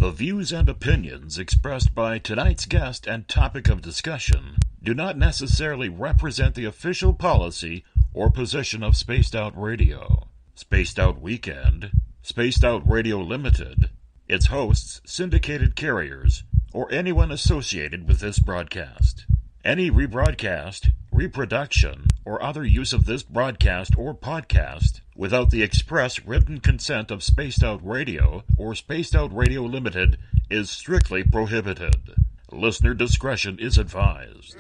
The views and opinions expressed by tonight's guest and topic of discussion do not necessarily represent the official policy or position of Spaced Out Radio, Spaced Out Weekend, Spaced Out Radio Limited, its hosts, syndicated carriers, or anyone associated with this broadcast. Any rebroadcast, reproduction, or other use of this broadcast or podcast without the express written consent of Spaced Out Radio or Spaced Out Radio Limited is strictly prohibited. Listener discretion is advised.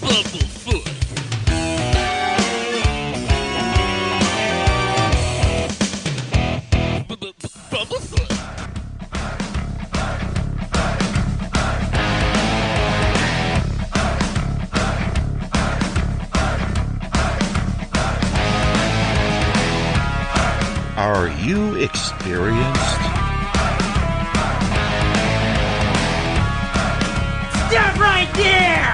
Bumblefoot. Bumblefoot. Are you experienced? Stop right there!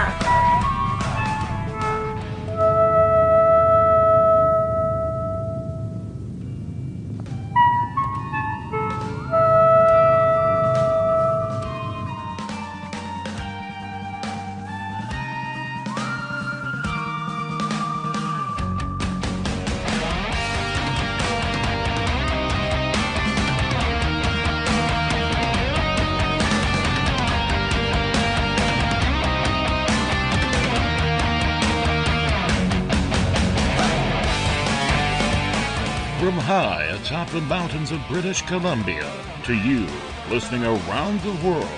From high atop the mountains of British Columbia to you, listening around the world,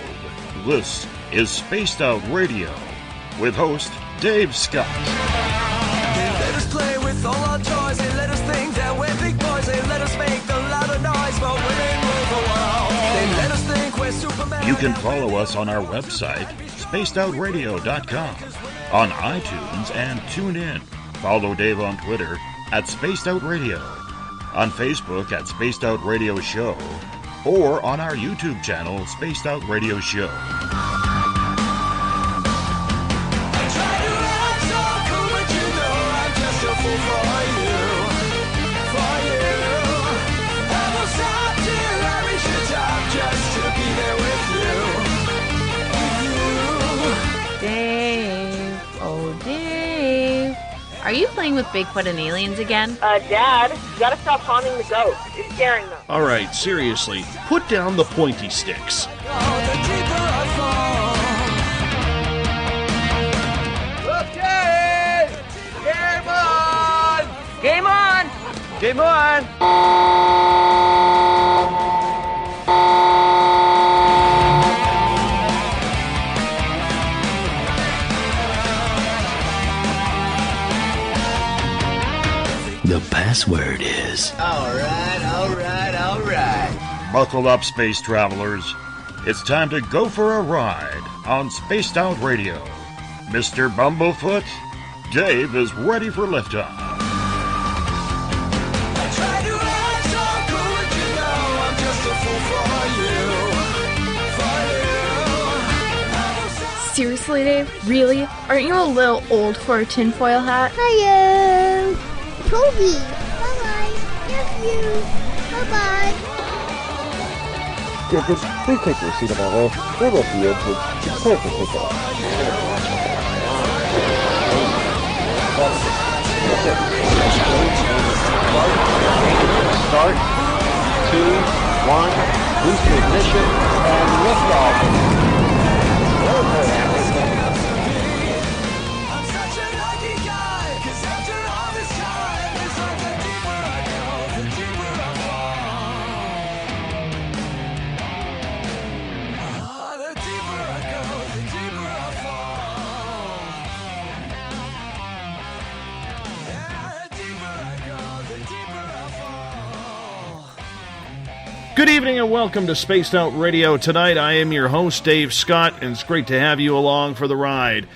this is Spaced Out Radio with host Dave Scott. They let us play with all our toys. They let us think that we're big boys. They let us make the louder noise, but we ain't rule the world. They let us think we're Superman. You can follow us on our website, spacedoutradio.com, on iTunes and TuneIn. Follow Dave on Twitter at Spaced Out Radio, on Facebook at Spaced Out Radio Show, or on our YouTube channel, Spaced Out Radio Show. I try to act so cool, but you know I'm just a fool for you. I will stop till I reach the top just to be there with you. Dave, oh Dave, are you playing with Bigfoot and aliens again? Dad, you gotta stop haunting the ghost. It's scaring them. Alright, seriously, put down the pointy sticks. Oh, the deeper I fall. Okay! Game on! Game on! Game on! The password is... Alright. Buckle up, space travelers. It's time to go for a ride on Spaced Out Radio. Mr. Bumblefoot, Dave is ready for liftoff. I try to act so cool, but you know I'm just a fool for you. Seriously, Dave? Really? Aren't you a little old for a tinfoil hat? Hello, Toby. Bye-bye. Love you. Bye-bye. Yeah, just please take your seat about there. We're at the edge. It's time for takeoff. Start. 2, 1. Boost ignition and liftoff. I'm such a lucky guy, 'cause after all this time, it's like the deeper I go, the deeper I fall. The deeper I go, the deeper I fall. Yeah, the deeper I go, the deeper I fall. Good evening and welcome to Spaced Out Radio. Tonight I am your host, Dave Scott, and it's great to have you along for the ride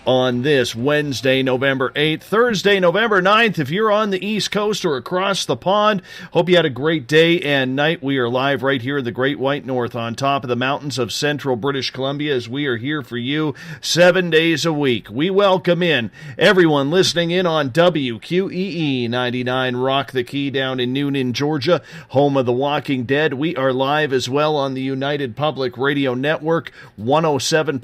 on this Wednesday, November 8th, Thursday, November 9th. If you're on the East Coast or across the pond, hope you had a great day and night. We are live right here in the Great White North on top of the mountains of central British Columbia as we are here for you 7 days a week. We welcome in everyone listening in on WQEE 99 Rock the Key down in Noonan, Georgia, home of The Walking Dead. We are live as well on the United Public Radio Network, 107.7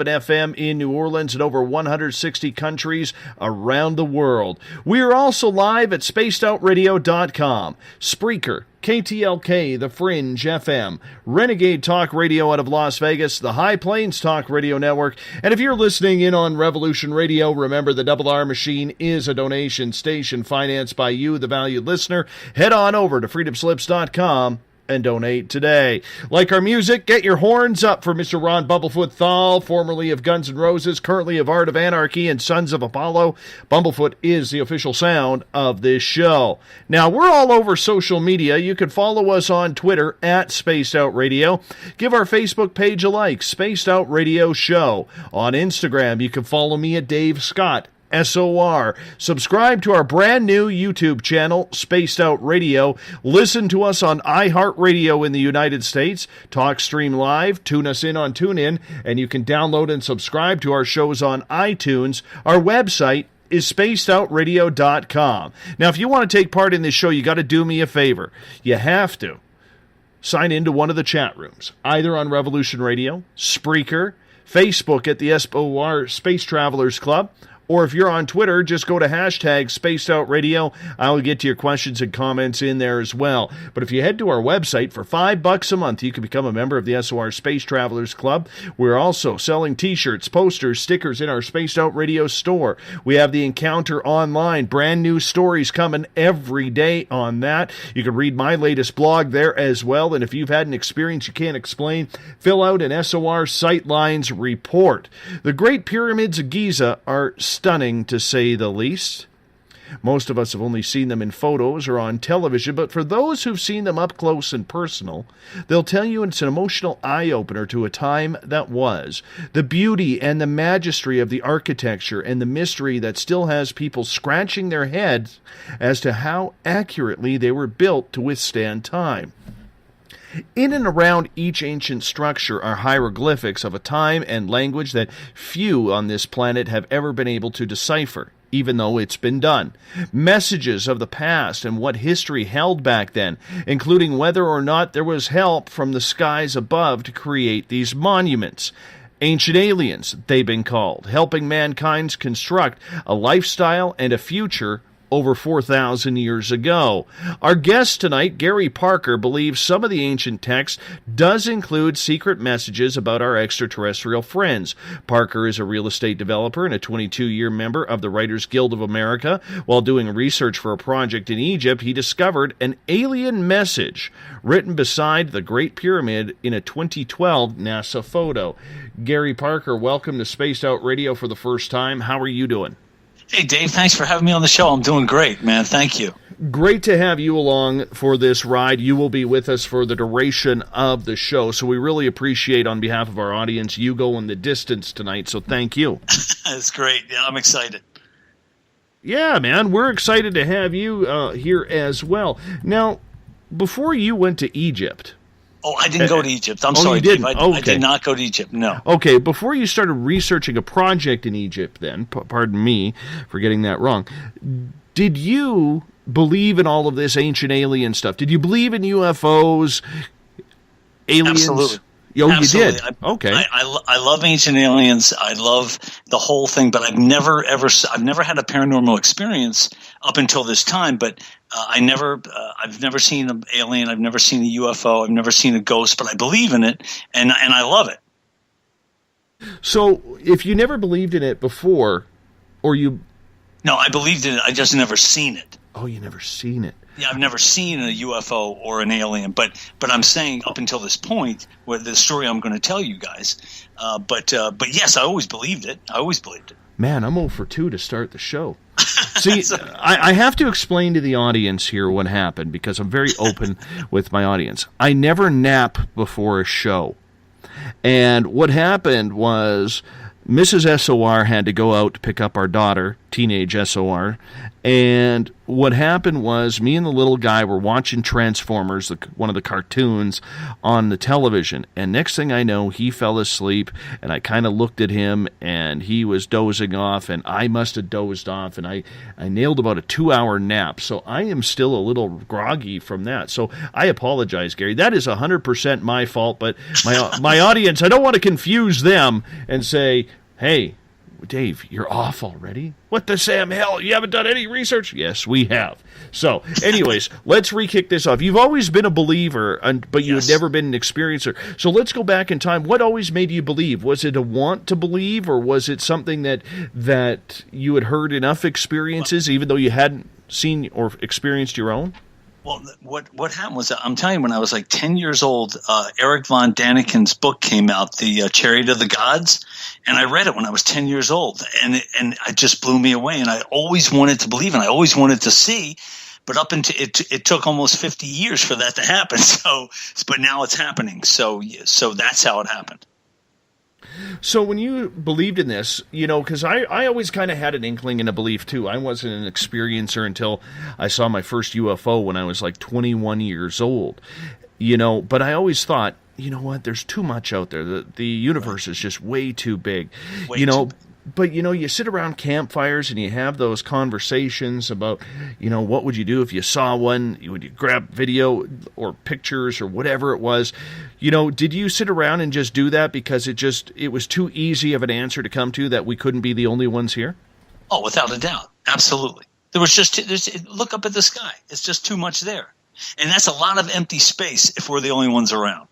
FM in New Orleans and over 160 countries around the world. We are also live at spacedoutradio.com, Spreaker, KTLK, The Fringe FM, Renegade Talk Radio out of Las Vegas, the High Plains Talk Radio Network, and if you're listening in on Revolution Radio, remember the Double R Machine is a donation station financed by you, the valued listener. Head on over to freedomslips.com and donate today. Like our music, get your horns up for Mr. Ron Bumblefoot THAL, formerly of Guns N' Roses, currently of Art of Anarchy and Sons of Apollo. Bumblefoot is the official sound of this show. Now, we're all over social media. You can follow us on Twitter at Spaced Out Radio. Give our Facebook page a like, Spaced Out Radio Show. On Instagram, you can follow me at Dave Scott, SOR. Subscribe to our brand new YouTube channel, Spaced Out Radio. Listen to us on iHeartRadio in the United States. TalkStream Live. Tune us in on TuneIn. And you can download and subscribe to our shows on iTunes. Our website is spacedoutradio.com. Now, if you want to take part in this show, you got to do me a favor. You have to sign into one of the chat rooms, either on Revolution Radio, Spreaker, Facebook at the SOR Space Travelers Club, or if you're on Twitter, just go to hashtag Spaced Out Radio. I'll get to your questions and comments in there as well. But if you head to our website, for $5 a month, you can become a member of the SOR Space Travelers Club. We're also selling t-shirts, posters, stickers in our Spaced Out Radio store. We have the Encounter online, brand new stories coming every day on that. You can read my latest blog there as well. And if you've had an experience you can't explain, fill out an SOR Sightlines report. The Great Pyramids of Giza are stunning, to say the least. Most of us have only seen them in photos or on television, but for those who've seen them up close and personal, they'll tell you it's an emotional eye-opener to a time that was. The beauty and the majesty of the architecture and the mystery that still has people scratching their heads as to how accurately they were built to withstand time. In and around each ancient structure are hieroglyphics of a time and language that few on this planet have ever been able to decipher, even though it's been done. Messages of the past and what history held back then, including whether or not there was help from the skies above to create these monuments. Ancient aliens, they've been called, helping mankind construct a lifestyle and a future over 4,000 years ago. Our guest tonight, Gary Parker, believes some of the ancient text does include secret messages about our extraterrestrial friends. Parker is a real estate developer and a 22-year member of the Writers Guild of America. While doing research for a project in Egypt, he discovered an alien message written beside the Great Pyramid in a 2012 NASA photo. Gary Parker, welcome to Spaced Out Radio for the first time. How are you doing? Hey, Dave, thanks for having me on the show. I'm doing great, man. Thank you. Great to have you along for this ride. You will be with us for the duration of the show, so we really appreciate, on behalf of our audience, you going the distance tonight, so thank you. That's great. Yeah, I'm excited. Yeah, man, we're excited to have you here as well. Now, before you went to Egypt... Oh, I didn't go to Egypt. I'm sorry, you didn't? Dave. Okay. I did not go to Egypt, no. Okay, before you started researching a project in Egypt then, pardon me for getting that wrong, did you believe in all of this ancient alien stuff? Did you believe in UFOs, aliens? Absolutely. Oh, Absolutely. You did? Okay. I love ancient aliens. I love the whole thing, but I've never had a paranormal experience up until this time. But I've never seen an alien. I've never seen a UFO. I've never seen a ghost. But I believe in it, and I love it. So, if you never believed in it before, or you... No, I believed in it. I just never seen it. Oh, you never seen it. Yeah, I've never seen a UFO or an alien, but I'm saying up until this point, with the story I'm going to tell you guys. But yes, I always believed it. I always believed it. Man, I'm 0 for 2 to start the show. See, I have to explain to the audience here what happened because I'm very open with my audience. I never nap before a show. And what happened was Mrs. SOR had to go out to pick up our daughter, teenage SOR, and what happened was me and the little guy were watching Transformers, one of the cartoons, on the television, and next thing I know, he fell asleep, and I kind of looked at him, and he was dozing off, and I must have dozed off, and I nailed about a 2-hour nap, so I am still a little groggy from that, so I apologize, Gary. That is 100% my fault, but my audience, I don't want to confuse them and say, hey, Dave, you're off already? What the Sam hell? You haven't done any research? Yes, we have. So, anyways, let's re-kick this off. You've always been a believer, but you had never been an experiencer. So let's go back in time. What always made you believe? Was it a want to believe, or was it something that you had heard enough experiences, even though you hadn't seen or experienced your own? Well, what happened was, I'm telling you, when I was like 10 years old, Eric von Daniken's book came out, the Chariot of the Gods, and I read it when I was 10 years old, and it just blew me away, and I always wanted to believe, and I always wanted to see, but up until it took almost 50 years for that to happen. So, but now it's happening. So that's how it happened. So when you believed in this, because I always kind of had an inkling and a belief too. I wasn't an experiencer until I saw my first UFO when I was like 21 years old, but I always thought, you know what, there's too much out there. The universe is just way too big, But, you sit around campfires and you have those conversations about, what would you do if you saw one? Would you grab video or pictures or whatever it was? Did you sit around and just do that because it was too easy of an answer to come to that we couldn't be the only ones here? Oh, without a doubt. Absolutely. Look up at the sky. It's just too much there. And that's a lot of empty space if we're the only ones around.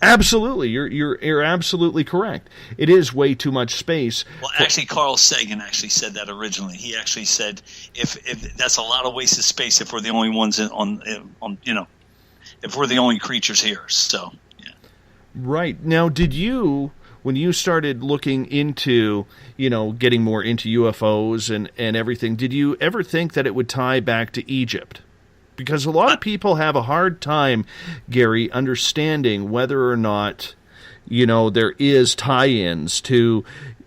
Absolutely, you're absolutely correct. It is way too much space. Well, actually, Carl Sagan actually said that originally. He actually said if that's a lot of wasted space if we're the only ones if we're the only creatures here. So, yeah. Right. Now, when you started looking into, getting more into UFOs and everything, did you ever think that it would tie back to Egypt? Because a lot of people have a hard time, Gary, understanding whether or not, there is tie-ins to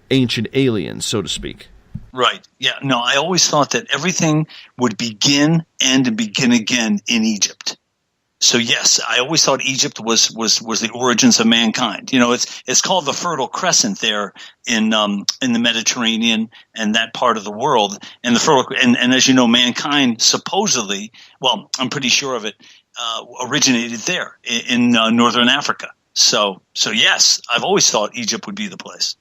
ancient aliens, so to speak. Right. Yeah. No, I always thought that everything would begin and begin again in Egypt. So yes, I always thought Egypt was the origins of mankind. It's called the Fertile Crescent there in the Mediterranean and that part of the world. And and as you know, mankind supposedly, well, I'm pretty sure of it, originated there in northern Africa. So yes, I've always thought Egypt would be the place.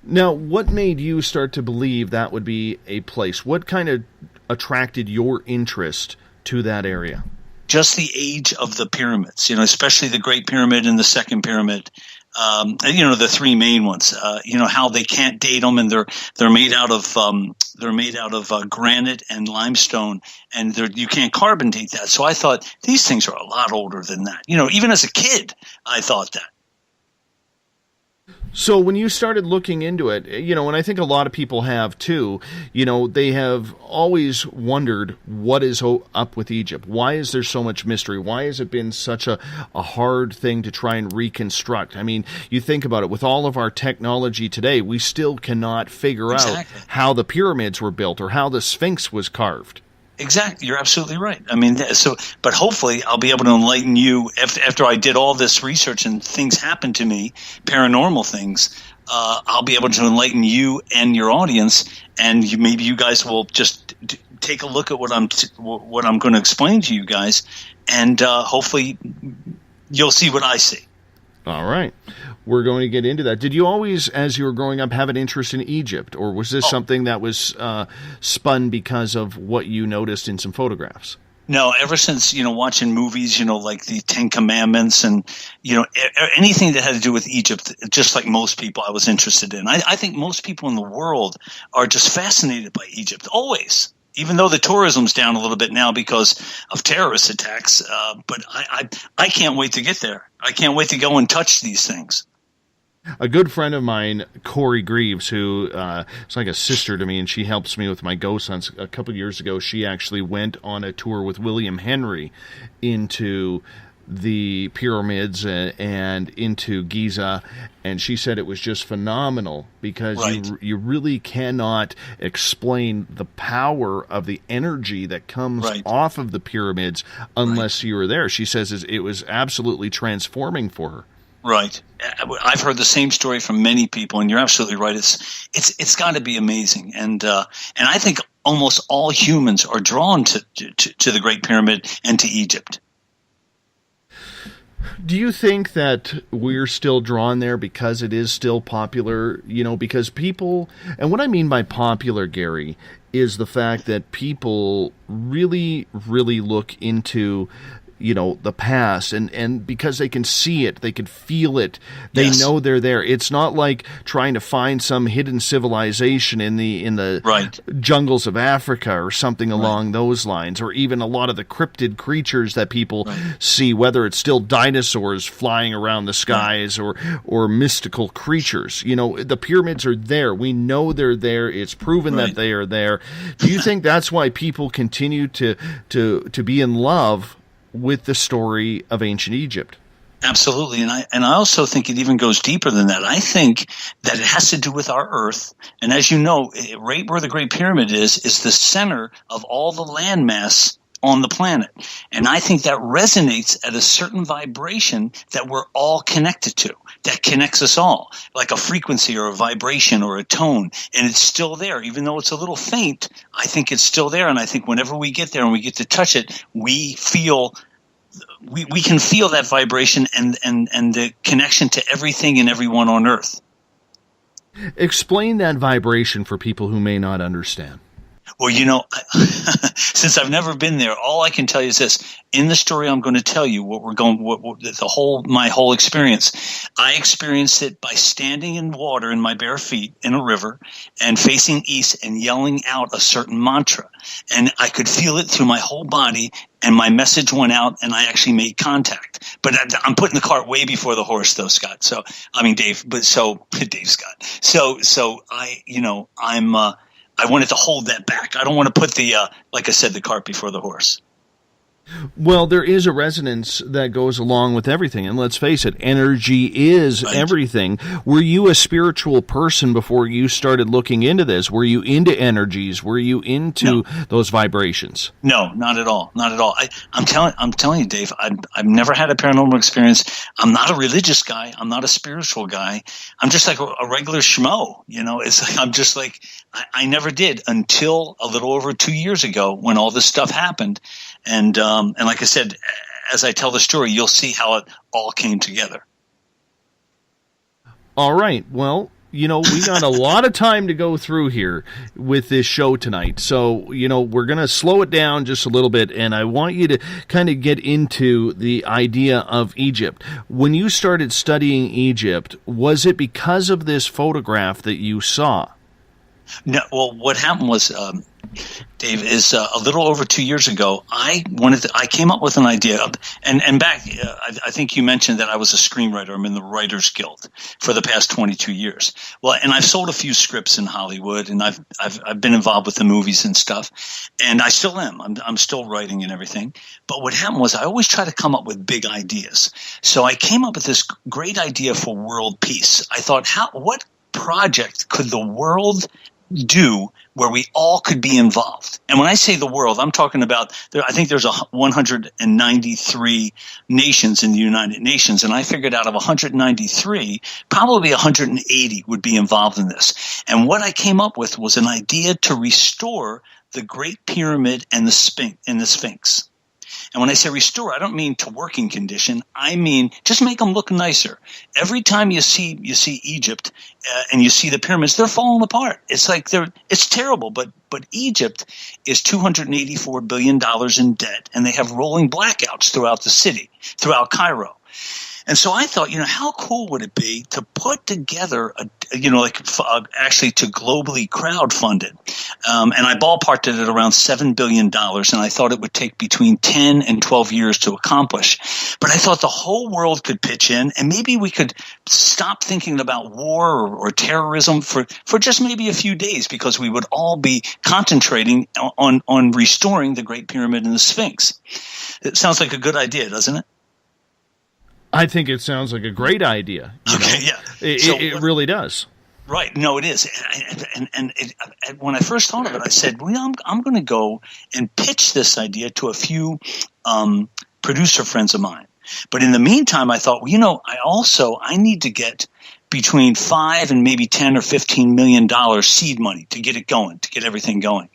Now, what made you start to believe that would be a place? What kind of attracted your interest to that area? Just the age of the pyramids, especially the Great Pyramid and the Second Pyramid, the three main ones. How they can't date them, and they're made out of granite and limestone, and you can't carbon date that. So I thought these things are a lot older than that. Even as a kid, I thought that. So when you started looking into it, and I think a lot of people have too, they have always wondered what is up with Egypt. Why is there so much mystery? Why has it been such a hard thing to try and reconstruct? I mean, you think about it, with all of our technology today, we still cannot figure out how the pyramids were built or how the Sphinx was carved. Exactly. You're absolutely right. I mean, but hopefully I'll be able to enlighten you after I did all this research and things happened to me, paranormal things. I'll be able to enlighten you and your audience, and maybe you guys will just take a look at what I'm going to explain to you guys, and hopefully you'll see what I see. All right. We're going to get into that. Did you always, as you were growing up, have an interest in Egypt, or was this something that was spun because of what you noticed in some photographs? No, ever since, watching movies, like the Ten Commandments and, anything that had to do with Egypt, just like most people I was interested in. I think most people in the world are just fascinated by Egypt, always. Even though the tourism's down a little bit now because of terrorist attacks, but I can't wait to get there. I can't wait to go and touch these things. A good friend of mine, Corey Greaves, who is like a sister to me, and she helps me with my ghost hunts. A couple of years ago, she actually went on a tour with William Henry into the pyramids and into Giza, and she said it was just phenomenal because you really cannot explain the power of the energy that comes off of the pyramids unless you were there. She says it was absolutely transforming for her. Right. I've heard the same story from many people, and you're absolutely right. It's got to be amazing, and I think almost all humans are drawn to the Great Pyramid and to Egypt. Do you think that we're still drawn there because it is still popular? You know, because people, and what I mean by popular, Gary, is the fact that people really, really look into, you know, the past, and because they can see it, they can feel it, they know they're there. It's not like trying to find some hidden civilization in the jungles of Africa or something along those lines, or even a lot of the cryptid creatures that people see, whether it's still dinosaurs flying around the skies or mystical creatures. You know, the pyramids are there. We know they're there. It's proven that they are there. Do you think that's why people continue to be in love with the story of ancient Egypt? Absolutely, and I also think it even goes deeper than that. I think that it has to do with our Earth, and as you know, right where the Great Pyramid is the center of all the landmass on the planet, and I think that resonates at a certain vibration that we're all connected to, that connects us all, like a frequency or a vibration or a tone, and it's still there, even though it's a little faint. I think it's still there, and I think whenever we get there and we get to touch it, we can feel that vibration and the connection to everything and everyone on Earth. Explain that vibration for people who may not understand. Well, you know, since I've never been there, all I can tell you is this. In the story I'm going to tell you, my whole experience, I experienced it by standing in water in my bare feet in a river and facing east and yelling out a certain mantra. And I could feel it through my whole body, and my message went out, and I actually made contact. But I'm putting the cart way before the horse, though, Scott. So, I mean, Dave Scott. So I wanted to hold that back. I don't want to put like I said, the cart before the horse. Well, there is a resonance that goes along with everything. And let's face it, energy is everything. Were you a spiritual person before you started looking into this? Were you into energies? Were you into those vibrations? No, not at all. Not at all. I'm telling you, Dave, I've never had a paranormal experience. I'm not a religious guy. I'm not a spiritual guy. I'm just like a regular schmo. You know, it's like, I'm just like, I never did until a little over 2 years ago when all this stuff happened. And like I said, as I tell the story, you'll see how it all came together. All right. Well, you know, we got a lot of time to go through here with this show tonight. So, you know, we're going to slow it down just a little bit, and I want you to kind of get into the idea of Egypt. When you started studying Egypt, was it because of this photograph that you saw? No. Well, what happened was, Dave, is a little over 2 years ago, I came up with an idea, and back, I think you mentioned that I was a screenwriter. I'm in the Writers Guild for the past 22 years. Well, and I've sold a few scripts in Hollywood, and I've been involved with the movies and stuff, and I still am. I'm still writing and everything. But what happened was I always try to come up with big ideas. So I came up with this great idea for world peace. I thought, what project could the world do where we all could be involved? And when I say the world, I'm talking about, I think there's 193 nations in the United Nations, and I figured out of 193, probably 180 would be involved in this. And what I came up with was an idea to restore the Great Pyramid and the Sphinx. And when I say restore, I don't mean to working condition. I mean just make them look nicer. Every time you see Egypt and you see the pyramids, they're falling apart. It's like it's terrible. But Egypt is $284 billion in debt, and they have rolling blackouts throughout the city, throughout Cairo. And so I thought, how cool would it be to put together, actually to globally crowdfund it. And I ballparked it at around $7 billion, and I thought it would take between 10 and 12 years to accomplish. But I thought the whole world could pitch in, and maybe we could stop thinking about war or terrorism for just maybe a few days, because we would all be concentrating on restoring the Great Pyramid and the Sphinx. It sounds like a good idea, doesn't it? I think it sounds like a great idea. Yeah. It really does. Right. No, it is. And when I first thought of it, I said, I'm going to go and pitch this idea to a few producer friends of mine. But in the meantime, I thought, I need to get between $5 and maybe $10 or $15 million seed money to get it going, to get everything going.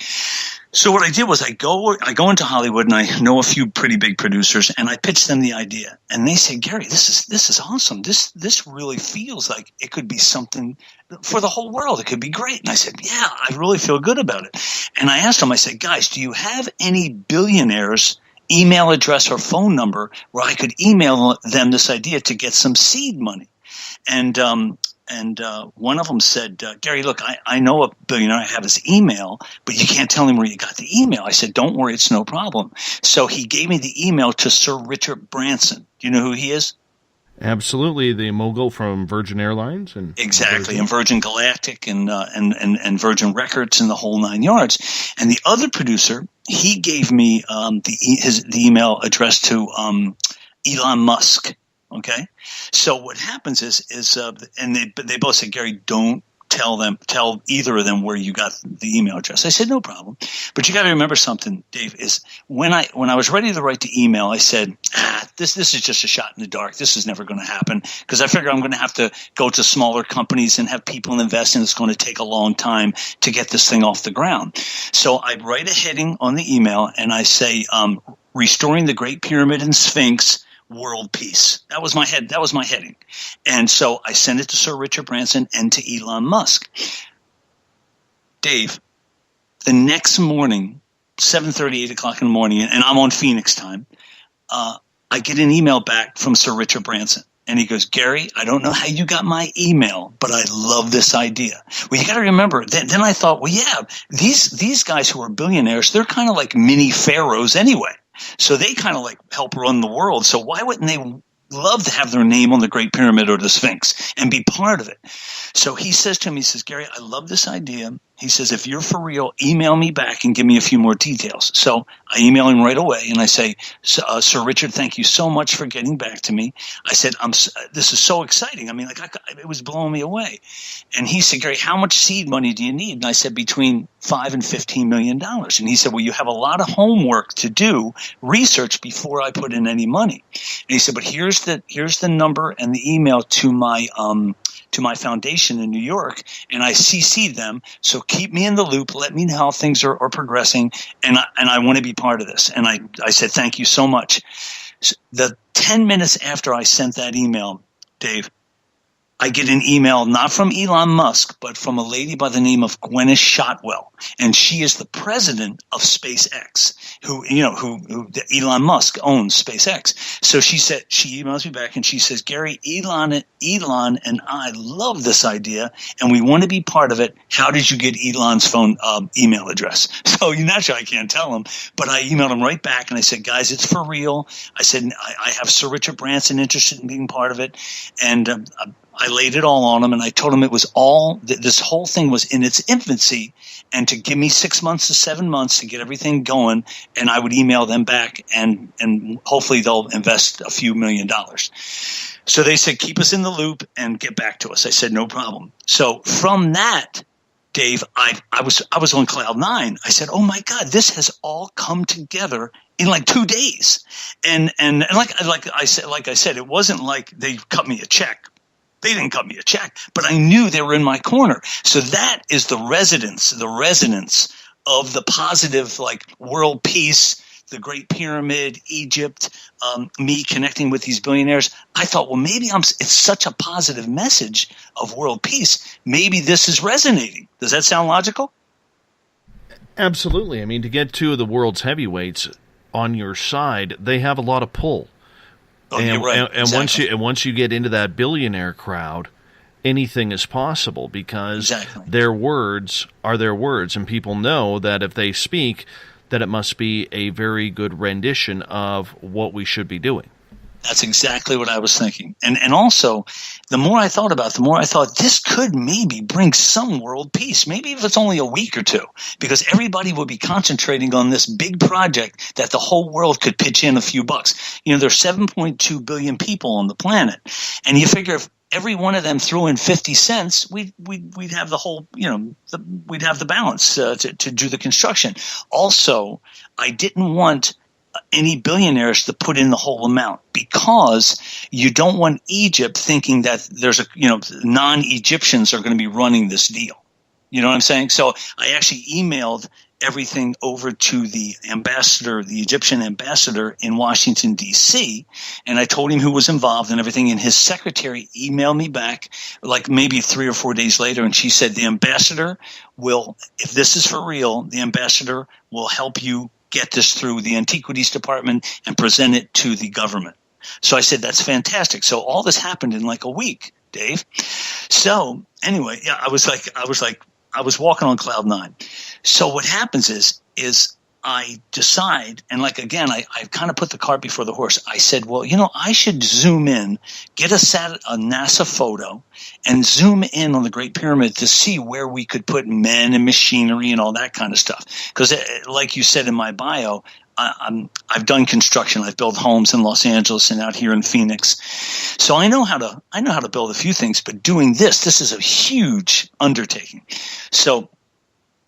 So what I did was I go into Hollywood, and I know a few pretty big producers, and I pitched them the idea. And they say, Gary, this is awesome. This really feels like it could be something for the whole world. It could be great. And I said, yeah, I really feel good about it. And I asked them, I said, guys, do you have any billionaires' email address or phone number where I could email them this idea to get some seed money? And one of them said, Gary, look, I know a billionaire. I have his email, but you can't tell him where you got the email. I said, don't worry, it's no problem. So he gave me the email to Sir Richard Branson. Do you know who he is? Absolutely, the mogul from Virgin Airlines. Exactly, and Virgin Galactic and Virgin Records and the whole nine yards. And the other producer, he gave me the email address to Elon Musk. Okay, so what happens is and they both said, Gary, don't tell either of them where you got the email address. I said, no problem. But you got to remember something, Dave, is when I was ready to write the email, I said, this is just a shot in the dark. This is never going to happen, because I figure I'm going to have to go to smaller companies and have people invest, and it's going to take a long time to get this thing off the ground. So I write a heading on the email, and I say, restoring the Great Pyramid and Sphinx, world peace. That was my heading. And so I sent it to Sir Richard Branson and to Elon Musk. Dave, the next morning, 7:30, 8 o'clock in the morning, and I'm on Phoenix time, I get an email back from Sir Richard Branson. And he goes, Gary, I don't know how you got my email, but I love this idea. Well, you got to remember, then I thought, well, yeah, these guys who are billionaires, they're kind of like mini pharaohs anyway. So they kind of like help run the world. So why wouldn't they love to have their name on the Great Pyramid or the Sphinx and be part of it? So he says to me, he says, Gary, I love this idea. He says, if you're for real, email me back and give me a few more details. So I email him right away, and I say, Sir Richard, thank you so much for getting back to me. I said, this is so exciting. I mean, it was blowing me away. And he said, Gary, how much seed money do you need? And I said, between $5 and $15 million. And he said, well, you have a lot of homework to do, research before I put in any money. And he said, but here's the number and the email to my foundation in New York, and I CC'd them. So keep me in the loop. Let me know how things are progressing, and I want to be part of this. And I said, thank you so much. The 10 minutes after I sent that email, Dave, I get an email not from Elon Musk, but from a lady by the name of Gwyneth Shotwell, and she is the president of SpaceX, who Elon Musk owns SpaceX. So she emails me back and she says, Gary, Elon and I love this idea, and we want to be part of it. How did you get Elon's phone email address? So naturally I can't tell him, but I emailed him right back and I said, guys, it's for real. I said, I have Sir Richard Branson interested in being part of it, and I laid it all on him, and I told him it was this whole thing was in its infancy, and to give me 6 months to 7 months to get everything going, and I would email them back, and hopefully they'll invest a few $1 million. So they said, keep us in the loop and get back to us. I said, no problem. So from that, Dave, I was on cloud nine. I said, oh my God, this has all come together in like 2 days. And like I said, it wasn't like they cut me a check. They didn't cut me a check, but I knew they were in my corner. So that is the resonance of the positive, like world peace, the Great Pyramid, Egypt, me connecting with these billionaires. I thought, well, maybe it's such a positive message of world peace. Maybe this is resonating. Does that sound logical? Absolutely. I mean, to get two of the world's heavyweights on your side, they have a lot of pull. Oh, you're right. Once you get into that billionaire crowd, anything is possible because their words are their words, and people know that if they speak, that it must be a very good rendition of what we should be doing. That's exactly what I was thinking. And also, the more I thought about it, the more I thought this could maybe bring some world peace, maybe if it's only a week or two, because everybody would be concentrating on this big project that the whole world could pitch in a few bucks. You know, there's 7.2 billion people on the planet, and you figure if every one of them threw in 50 cents, we'd have the whole, we'd have the balance to do the construction. Also, I didn't want any billionaires to put in the whole amount because you don't want Egypt thinking that there's non-Egyptians are going to be running this deal. You know what I'm saying? So I actually emailed everything over to the ambassador, the Egyptian ambassador in Washington, D.C., and I told him who was involved and everything, and his secretary emailed me back like maybe 3 or 4 days later, and she said the ambassador will, if this is for real, the ambassador will help you get this through the Antiquities Department and present it to the government. So I said, that's fantastic. So all this happened in like a week, Dave. So anyway, yeah, I was walking on cloud nine. So what happens is I decide, and like again, I kind of put the cart before the horse. I said, well, I should zoom in, get a NASA photo, and zoom in on the Great Pyramid to see where we could put men and machinery and all that kind of stuff. Because, like you said in my bio, I've done construction. I've built homes in Los Angeles and out here in Phoenix, so I know how to build a few things. But doing this is a huge undertaking. So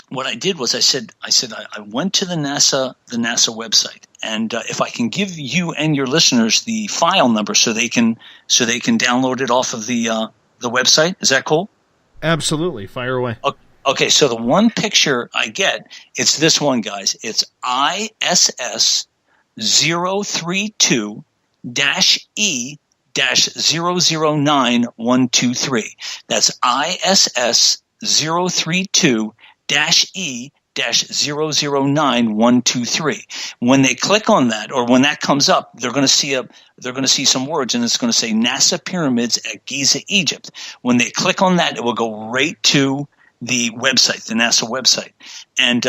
what I did was I said I went to the NASA website, and if I can give you and your listeners the file number so they can download it off of the website. Is that cool? Absolutely, fire away. Okay, so the one picture I get, it's this one, guys. It's ISS 032-E-009123. That's ISS 032-E-009123. When they click on that, or when that comes up, they're going to see some words, and it's going to say NASA Pyramids at Giza, Egypt. When they click on that, it will go right to the website, the NASA website. And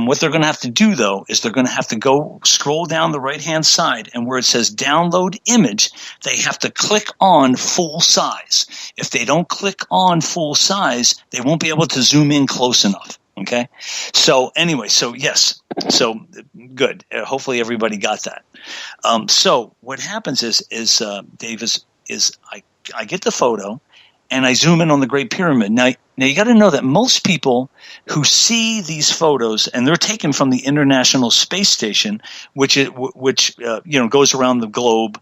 what they're going to have to do, though, is they're going to have to go scroll down the right-hand side, and where it says download image, they have to click on full size. If they don't click on full size, they won't be able to zoom in close enough. Okay? So anyway, yes. So good. Hopefully everybody got that. So what happens is Dave, I get the photo, and I zoom in on the Great Pyramid. Now you got to know that most people who see these photos, and they're taken from the International Space Station, which goes around the globe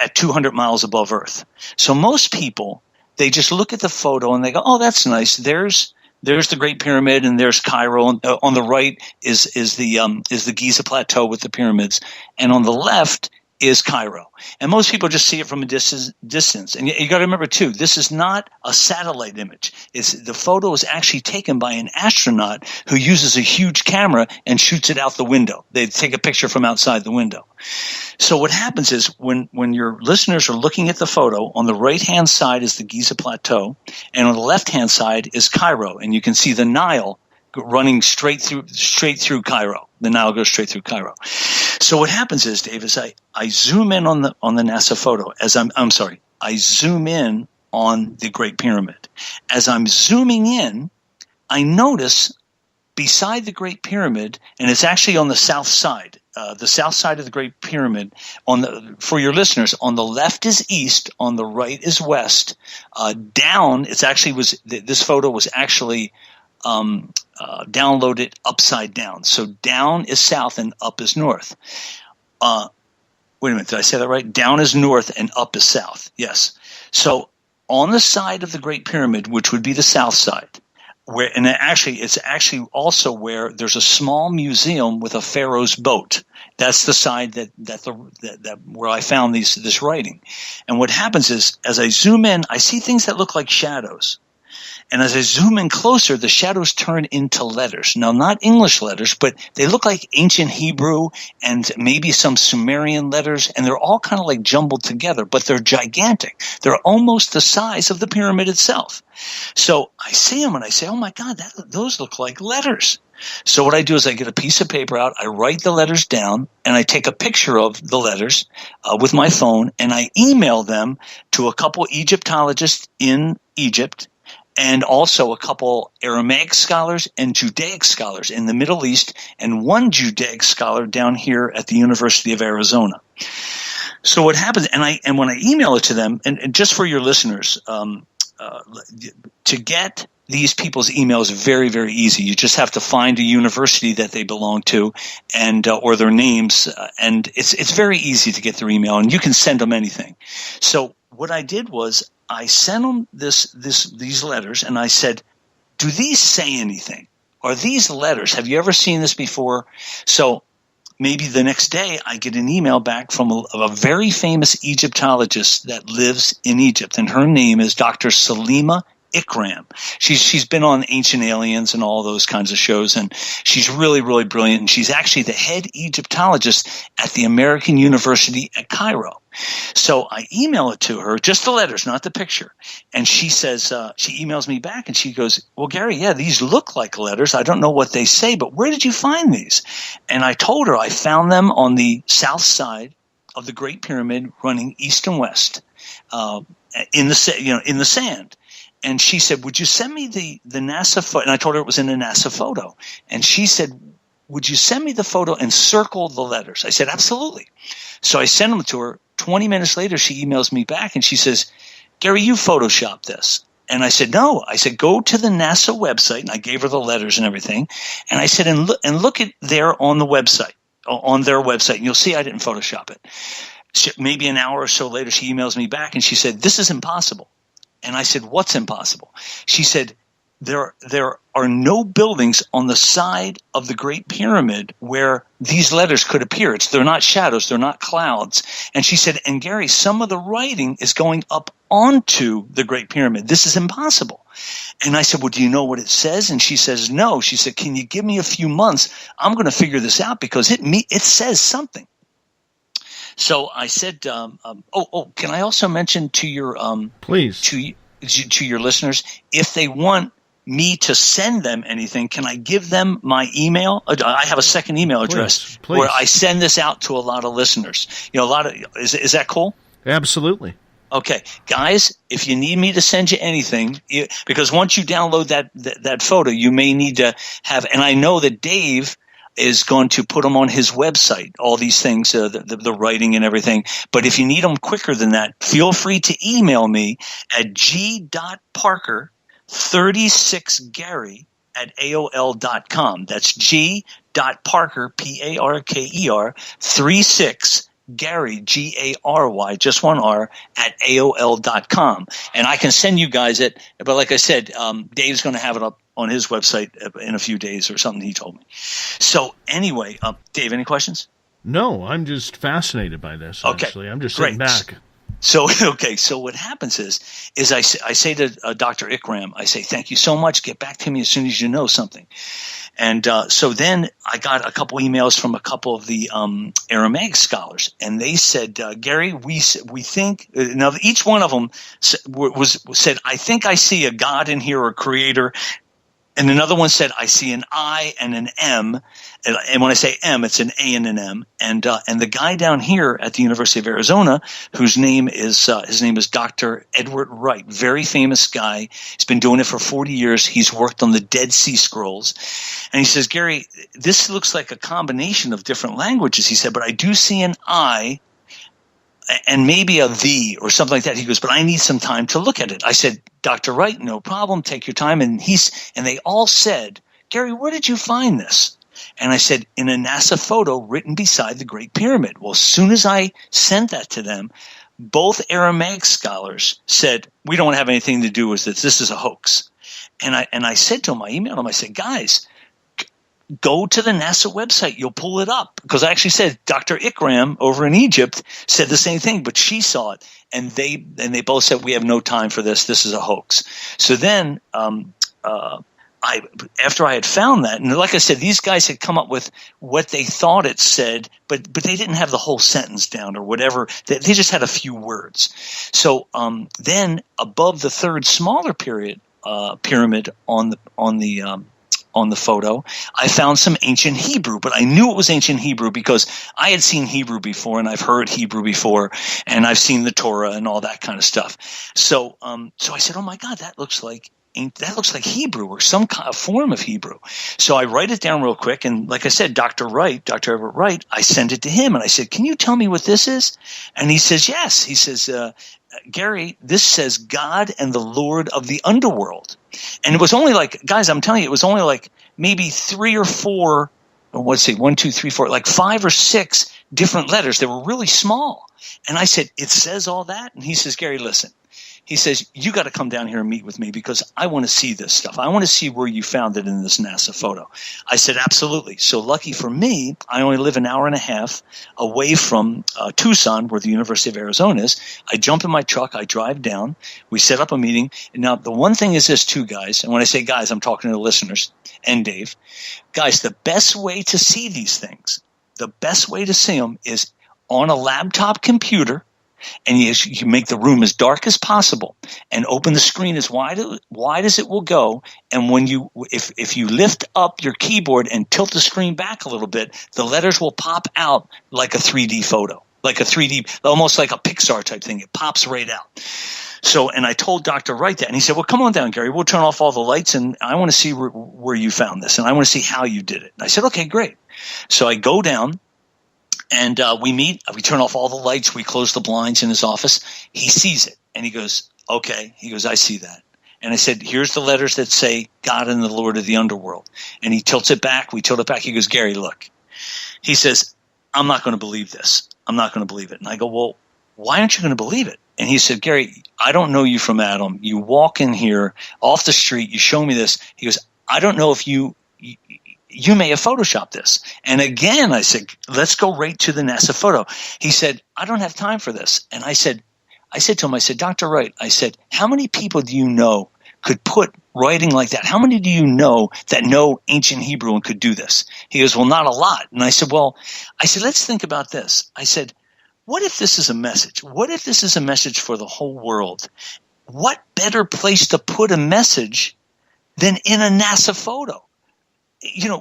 at 200 miles above Earth. So most people, they just look at the photo and they go, "Oh, that's nice. There's the Great Pyramid, and there's Cairo. On the right is the Giza Plateau with the pyramids, and on the left is Cairo." And most people just see it from a distance. And you got to remember, too, this is not a satellite image. The photo is actually taken by an astronaut who uses a huge camera and shoots it out the window. They take a picture from outside the window. So what happens is when your listeners are looking at the photo, on the right-hand side is the Giza Plateau, and on the left-hand side is Cairo. And you can see the Nile running straight through Cairo. The Nile goes straight through Cairo. So what happens is, Dave, is I zoom in on the NASA photo I zoom in on the Great Pyramid. As I'm zooming in, I notice beside the Great Pyramid, and it's actually on the south side of the Great Pyramid. For your listeners, on the left is east, on the right is west. Down, this photo was actually downloaded upside down. So down is south and up is north. Wait a minute, did I say that right? Down is north and up is south. Yes. So on the side of the Great Pyramid, which would be the south side, it's actually also where there's a small museum with a pharaoh's boat. That's the side that where I found this writing. And what happens is, as I zoom in, I see things that look like shadows. And as I zoom in closer, the shadows turn into letters. Now, not English letters, but they look like ancient Hebrew and maybe some Sumerian letters, and they're all kind of like jumbled together, but they're gigantic. They're almost the size of the pyramid itself. So I see them and I say, oh my God, those look like letters. So what I do is I get a piece of paper out, I write the letters down, and I take a picture of the letters with my phone, and I email them to a couple Egyptologists in Egypt, and also a couple Aramaic scholars and Judaic scholars in the Middle East, and one Judaic scholar down here at the University of Arizona. So what happens, and when I email it to them, and just for your listeners, to get these people's emails is very, very easy. You just have to find a university that they belong to, and or their names, and it's very easy to get their email, and you can send them anything. So what I did was I sent them these letters, and I said, "Do these say anything? Are these letters? Have you ever seen this before?" So maybe the next day I get an email back from a very famous Egyptologist that lives in Egypt, and her name is Dr. Salima Ikram. She's been on Ancient Aliens and all those kinds of shows, and she's really, really brilliant. And she's actually the head Egyptologist at the American University at Cairo. So I email it to her, just the letters, not the picture. And she says, she emails me back and she goes, "Well, Gary, yeah, these look like letters. I don't know what they say, but where did you find these?" And I told her I found them on the south side of the Great Pyramid, running east and west, in the sand. And she said, "Would you send me the NASA photo?" And I told her it was in a NASA photo. And she said, "Would you send me the photo and circle the letters?" I said, "Absolutely." So I sent them to her. 20 minutes later, she emails me back and she says, "Gary, you photoshopped this." And I said, "No." I said, "Go to the NASA website." And I gave her the letters and everything. And I said, and look at there on the website, on their website. And you'll see I didn't Photoshop it. Maybe an hour or so later, she emails me back and she said, "This is impossible." And I said, "What's impossible?" She said, there are no buildings on the side of the Great Pyramid where these letters could appear. They're not shadows. They're not clouds. And she said, "And Gary, some of the writing is going up onto the Great Pyramid. This is impossible." And I said, "Well, do you know what it says?" And she says, "No." She said, "Can you give me a few months? I'm going to figure this out because it says something." So I said, can I also mention to your please to your listeners, if they want me to send them anything, can I give them my email? I have a second email address please. Where I send this out to a lot of listeners. Is that cool? Absolutely. Okay, guys, if you need me to send you anything, because once you download that photo, you may need to have, and I know that Dave is going to put them on his website, all these things, the writing and everything. But if you need them quicker than that, feel free to email me at g.parker36gary@aol.com. That's g.parker, Parker, 36 Gary, Gary, just one R, at AOL.com. And I can send you guys it, but like I said, Dave's going to have it up on his website in a few days or something, he told me. So anyway, Dave, any questions? No, I'm just fascinated by this, actually. I'm just sitting back. So what happens is I say to Dr. Ikram, I say, "Thank you so much. Get back to me as soon as you know something." And so then I got a couple emails from a couple of the Aramaic scholars, and they said, "Gary, we think." Now each one of them said, "I think I see a God in here, or a creator." And another one said, "I see an I and an M." And when I say M, it's an A and an M. And the guy down here at the University of Arizona, whose name is his name is Dr. Edward Wright, very famous guy. He's been doing it for 40 years. He's worked on the Dead Sea Scrolls. And he says, "Gary, this looks like a combination of different languages." He said, "But I do see an I and maybe a the or something like that." He goes, "But I need some time to look at it." I said, "Dr. Wright, no problem. Take your time." And they all said, "Gary, where did you find this?" And I said, "In a NASA photo written beside the Great Pyramid." Well, as soon as I sent that to them, both Aramaic scholars said, "We don't have anything to do with this. This is a hoax." And I said to them, I emailed them, I said, "Guys, go to the NASA website. You'll pull it up. Because I actually said Dr. Ikram over in Egypt said the same thing, but she saw it. And they both said, we have no time for this. This is a hoax. So then after I had found that, and like I said, these guys had come up with what they thought it said, but they didn't have the whole sentence down or whatever. They just had a few words. So then above the third smaller pyramid on the photo, I found some ancient Hebrew, but I knew it was ancient Hebrew because I had seen Hebrew before and I've heard Hebrew before and I've seen the Torah and all that kind of stuff. So I said, oh my God, that looks like Hebrew or some kind of form of Hebrew. So I write it down real quick. And like I said, Dr. Everett Wright, I sent it to him and I said, can you tell me what this is? And he says, yes. He says, Gary, this says God and the Lord of the underworld. And it was only like, guys, I'm telling you, it was only like maybe 3 or 4, or let's see, 1, 2, 3, 4, like 5 or 6 different letters. They were really small. And I said, it says all that? And he says, Gary, listen. He says, you got to come down here and meet with me because I want to see this stuff. I want to see where you found it in this NASA photo. I said, absolutely. So lucky for me, I only live an hour and a half away from Tucson, where the University of Arizona is. I jump in my truck. I drive down. We set up a meeting. And now, the one thing is this too, guys. And when I say guys, I'm talking to the listeners and Dave. Guys, the best way to see these things, the best way to see them is on a laptop computer. And you make the room as dark as possible and open the screen as wide as it will go. And when if you lift up your keyboard and tilt the screen back a little bit, the letters will pop out like a 3D photo, like a 3D, almost like a Pixar type thing. It pops right out. So, and I told Dr. Wright that, and he said, well, come on down, Gary. We'll turn off all the lights, and I want to see where you found this, and I want to see how you did it. And I said, okay, great. So I go down. And we meet, we turn off all the lights, we close the blinds in his office. He sees it, and he goes, okay. He goes, I see that. And I said, here's the letters that say God and the Lord of the underworld. And he tilts it back. We tilt it back. He goes, Gary, look. He says, I'm not going to believe this. I'm not going to believe it. And I go, well, why aren't you going to believe it? And he said, Gary, I don't know you from Adam. You walk in here off the street. You show me this. He goes, I don't know if you may have photoshopped this. And again, I said, let's go right to the NASA photo. He said, I don't have time for this. And I said to him, I said, Dr. Wright, I said, how many people do you know could put writing like that? How many do you know that know ancient Hebrew and could do this? He goes, well, not a lot. And I said, let's think about this. I said, what if this is a message? What if this is a message for the whole world? What better place to put a message than in a NASA photo? You know,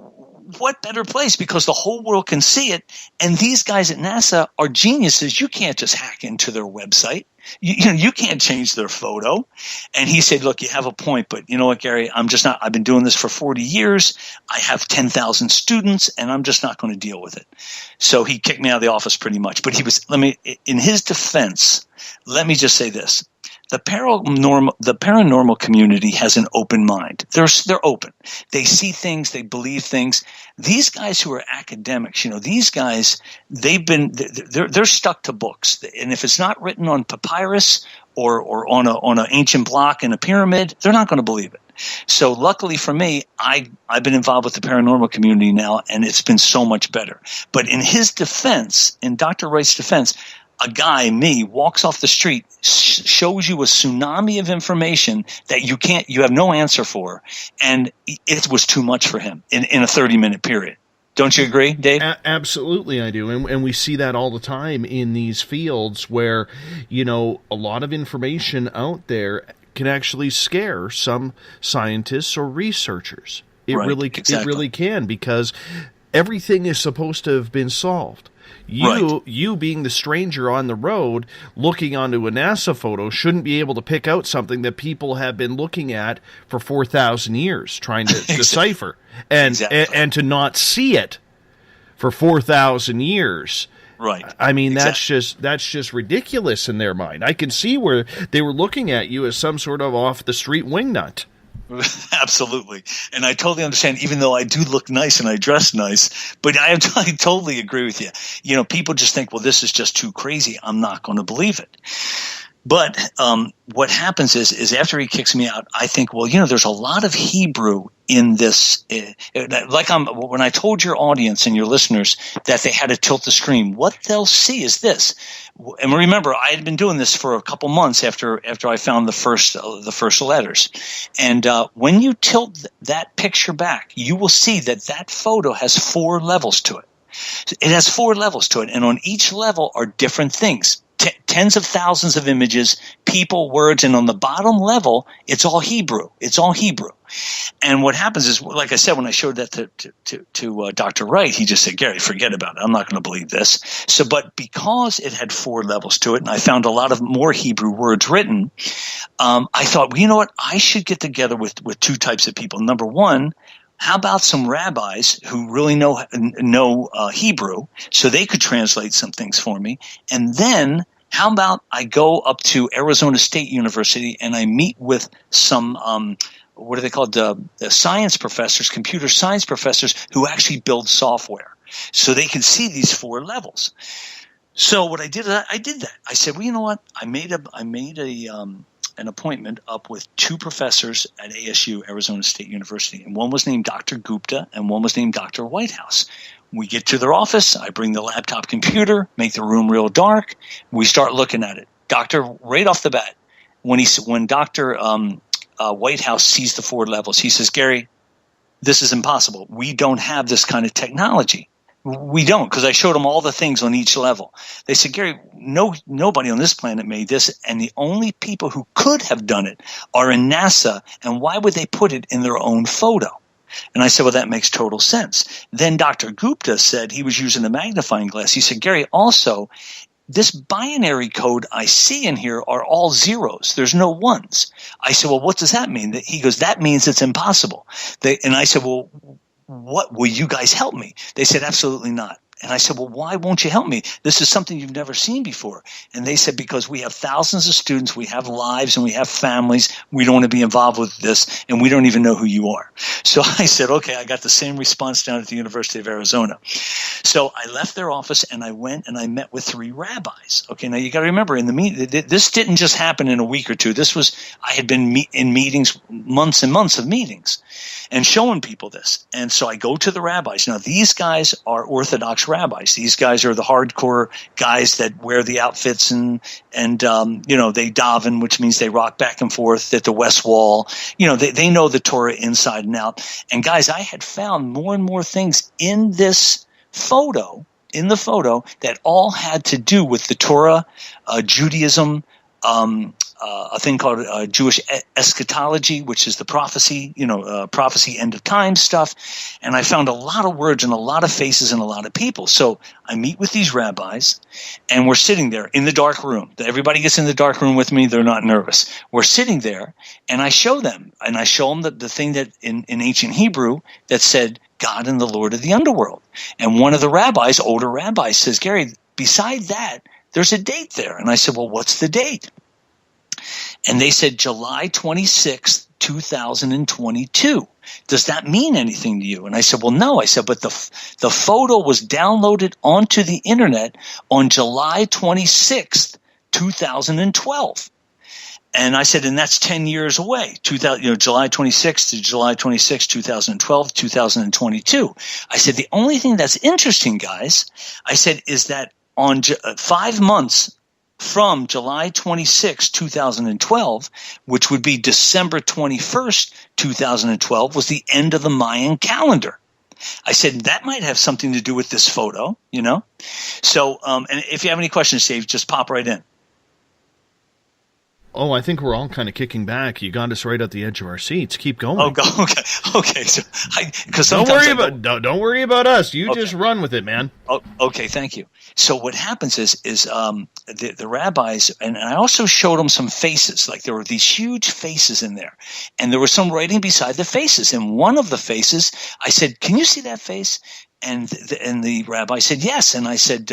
what better place? Because the whole world can see it. And these guys at NASA are geniuses. You can't just hack into their website. You can't change their photo. And he said, look, you have a point, but you know what, Gary, I've been doing this for 40 years. I have 10,000 students and I'm just not going to deal with it. So he kicked me out of the office pretty much. But in his defense, let me just say this. The paranormal community has an open mind. They're open. They see things. They believe things. These guys who are academics, these guys, they're stuck to books. And if it's not written on papyrus or on an ancient block in a pyramid, they're not going to believe it. So luckily for me, I've been involved with the paranormal community now, and it's been so much better. But in his defense, in Dr. Wright's defense, a guy, me, walks off the street, shows you a tsunami of information that you have no answer for, and it was too much for him in a 30-minute period. Don't you agree, Dave? Absolutely, I do. And we see that all the time in these fields where, a lot of information out there can actually scare some scientists or researchers. It really can, because everything is supposed to have been solved. You being the stranger on the road looking onto a NASA photo shouldn't be able to pick out something that people have been looking at for 4,000 years trying to decipher and to not see it for 4,000 years. Right. I mean, that's just ridiculous in their mind. I can see where they were looking at you as some sort of off the street wingnut. Absolutely. And I totally understand, even though I do look nice and I dress nice, but I totally agree with you. People just think, well, this is just too crazy. I'm not going to believe it. But what happens is after he kicks me out, I think, well, there's a lot of Hebrew in this. When I told your audience and your listeners that they had to tilt the screen, what they'll see is this. And remember, I had been doing this for a couple months after I found the first letters. And when you tilt that picture back, you will see that photo has 4 levels to it. It has 4 levels to it, and on each level are different things. Tens of thousands of images, people, words, and on the bottom level, it's all Hebrew. It's all Hebrew. And what happens is, like I said, when I showed that to Dr. Wright, he just said, Gary, forget about it. I'm not going to believe this. So, but because it had 4 levels to it, and I found a lot of more Hebrew words written, I thought, well, you know what? I should get together with 2 types of people. Number one, how about some rabbis who really know Hebrew, so they could translate some things for me? And then how about I go up to Arizona State University and I meet with some what are they called? Science professors, computer science professors who actually build software, so they can see these 4 levels. So what I did that. I said, well, you know what? I made an appointment up with 2 professors at ASU, Arizona State University, and one was named Dr. Gupta and one was named Dr. Whitehouse. We get to their office. I bring the laptop computer, make the room real dark. We start looking at it. Right off the bat, when Dr. Whitehouse sees the 4 levels, he says, Gary, this is impossible. We don't have this kind of technology. We don't, because I showed them all the things on each level. They said, Gary, nobody on this planet made this, and the only people who could have done it are in NASA, and why would they put it in their own photo? And I said, well, that makes total sense. Then Dr. Gupta said he was using a magnifying glass. He said, Gary, also, this binary code I see in here are all zeros. There's no ones. I said, well, what does that mean? He goes, that means it's impossible. And I said, well, what will you guys help me? They said, absolutely not. And I said, well, why won't you help me? This is something you've never seen before. And they said, because we have thousands of students, we have lives, and we have families. We don't want to be involved with this, and we don't even know who you are. So I said, okay, I got the same response down at the University of Arizona. So I left their office, and I went and I met with 3 rabbis. Okay, now you got to remember, this didn't just happen in a week or two. I had been in meetings, months and months of meetings, and showing people this. And so I go to the rabbis. Now, these guys are Orthodox rabbis. These guys are the hardcore guys that wear the outfits and they daven, which means they rock back and forth at the West Wall. They know the Torah inside and out. And guys, I had found more and more things in the photo that all had to do with the Torah, Judaism, a thing called Jewish eschatology, which is the prophecy, prophecy end of time stuff. And I found a lot of words and a lot of faces and a lot of people. So I meet with these rabbis, and we're sitting there in the dark room. Everybody gets in the dark room with me. They're not nervous. We're sitting there, and I show them the thing that in ancient Hebrew that said God and the Lord of the underworld. And one of the rabbis, older rabbis, says, Gary, beside that, there's a date there. And I said, well, what's the date? And they said July 26th, 2022. Does that mean anything to you? And I said, well, no. I said, but the photo was downloaded onto the internet on July 26th, 2012. And I said, and that's 10 years away, July 26th to July 26th, 2012, 2022. I said, the only thing that's interesting, guys, I said, is that on 5 months from July 26, 2012, which would be December 21st, 2012, was the end of the Mayan calendar. I said, that might have something to do with this photo, So, and if you have any questions, Dave, just pop right in. Oh, I think we're all kind of kicking back. You got us right at the edge of our seats. Keep going. Oh, okay. So, don't worry about us. You just run with it, man. Oh, okay, thank you. So what happens is the rabbis, and I also showed them some faces. Like there were these huge faces in there, and there was some writing beside the faces. And one of the faces, I said, "Can you see that face?" And the rabbi said, "Yes." And I said,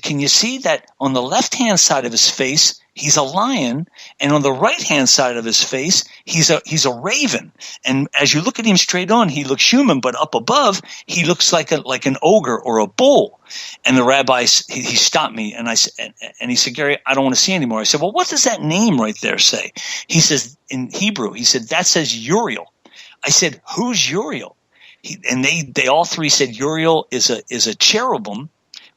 "Can you see that on the left-hand side of his face?" he's a lion, and on the right-hand side of his face, he's a raven. And as you look at him straight on, he looks human, but up above, he looks like an ogre or a bull. And the rabbi, he stopped me, and he said, Gary, I don't want to see anymore. I said, well, what does that name right there say? He says, in Hebrew, he said, that says Uriel. I said, who's Uriel? And they all three said Uriel is a cherubim,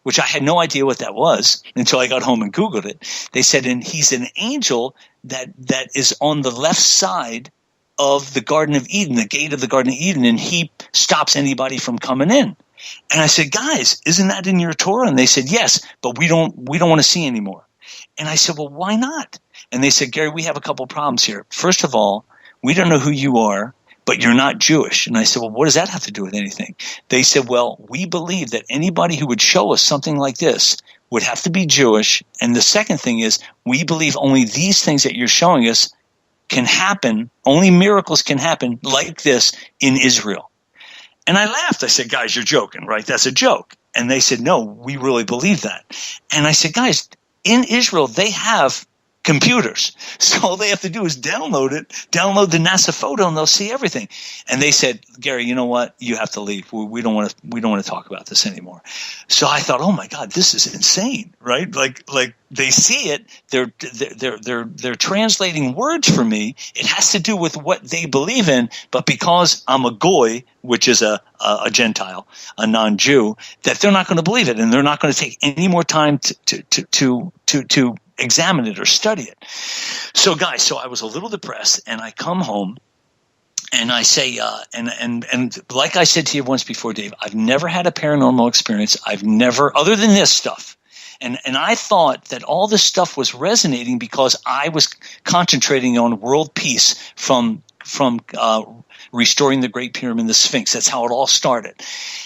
which I had no idea what that was until I got home and Googled it. They said, and he's an angel that is on the left side of the Garden of Eden, the gate of the Garden of Eden, and he stops anybody from coming in. And I said, guys, isn't that in your Torah? And they said, yes, but we don't want to see anymore. And I said, well, why not? And they said, Gary, we have a couple problems here. First of all, we don't know who you are, but you're not Jewish. And I said, well, what does that have to do with anything? They said, well, we believe that anybody who would show us something like this would have to be Jewish. And the second thing is, we believe only these things that you're showing us can happen, only miracles can happen like this in Israel. And I laughed. I said, guys, you're joking, right? That's a joke. And they said, no, we really believe that. And I said, guys, in Israel, they have computers. So all they have to do is download the NASA photo, and they'll see everything. And they said, Gary, you know what? You have to leave. We don't want to talk about this anymore. So I thought, oh my God, this is insane, right? Like they see it. They're translating words for me. It has to do with what they believe in, but because I'm a goy, which is a Gentile, a non-Jew, that they're not going to believe it, and they're not going to take any more time to examine it or study it. So guys, I was a little depressed, and I come home and I say, and like I said to you once before, Dave, I've never had a paranormal experience. I've never, other than this stuff. And I thought that all this stuff was resonating because I was concentrating on world peace from restoring the Great Pyramid and the Sphinx. That's how it all started.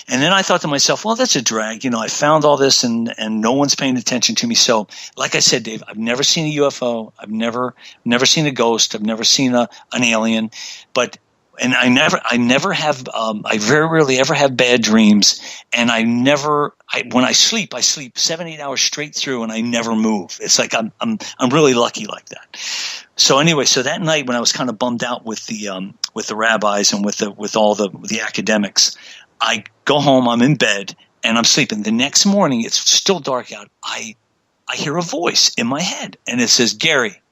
And then I thought to myself, well, that's a drag. I found all this and no one's paying attention to me. So like I said, Dave, I've never seen a UFO. I've never seen a ghost. I've never seen an alien. And I very rarely ever have bad dreams. And when I sleep 7-8 hours straight through, and I never move. It's like I'm really lucky like that. So anyway, so that night when I was kind of bummed out with the rabbis and with all the academics, I go home, I'm in bed, and I'm sleeping. The next morning, it's still dark out. I hear a voice in my head, and it says, Gary,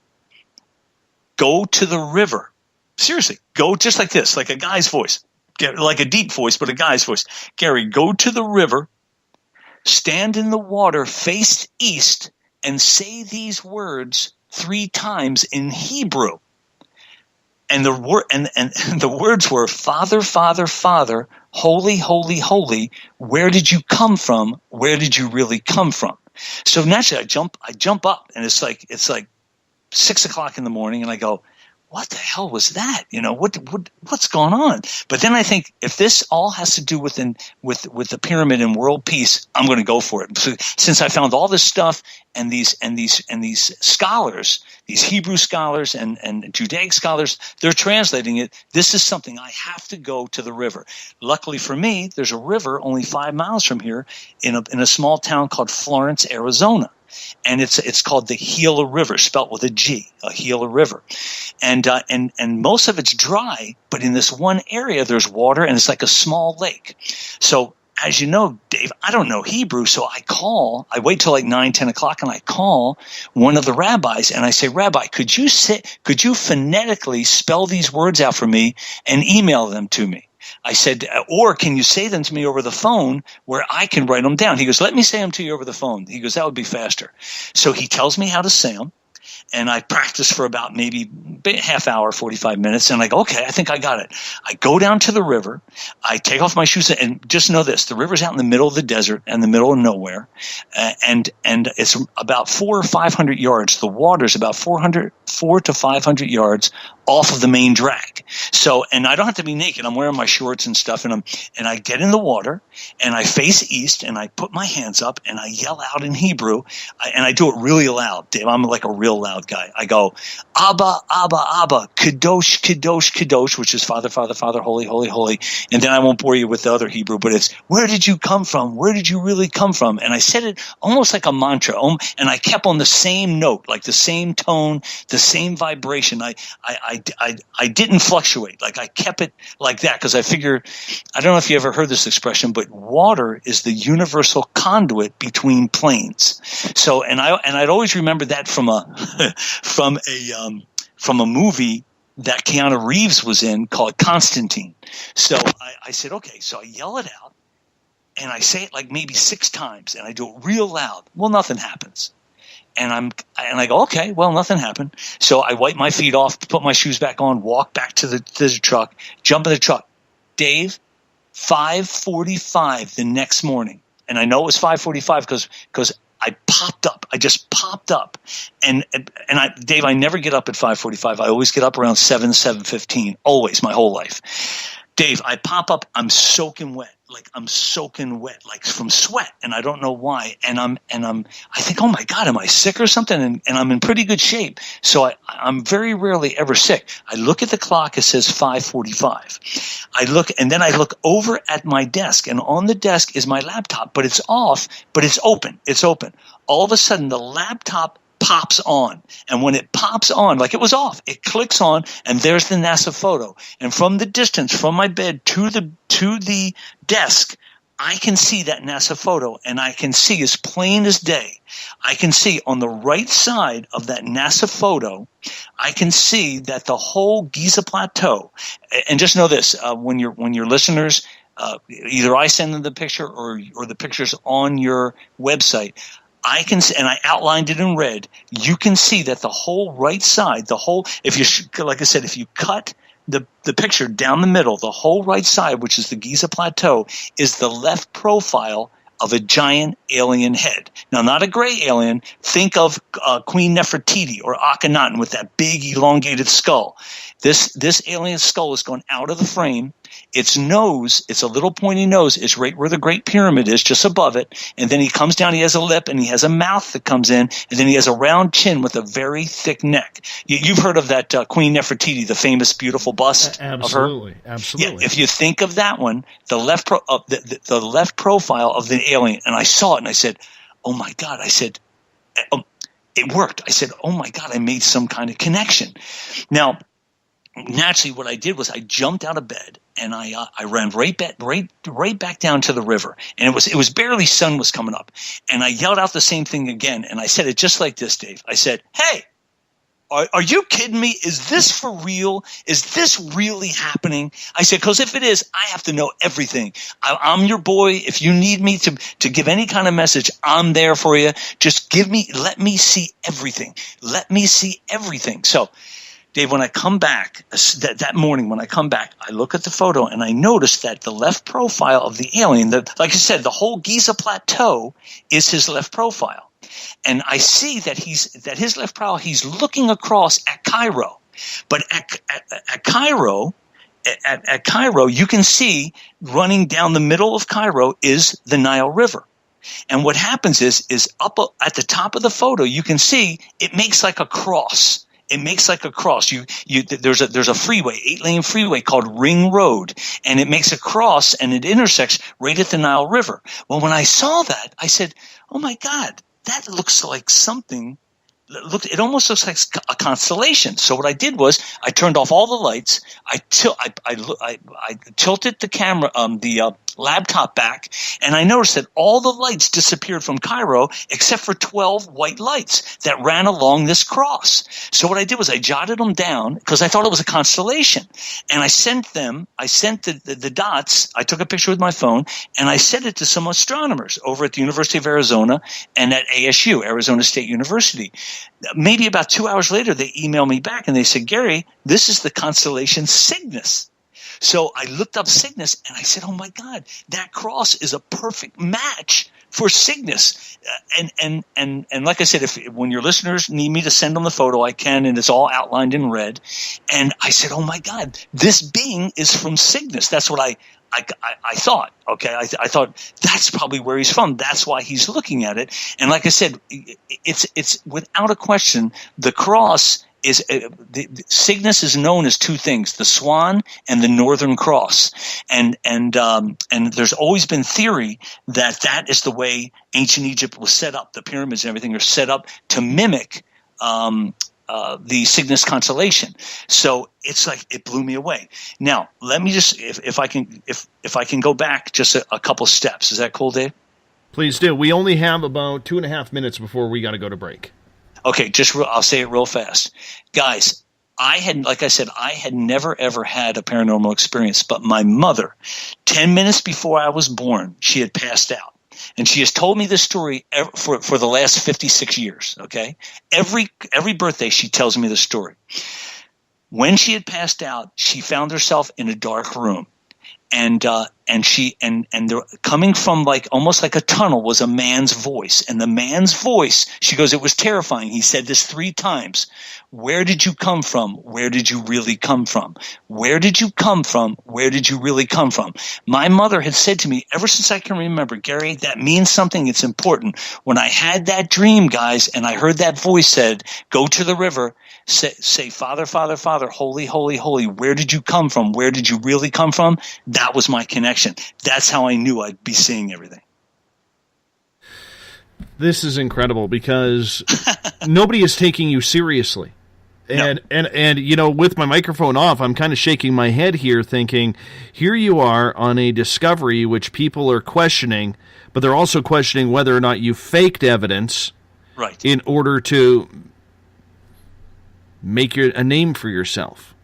go to the river. Seriously, go just like this, like a guy's voice, like a deep voice, but a guy's voice. Gary, go to the river, stand in the water, face east, and say these words 3 times in Hebrew. And the words were, Father, Father, Father, Holy, Holy, Holy. Where did you come from? Where did you really come from? So naturally, I jump up, and it's like 6 o'clock in the morning, and I go, what the hell was that? What's going on? But then I think if this all has to do with the pyramid and world peace, I'm going to go for it. So, since I found all this stuff and these scholars, these Hebrew scholars and Judaic scholars, they're translating it. This is something I have to go to the river. Luckily for me, there's a river only 5 miles from here in a small town called Florence, Arizona. And it's called the Gila River, spelt with a G, a Gila River. And most of it's dry, but in this one area there's water, and it's like a small lake. So as you know, Dave, I don't know Hebrew, so I wait till like 9, 10 o'clock, and I call one of the rabbis, and I say, Rabbi, could you phonetically spell these words out for me and email them to me? I said, or can you say them to me over the phone where I can write them down? He goes, let me say them to you over the phone. He goes, that would be faster. So he tells me how to say them. And I practice for about maybe half hour, 45 minutes. And I go, okay, I think I got it. I go down to the river. I take off my shoes. And just know this, the river's out in the middle of the desert and the middle of nowhere. And it's about 400 or 500 yards. The water's about 400 to 500 yards off of the main drag. So, and I don't have to be naked. I'm wearing my shorts and stuff. And I get in the water, and I face east, and I put my hands up, and I yell out in Hebrew. And I do it really loud, Dave. I'm like a real loud loud guy. I go, Abba, Abba, Abba, Kadosh, Kadosh, Kadosh, which is Father, Father, Father, Holy, Holy, Holy. And then I won't bore you with the other Hebrew, but it's, where did you come from? Where did you really come from? And I said it almost like a mantra. And I kept on the same note, like the same tone, the same vibration. I didn't fluctuate. Like I kept it like that because I figure, I don't know if you ever heard this expression, but water is the universal conduit between planes. So, and I'd always remember that from a movie that Keanu Reeves was in called Constantine. So I said, okay, so I yell it out and I say it like maybe 6 times and I do it real loud. Well, nothing happens. And I go, okay, well, nothing happened. So I wipe my feet off, put my shoes back on, walk back to the truck, jump in the truck. Dave, 5:45 the next morning. And I know it was 5:45 because I popped up. I just popped up. And Dave, I never get up at 5:45. I always get up around 7:15, always, my whole life. Dave, I pop up. I'm soaking wet. Like from sweat, and I don't know why. And I think, oh my God, am I sick or something? And I'm in pretty good shape. So I'm very rarely ever sick. I look at the clock. It says 5:45. I look over at my desk, and on the desk is my laptop, but it's off, but it's open. It's open. All of a sudden, the laptop pops on, and when it pops on, like it was off, it clicks on, and there's the NASA photo. And from the distance, from my bed to the desk, I can see that NASA photo, and I can see as plain as day. I can see on the right side of that NASA photo, I can see that the whole Giza Plateau. And just know this: when your listeners, either I send them the picture or the pictures on your website. I can see, and I outlined it in red. You can see that the whole right side, if you cut the picture down the middle, the whole right side, which is the Giza Plateau, is the left profile of a giant alien head. Now, not a gray alien. Think of Queen Nefertiti or Akhenaten with that big elongated skull. This alien skull has gone out of the frame. Its nose, it's a little pointy nose, is right where the Great Pyramid is, just above it. And then he comes down, he has a lip, and he has a mouth that comes in, and then he has a round chin with a very thick neck. You've heard of that Queen Nefertiti, the famous, beautiful bust absolutely, of her? Absolutely. Yeah, if you think of that one, the left profile of the alien, and I saw it, and I said, oh my God, I said, it worked. I said, oh my God, I made some kind of connection. Now, naturally, what I did was I jumped out of bed and I ran right back down to the river, and it was barely sun was coming up, and I yelled out the same thing again, and I said it just like this, Dave. I said, "Hey, are you kidding me? Is this for real? Is this really happening?" I said, because if it is, I have to know everything. I'm your boy. If you need me to give any kind of message, I'm there for you. Just let me see everything. Let me see everything. So, Dave, when I come back, that morning when I come back, I look at the photo and I notice that the left profile of the alien, like I said, the whole Giza Plateau is his left profile. And I see that his left profile, he's looking across at Cairo. But at Cairo, you can see running down the middle of Cairo is the Nile River. And what happens is up at the top of the photo, you can see it makes like a cross. It makes like a cross. There's a freeway, 8-lane freeway called Ring Road, and it makes a cross and it intersects right at the Nile River. Well, when I saw that, I said, "Oh my God, that looks like something. It almost looks like a constellation." So what I did was I turned off all the lights. I tilted the camera, the laptop back, and I noticed that all the lights disappeared from Cairo except for 12 white lights that ran along this cross. So what I did was I jotted them down because I thought it was a constellation, and I sent the dots. I took a picture with my phone and I sent it to some astronomers over at the University of Arizona and at ASU, Arizona State University. Maybe about 2 hours later, they emailed me back and they said, "Gary, this is the constellation Cygnus." So I looked up Cygnus and I said, "Oh my God, that cross is a perfect match for Cygnus." And like I said, when your listeners need me to send them the photo, I can, and it's all outlined in red. And I said, "Oh my God, this being is from Cygnus." That's what I I thought, okay, I thought that's probably where he's from. That's why he's looking at it. And like I said, it's without a question, the cross is the Cygnus is known as two things: the Swan and the Northern Cross. And there's always been theory that is the way ancient Egypt was set up. The pyramids and everything are set up to mimic the Cygnus constellation. So it's like, it blew me away. Now, let me just, if I can go back just a couple steps. Is that cool, Dave? Please do. We only have about 2.5 minutes before we got to go to break. Okay, I'll say it real fast. Guys, I had never ever had a paranormal experience, but my mother, 10 minutes before I was born, she had passed out. And she has told me this story for the last 56 years, okay? Every birthday she tells me the story. When she had passed out, she found herself in a dark room. And there, coming from almost like a tunnel, was a man's voice. And the man's voice, she goes, it was terrifying. He said this 3 times. Where did you come from? Where did you really come from? Where did you come from? Where did you really come from? My mother had said to me ever since I can remember, Gary, that means something. It's important. When I had that dream, guys, and I heard that voice said, go to the river, say, Father, Father, Father, holy, holy, holy. Where did you come from? Where did you really come from? That was my connection. That's how I knew I'd be seeing everything. This is incredible because nobody is taking you seriously. And, no. and you know, with my microphone off, I'm kind of shaking my head here thinking, here you are on a discovery which people are questioning, but they're also questioning whether or not you faked evidence in order to make a name for yourself.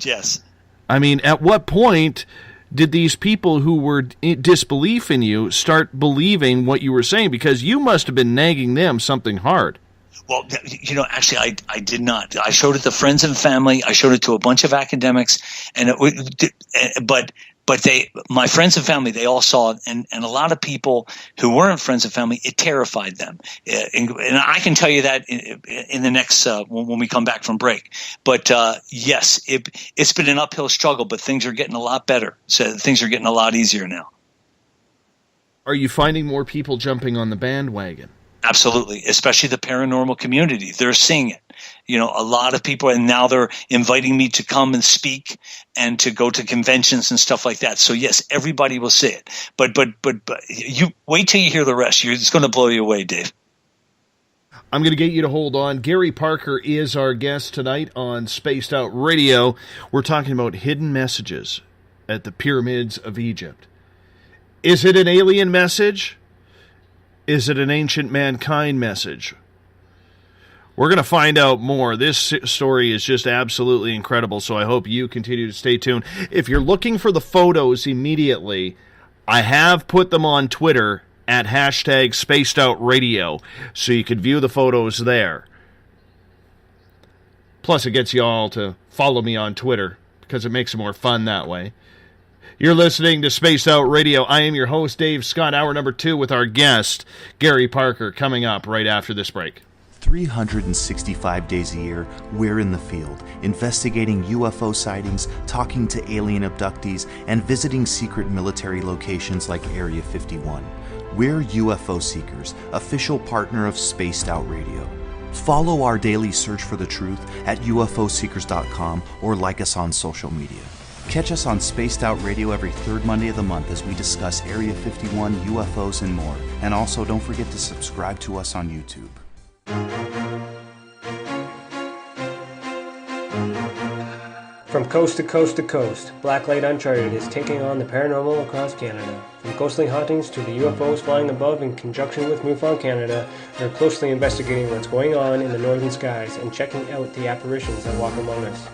Yes. I mean, at what point did these people who were in disbelief in you start believing what you were saying? Because you must have been nagging them something hard. Well, you know, actually, I did not. I showed it to friends and family. I showed it to a bunch of academics, but my friends and family, they all saw it, and a lot of people who weren't friends and family, it terrified them. And I can tell you that in the next when we come back from break. But yes, it's been an uphill struggle, but things are getting a lot better. So things are getting a lot easier now. Are you finding more people jumping on the bandwagon? Absolutely, especially the paranormal community. They're seeing it. You know, a lot of people, and now they're inviting me to come and speak and to go to conventions and stuff like that. So yes, everybody will see it. But you wait till you hear the rest. It's going to blow you away, Dave. I'm going to get you to hold on. Gary Parker is our guest tonight on Spaced Out Radio. We're talking about hidden messages at the pyramids of Egypt. Is it an alien message? Is it an ancient mankind message? We're going to find out more. This story is just absolutely incredible, so I hope you continue to stay tuned. If you're looking for the photos immediately, I have put them on Twitter at #SpacedOutRadio, so you can view the photos there. Plus, it gets you all to follow me on Twitter, because it makes it more fun that way. You're listening to Spaced Out Radio. I am your host, Dave Scott. Hour number 2 with our guest, Gary Parker, coming up right after this break. 365 days a year, we're in the field, investigating UFO sightings, talking to alien abductees, and visiting secret military locations like Area 51. We're UFO Seekers, official partner of Spaced Out Radio. Follow our daily search for the truth at ufoseekers.com or like us on social media. Catch us on Spaced Out Radio every third Monday of the month as we discuss Area 51, UFOs, and more. And also, don't forget to subscribe to us on YouTube. From coast to coast to coast, Blacklight Uncharted is taking on the paranormal across Canada. From ghostly hauntings to the UFOs flying above in conjunction with MUFON Canada, we're closely investigating what's going on in the northern skies and checking out the apparitions that walk among us.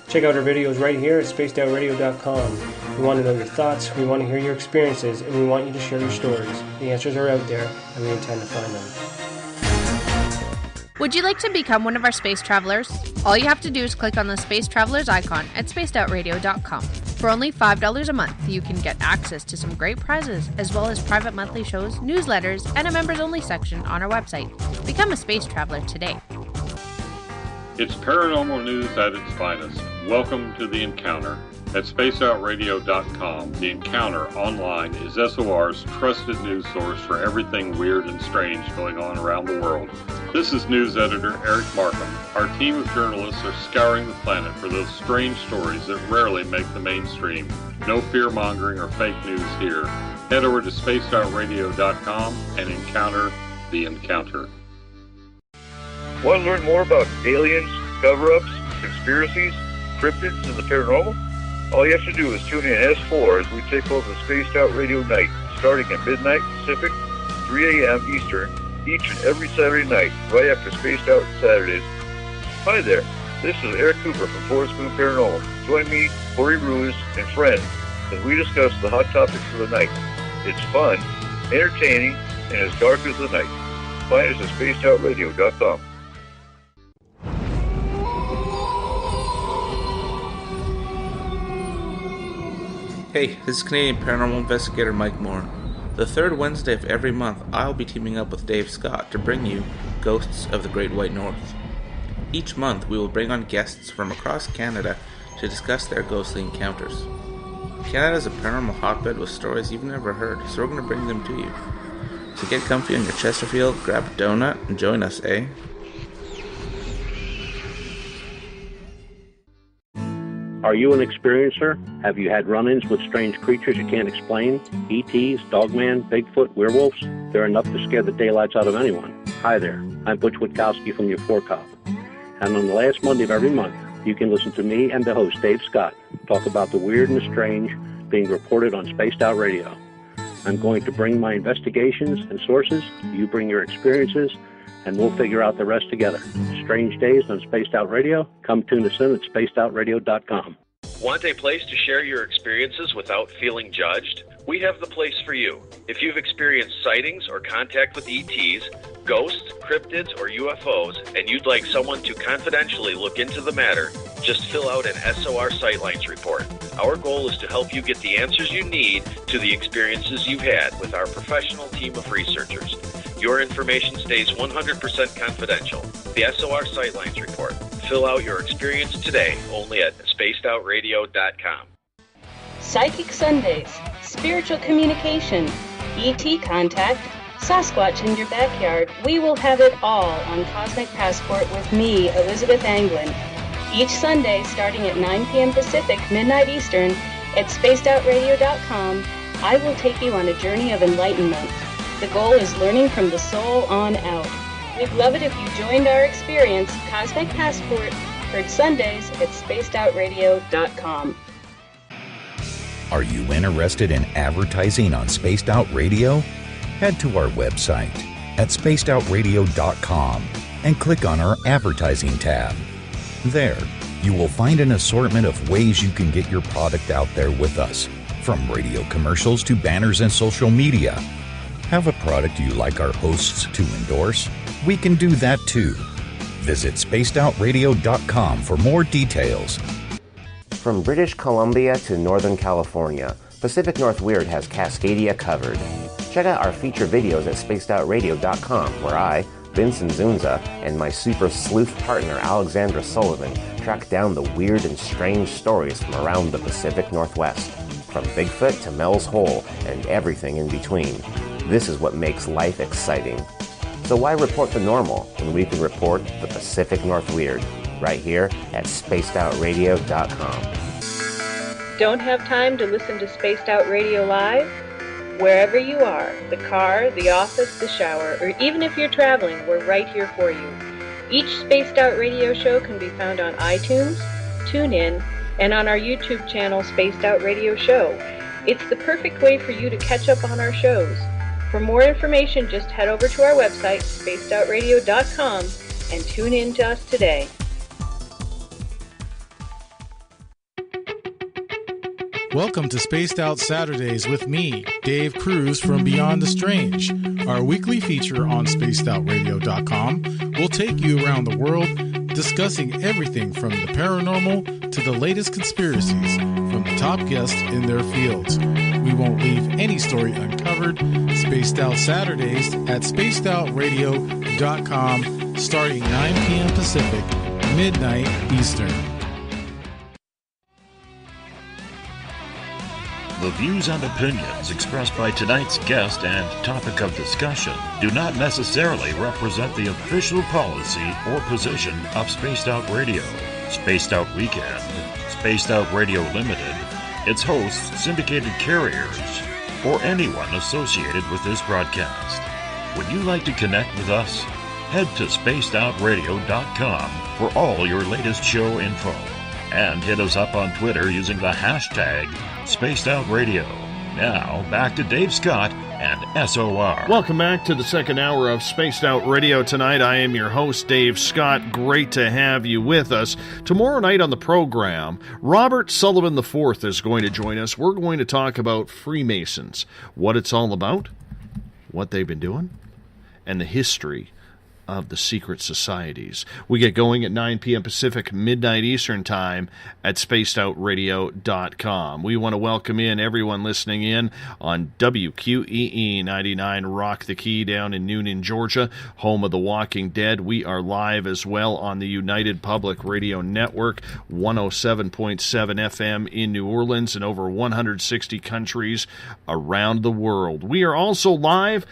Check out our videos right here at spacedoutradio.com. We want to know your thoughts, we want to hear your experiences, and we want you to share your stories. The answers are out there, and we intend to find them. Would you like to become one of our space travelers? All you have to do is click on the Space Travelers icon at spacedoutradio.com. For only $5 a month, you can get access to some great prizes, as well as private monthly shows, newsletters, and a members-only section on our website. Become a space traveler today. It's paranormal news at its finest. welcome to The Encounter. At spaceoutradio.com, The Encounter online is SOR's trusted news source for everything weird and strange going on around the world. This is news editor Eric Markham. Our team of journalists are scouring the planet for those strange stories that rarely make the mainstream. No fear-mongering or fake news here. Head over to spaceoutradio.com and encounter The Encounter. Want to learn more about aliens, cover-ups, conspiracies, cryptids, and the paranormal? All you have to do is tune in S4 as we take over the Spaced Out Radio Night, starting at midnight Pacific, 3 a.m. Eastern, each and every Saturday night, right after Spaced Out Saturdays. Hi there, this is Eric Cooper from Forest Moon Paranormal. Join me, Corey Ruiz, and friends as we discuss the hot topics of the night. It's fun, entertaining, and as dark as the night. Find us at spacedoutradio.com. Hey, this is Canadian Paranormal Investigator Mike Moore. The third Wednesday of every month, I'll be teaming up with Dave Scott to bring you Ghosts of the Great White North. Each month, we will bring on guests from across Canada to discuss their ghostly encounters. Canada is a paranormal hotbed with stories you've never heard, so we're going to bring them to you. So get comfy on your Chesterfield, grab a donut, and join us, eh? Are you an experiencer? Have you had run-ins with strange creatures you can't explain? ETs, Dogman, Bigfoot, werewolves? They're enough to scare the daylights out of anyone. Hi there, I'm Butch Witkowski from your 4-Cop. And on the last Monday of every month, you can listen to me and the host, Dave Scott, talk about the weird and the strange being reported on Spaced Out Radio. I'm going to bring my investigations and sources, you bring your experiences, and we'll figure out the rest together. Strange Days on Spaced Out Radio. Come tune us in at spacedoutradio.com. Want a place to share your experiences without feeling judged? We have the place for you. If you've experienced sightings or contact with ETs, ghosts, cryptids, or UFOs, and you'd like someone to confidentially look into the matter, just fill out an SOR Sightlines report. Our goal is to help you get the answers you need to the experiences you've had with our professional team of researchers. Your information stays 100% confidential. The SOR Sightlines report. Fill out your experience today only at spacedoutradio.com. Psychic Sundays, spiritual communication, ET contact, Sasquatch in your backyard. We will have it all on Cosmic Passport with me, Elizabeth Anglin. Each Sunday, starting at 9 p.m. Pacific, midnight Eastern, at spacedoutradio.com, I will take you on a journey of enlightenment. The goal is learning from the soul on out. We'd love it if you joined our experience. Cosmic Passport, heard Sundays at spacedoutradio.com. Are you interested in advertising on Spaced Out Radio? Head to our website at spacedoutradio.com and click on our advertising tab. There, you will find an assortment of ways you can get your product out there with us, from radio commercials to banners and social media. Have a product you like our hosts to endorse? We can do that too. Visit spacedoutradio.com for more details. From British Columbia to Northern California, Pacific North Weird has Cascadia covered. Check out our feature videos at spacedoutradio.com, where I, Vincent Zunza, and my super sleuth partner Alexandra Sullivan track down the weird and strange stories from around the Pacific Northwest, from Bigfoot to Mel's Hole and everything in between. This is what makes life exciting. So why report the normal when we can report the Pacific North Weird right here at spacedoutradio.com. Don't have time to listen to Spaced Out Radio live? Wherever you are, the car, the office, the shower, or even if you're traveling, we're right here for you. Each Spaced Out Radio show can be found on iTunes, TuneIn, and on our YouTube channel, Spaced Out Radio Show. It's the perfect way for you to catch up on our shows. For more information, just head over to our website, spacedoutradio.com, and tune in to us today. Welcome to Spaced Out Saturdays with me, Dave Cruz from Beyond the Strange. Our weekly feature on spacedoutradio.com will take you around the world discussing everything from the paranormal to the latest conspiracies from the top guests in their fields. We won't leave any story uncovered. Spaced Out Saturdays at spacedoutradio.com starting 9 p.m. Pacific, midnight Eastern. The views and opinions expressed by tonight's guest and topic of discussion do not necessarily represent the official policy or position of Spaced Out Radio, Spaced Out Weekend, Spaced Out Radio Limited, its hosts, syndicated carriers, or anyone associated with this broadcast. Would you like to connect with us? Head to spacedoutradio.com for all your latest show info. And hit us up on Twitter using the hashtag SpacedOutRadio. Now, back to Dave Scott and SOR. Welcome back to the second hour of Spaced Out Radio tonight. I am your host, Dave Scott. Great to have you with us. Tomorrow night on the program, Robert Sullivan IV is going to join us. We're going to talk about Freemasons, what it's all about, what they've been doing, and the history of the secret societies. We get going at 9 p.m. Pacific, midnight Eastern Time at spacedoutradio.com. We want to welcome in everyone listening in on WQEE 99 Rock the Key down in Noonan, Georgia, home of The Walking Dead. We are live as well on the United Public Radio Network, 107.7 FM in New Orleans and over 160 countries around the world. We are also live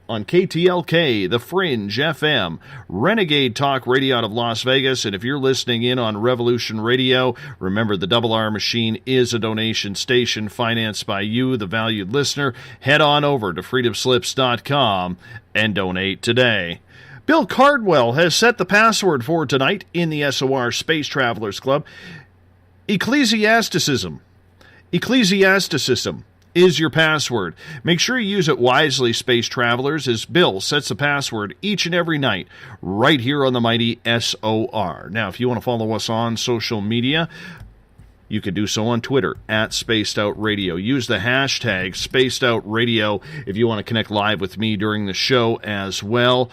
on KTLK, The Fringe FM, Renegade Talk Radio out of Las Vegas. And if you're listening in on Revolution Radio, remember the Double R Machine is a donation station financed by you, the valued listener. Head on over to freedomslips.com and donate today. Bill Cardwell has set the password for tonight in the SOR Space Travelers Club. Ecclesiasticism. Ecclesiasticism is your password. Make sure you use it wisely, Space Travelers, as Bill sets the password each and every night right here on the mighty SOR. Now, if you want to follow us on social media, you can do so on Twitter at Spaced Out Radio. Use the hashtag Spaced Out Radio if you want to connect live with me during the show as well.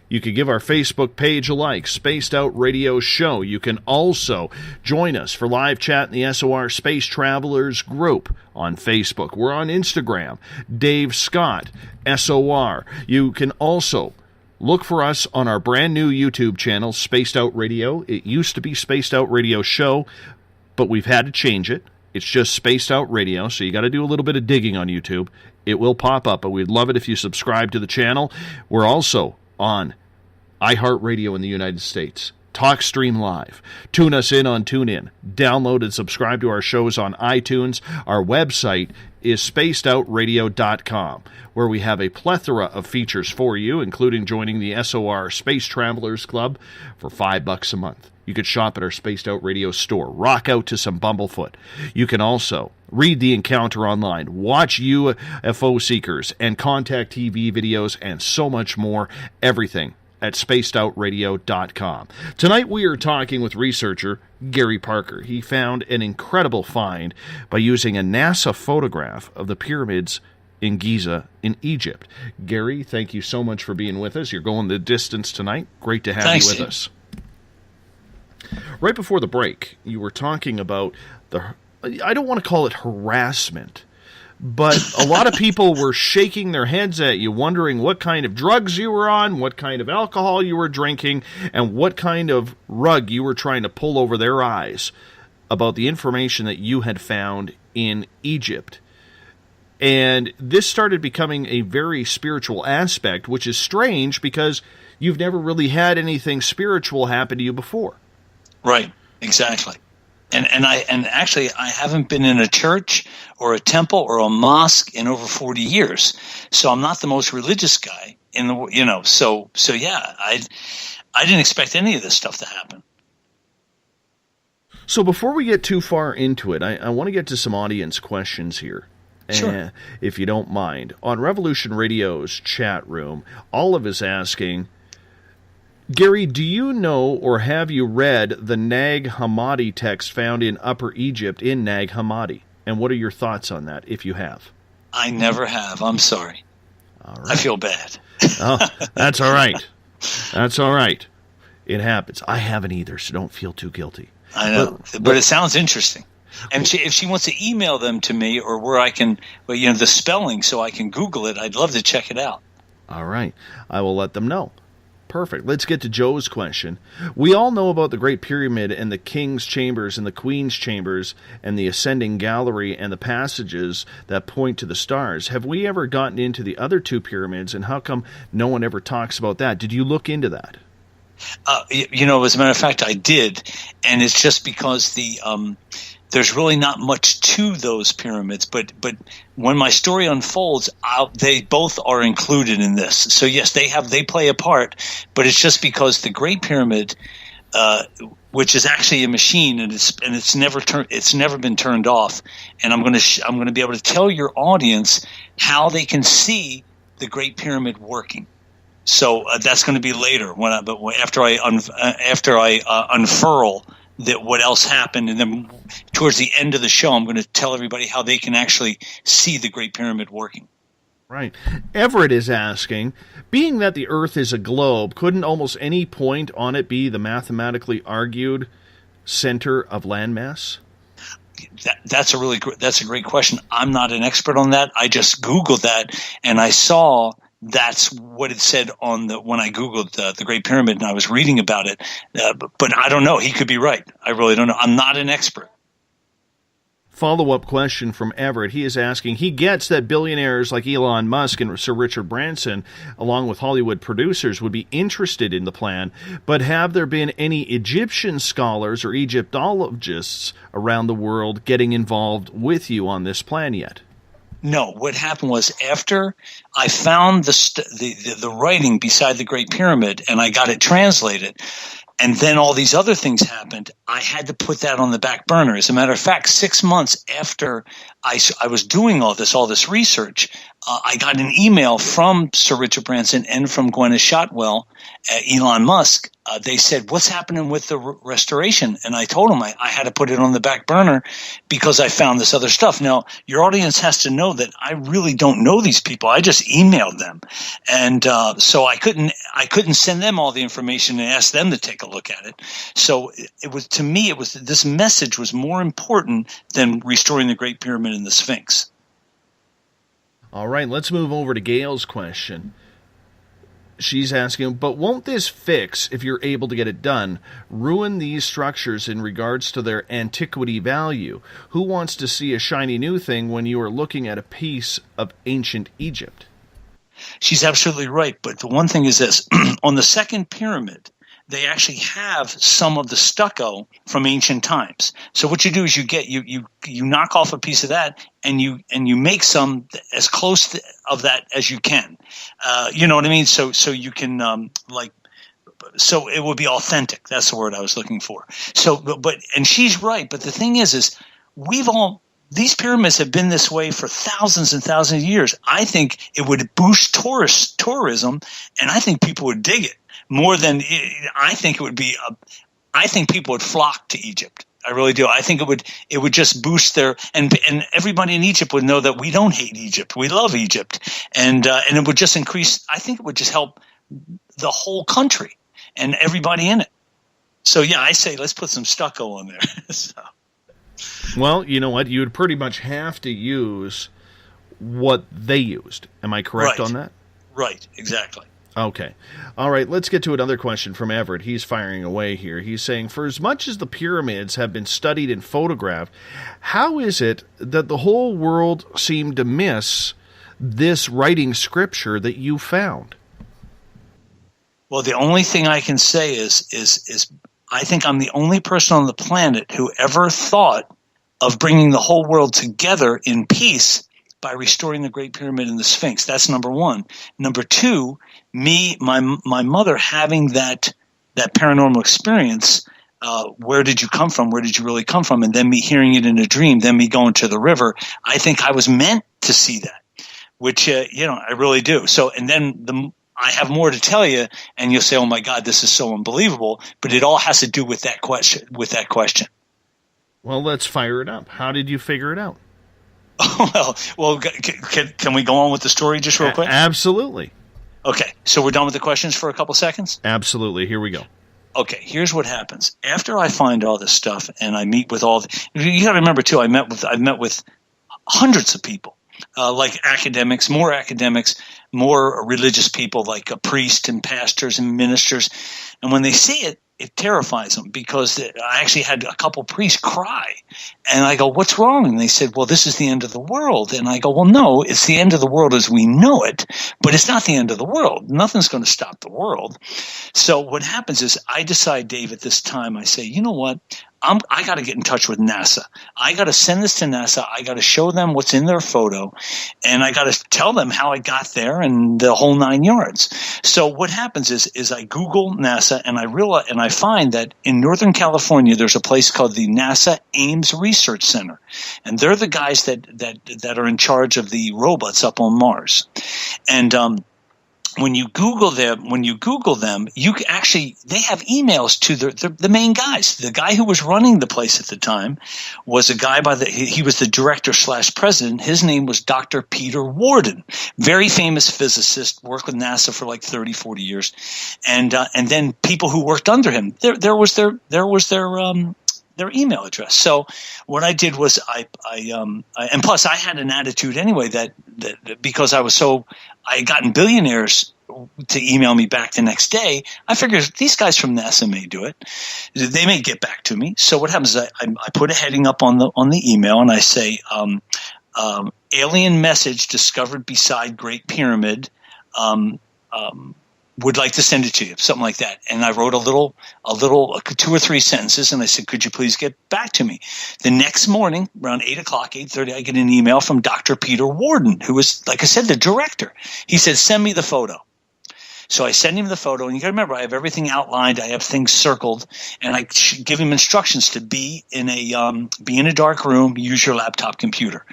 You can give our Facebook page a like, Spaced Out Radio Show. You can also join us for live chat in the SOR Space Travelers group on Facebook. We're on Instagram, Dave Scott, SOR. You can also look for us on our brand new YouTube channel, Spaced Out Radio. It used to be Spaced Out Radio Show, but we've had to change it. It's just Spaced Out Radio, so you got to do a little bit of digging on YouTube. It will pop up, but we'd love it if you subscribe to the channel. We're also on iHeartRadio in the United States, TalkStream Live. Tune us in on TuneIn. Download and subscribe to our shows on iTunes. Our website is spacedoutradio.com, where we have a plethora of features for you, including joining the SOR Space Travelers Club for $5 a month. You could shop at our Spaced Out Radio store, rock out to some Bumblefoot. You can also read The Encounter online, watch UFO Seekers, and Contact TV videos, and so much more. Everything at spacedoutradio.com. Tonight we are talking with researcher Gary Parker. He found an incredible find by using a NASA photograph of the pyramids in Giza in Egypt. Gary, thank you so much for being with us. You're going the distance tonight. Great to have you with us. Right before the break, you were talking about I don't want to call it harassment, but a lot of people were shaking their heads at you, wondering what kind of drugs you were on, what kind of alcohol you were drinking, and what kind of rug you were trying to pull over their eyes about the information that you had found in Egypt. And this started becoming a very spiritual aspect, which is strange because you've never really had anything spiritual happen to you before. Right, exactly. And actually I haven't been in a church or a temple or a mosque in over 40 years. So I'm not the most religious guy in the, so yeah, I didn't expect any of this stuff to happen. So before we get too far into it, I want to get to some audience questions here. Sure. If you don't mind. On Revolution Radio's chat room, Olive is asking, Gary, do you know or have you read the Nag Hammadi text found in Upper Egypt in Nag Hammadi? And what are your thoughts on that, if you have? I never have. I'm sorry. All right. I feel bad. Oh, that's all right. That's all right. It happens. I haven't either, so don't feel too guilty. I know, but it sounds interesting. And if she wants to email them to me or where I can, the spelling so I can Google it, I'd love to check it out. All right. I will let them know. Perfect. Let's get to Joe's question. We all know about the Great Pyramid and the King's Chambers and the Queen's Chambers and the Ascending Gallery and the passages that point to the stars. Have we ever gotten into the other two pyramids, and how come no one ever talks about that? Did you look into that? As a matter of fact, I did, and it's just because there's really not much to those pyramids, but when my story unfolds, they both are included in this. So yes, they play a part, but it's just because the Great Pyramid, which is actually a machine, and it's never been turned off, and I'm going to be able to tell your audience how they can see the Great Pyramid working. So that's going to be later after I unfurl that what else happened, and then towards the end of the show, I'm going to tell everybody how they can actually see the Great Pyramid working. Right. Everett is asking, being that the Earth is a globe, couldn't almost any point on it be the mathematically argued center of landmass? That's a great question. I'm not an expert on that. I just Googled that, and I saw that's what it said when I Googled the Great Pyramid, and I was reading about it. But I don't know. He could be right. I really don't know. I'm not an expert. Follow-up question from Everett. He is asking, he gets that billionaires like Elon Musk and Sir Richard Branson, along with Hollywood producers, would be interested in the plan, but have there been any Egyptian scholars or Egyptologists around the world getting involved with you on this plan yet? No, what happened was after I found the writing beside the Great Pyramid and I got it translated, and then all these other things happened, I had to put that on the back burner. As a matter of fact, 6 months after I was doing all this research, I got an email from Sir Richard Branson and from Gwyneth Shotwell, Elon Musk. They said, what's happening with the restoration? And I told them I had to put it on the back burner because I found this other stuff. Now, your audience has to know that I really don't know these people. I just emailed them. And so I couldn't send them all the information and ask them to take a look at it. So this message was more important than restoring the Great Pyramid and the Sphinx. All right, let's move over to Gail's question. She's asking, but won't this fix, if you're able to get it done, ruin these structures in regards to their antiquity value? Who wants to see a shiny new thing when you are looking at a piece of ancient Egypt? She's absolutely right, but the one thing is this. On the second pyramid, they actually have some of the stucco from ancient times. So what you do is you knock off a piece of that and you make some as close of that as you can. You know what I mean? So you can so it would be authentic. That's the word I was looking for. So and she's right. But the thing is these pyramids have been this way for thousands and thousands of years. I think it would boost tourism, and I think people would dig it. More than I think it would be. I think people would flock to Egypt. I really do. I think it would just boost their and everybody in Egypt would know that we don't hate Egypt. We love Egypt, and it would just increase. I think it would just help the whole country and everybody in it. So yeah, I say let's put some stucco on there. So. Well, you know what? You would pretty much have to use what they used. Am I correct on that? Right. Exactly. Okay. All right, let's get to another question from Everett. He's firing away here. He's saying, for as much as the pyramids have been studied and photographed, how is it that the whole world seemed to miss this writing scripture that you found? Well, the only thing I can say is I think I'm the only person on the planet who ever thought of bringing the whole world together in peace by restoring the Great Pyramid and the Sphinx. That's number one. Number two, my mother having that paranormal experience. Where did you come from? Where did you really come from? And then me hearing it in a dream, then me going to the river. I think I was meant to see that, which, I really do. So, and then I have more to tell you, and you'll say, oh my God, this is so unbelievable. But it all has to do with that question. Well, let's fire it up. How did you figure it out? Well, can we go on with the story just real quick? Absolutely. Okay, so we're done with the questions for a couple seconds? Absolutely. Here we go. Okay, here's what happens. After I find all this stuff and I meet with you got to remember too, I've met with hundreds of people. like academics, more religious people like priests and pastors and ministers. And when they see it, it terrifies them, because I actually had a couple priests cry. And I go, what's wrong? And they said, well, this is the end of the world. And I go, well, no, it's the end of the world as we know it, but it's not the end of the world. Nothing's going to stop the world. So what happens is I decide, Dave, at this time, I say, you know what? I got to get in touch with NASA. I got to send this to NASA. I got to show them what's in their photo, and I got to tell them how I got there and the whole 9 yards. So what happens is I Google NASA, and I realize, and I find that in Northern California there's a place called the NASA Ames Research Center, and they're the guys that are in charge of the robots up on Mars. And when you Google them, you actually, they have emails to the main guys. The guy who was running the place at the time was a guy he was the director / president. His name was Dr. Peter Warden, very famous physicist, worked with NASA for like 30, 40 years. And then people who worked under him, there was their email address. So what I did was and plus I had an attitude anyway that because I had gotten billionaires to email me back the next day, I figured these guys from NASA may do it. They may get back to me. So what happens is I put a heading up on the email, and I say, alien message discovered beside Great Pyramid, would like to send it to you, something like that. And I wrote a little 2 or 3 sentences, and I said, could you please get back to me? The next morning, around 8 o'clock, 8:30, I get an email from Dr. Peter Warden, who was, like I said, the director. He said, send me the photo. So I send him the photo, and you got to remember, I have everything outlined. I have things circled, and I give him instructions to be in a dark room, use your laptop computer.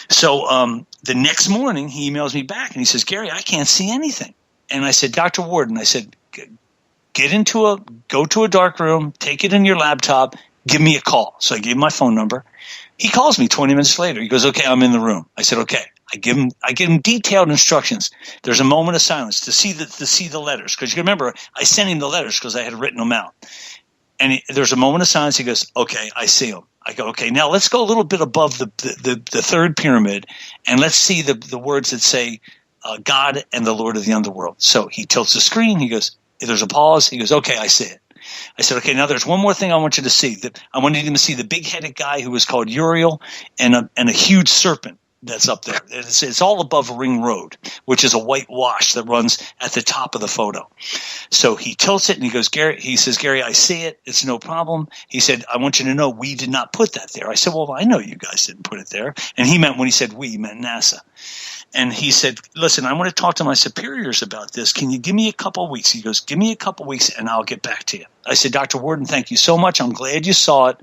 So the next morning, he emails me back, and he says, Gary, I can't see anything. And I said, Dr. Warden, I said, go to a dark room, take it in your laptop, give me a call. So I gave him my phone number. He calls me 20 minutes later. He goes, okay, I'm in the room. I said, okay. I give him detailed instructions. There's a moment of silence to see the letters, because you remember I sent him the letters because I had written them out. And there's a moment of silence. He goes, okay, I see them. I go, okay, now let's go a little bit above the third pyramid, and let's see the words that say God and the Lord of the Underworld. So he tilts the screen. He goes, there's a pause. He goes, okay, I see it. I said, okay, now there's one more thing I want you to see. I wanted him to see the big-headed guy who was called Uriel and a huge serpent that's up there. It's all above Ring Road, which is a white wash that runs at the top of the photo. So he tilts it, and he says, Gary, I see it. It's no problem. He said, I want you to know we did not put that there. I said, well, I know you guys didn't put it there. And when he said we, he meant NASA. And he said, listen, I want to talk to my superiors about this. Can you give me a couple of weeks? He goes, give me a couple of weeks, and I'll get back to you. I said, Dr. Warden, thank you so much. I'm glad you saw it.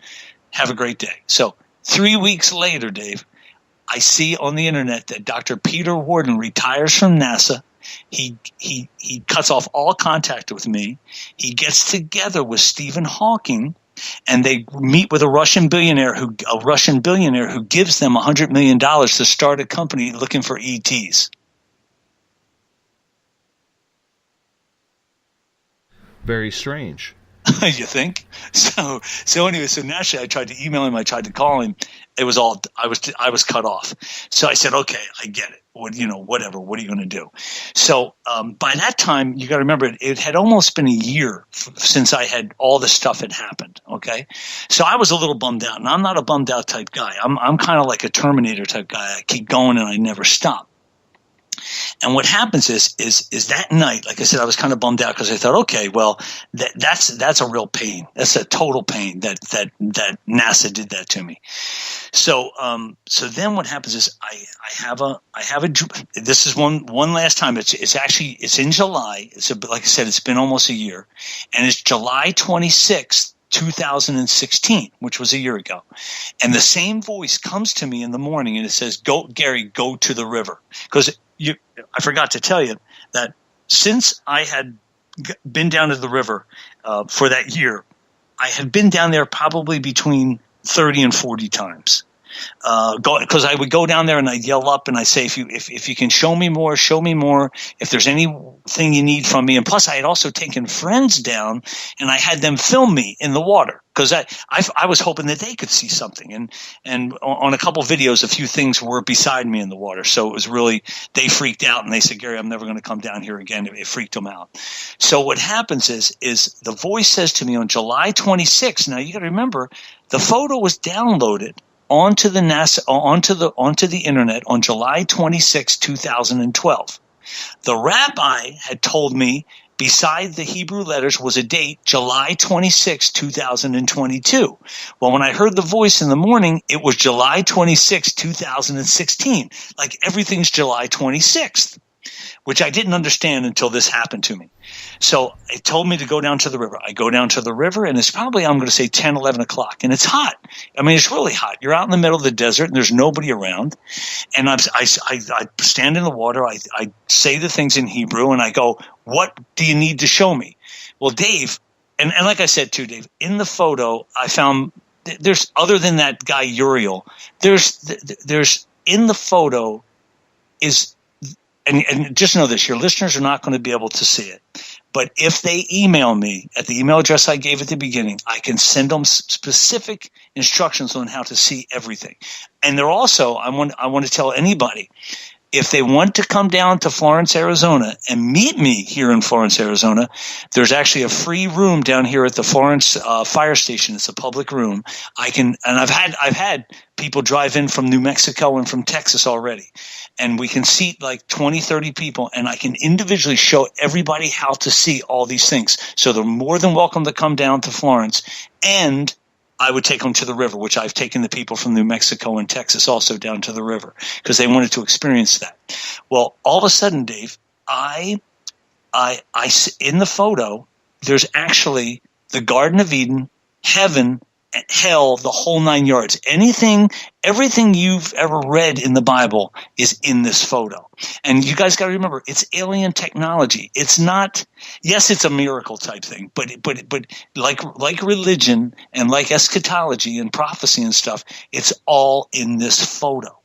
Have a great day. So 3 weeks later, Dave, I see on the internet that Dr. Peter Warden retires from NASA. He cuts off all contact with me. He gets together with Stephen Hawking, and they meet with a Russian billionaire who gives them $100 million to start a company looking for ETs. Very strange. You think? So anyway, so naturally I tried to email him, I tried to call him. It was all I was cut off. So I said, okay, I get it. Whatever. What are you going to do? So by that time, you got to remember, it had almost been a year since I had all this stuff had happened. Okay, so I was a little bummed out, and I'm not a bummed out type guy. I'm kind of like a Terminator type guy. I keep going and I never stop. And what happens is that night, like I said, I was kind of bummed out because I thought, okay, well, that's a real pain. That's a total pain that NASA did that to me. So then what happens is I have a this is one last time. It's in July. Like I said, it's been almost a year, and it's July 26th. 2016, which was a year ago. And the same voice comes to me in the morning, and it says, go, Gary, go to the river. Because I forgot to tell you that since I had been down to the river for that year, I had been down there probably between 30 and 40 times. because I would go down there and I'd yell up and I say, if you can show me more, if there's anything you need from me. And plus I had also taken friends down and I had them film me in the water because I was hoping that they could see something. And on a couple videos, a few things were beside me in the water. So it was really, they freaked out and they said, Gary, I'm never going to come down here again. It freaked them out. So what happens is the voice says to me on July 26th. Now you got to remember, the photo was downloaded onto the internet on July 26, 2012. The rabbi had told me beside the Hebrew letters was a date, July 26, 2022. Well, when I heard the voice in the morning, it was July 26, 2016. Like everything's July 26th, which I didn't understand until this happened to me. So it told me to go down to the river. I go down to the river, and it's probably, I'm going to say 10, 11 o'clock, and it's hot. I mean, it's really hot. You're out in the middle of the desert, and there's nobody around. And I stand in the water. I say the things in Hebrew, and I go, what do you need to show me? Well, Dave, and like I said too, Dave, in the photo, I found there's, other than that guy Uriel, there's in the photo is, and just know this, your listeners are not going to be able to see it. But if they email me at the email address I gave at the beginning, I can send them specific instructions on how to see everything. And they're also, I want to tell anybody, if they want to come down to Florence, Arizona and meet me here in Florence, Arizona, there's actually a free room down here at the Florence fire station. It's a public room. I've had people drive in from New Mexico and from Texas already. And we can seat like 20, 30 people, and I can individually show everybody how to see all these things. So they're more than welcome to come down to Florence, and I would take them to the river, which I've taken the people from New Mexico and Texas also down to the river because they wanted to experience that. Well, all of a sudden, Dave, I in the photo, there's actually the Garden of Eden, heaven, hell, the whole 9 yards. Everything you've ever read in the Bible is in this photo. And you guys got to remember, it's alien technology. It's not, yes, it's a miracle type thing, but like religion and like eschatology and prophecy and stuff, it's all in this photo.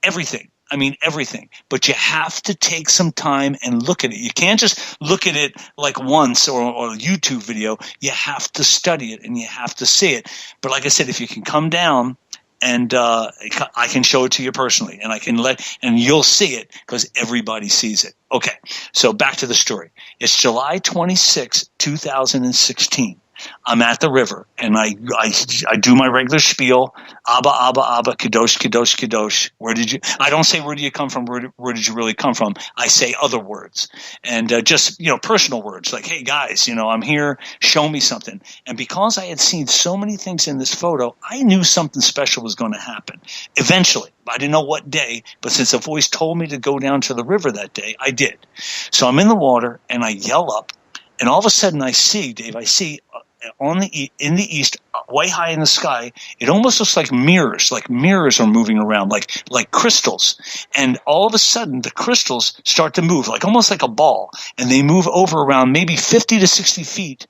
Everything. I mean, everything. But you have to take some time and look at it. You can't just look at it like once or a YouTube video. You have to study it and you have to see it. But like I said, if you can come down and I can show it to you personally and you'll see it because everybody sees it. Okay, so back to the story. It's July 26, 2016. I'm at the river, and I do my regular spiel, Abba, Abba, Abba, Kadosh, Kadosh, Kadosh. I don't say where do you come from, where did you really come from? I say other words, and just, personal words like, hey, guys, I'm here, show me something. And because I had seen so many things in this photo, I knew something special was going to happen eventually. I didn't know what day, but since a voice told me to go down to the river that day, I did. So I'm in the water, and I yell up, and all of a sudden I see, Dave, in the east, way high in the sky, it almost looks like mirrors are moving around, like crystals. And all of a sudden, the crystals start to move, almost like a ball, and they move over around maybe 50 to 60 feet,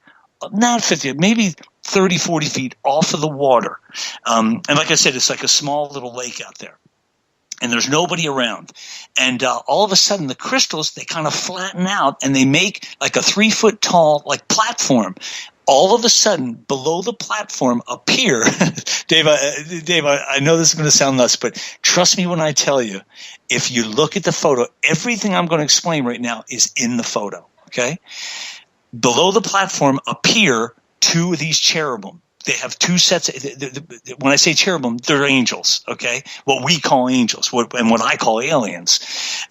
not 50, maybe 30, 40 feet off of the water. And like I said, it's like a small little lake out there. And there's nobody around. And all of a sudden, the crystals, they kind of flatten out, and they make like a 3-foot tall, platform. All of a sudden, below the platform appear, Dave, I know this is going to sound nuts, but trust me when I tell you, if you look at the photo, everything I'm going to explain right now is in the photo, okay? Below the platform appear two of these cherubim. They have two sets. When I say cherubim, they're angels, okay? What we call angels, and what I call aliens.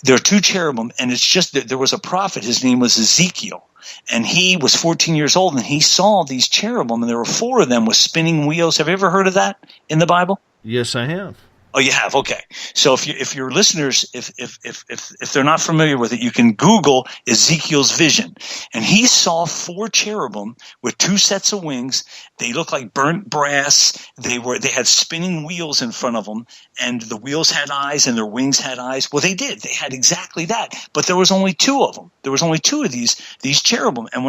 There are two cherubim, and it's just that there was a prophet. His name was Ezekiel, and he was 14 years old, and he saw these cherubim, and there were 4 of them with spinning wheels. Have you ever heard of that in the Bible? Yes, I have. Oh, you have? Okay. So if your listeners, if they're not familiar with it, you can Google Ezekiel's vision. And he saw 4 cherubim with 2 sets of wings. They looked like burnt brass. They had spinning wheels in front of them, and the wheels had eyes and their wings had eyes. Well, they did. They had exactly that. But there was only 2 of them. There was only 2 of these cherubim. And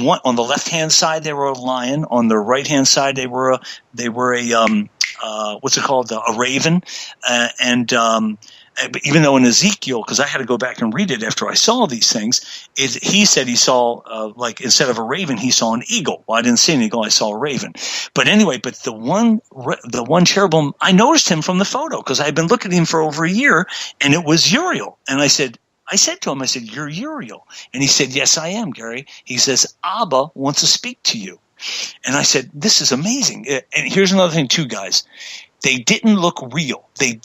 one on the left-hand side they were a lion. On the right-hand side they were a what's it called, a raven, but even though in Ezekiel, because I had to go back and read it after I saw these things, he said he saw, like, instead of a raven, he saw an eagle. Well, I didn't see an eagle, I saw a raven. But anyway, but the one cherubim, I noticed him from the photo because I had been looking at him for over a year, and it was Uriel. And I said to him, you're Uriel. And he said, yes, I am, Gary. He says, Abba wants to speak to you. And I said, this is amazing. And here's another thing too, guys. They didn't look real. They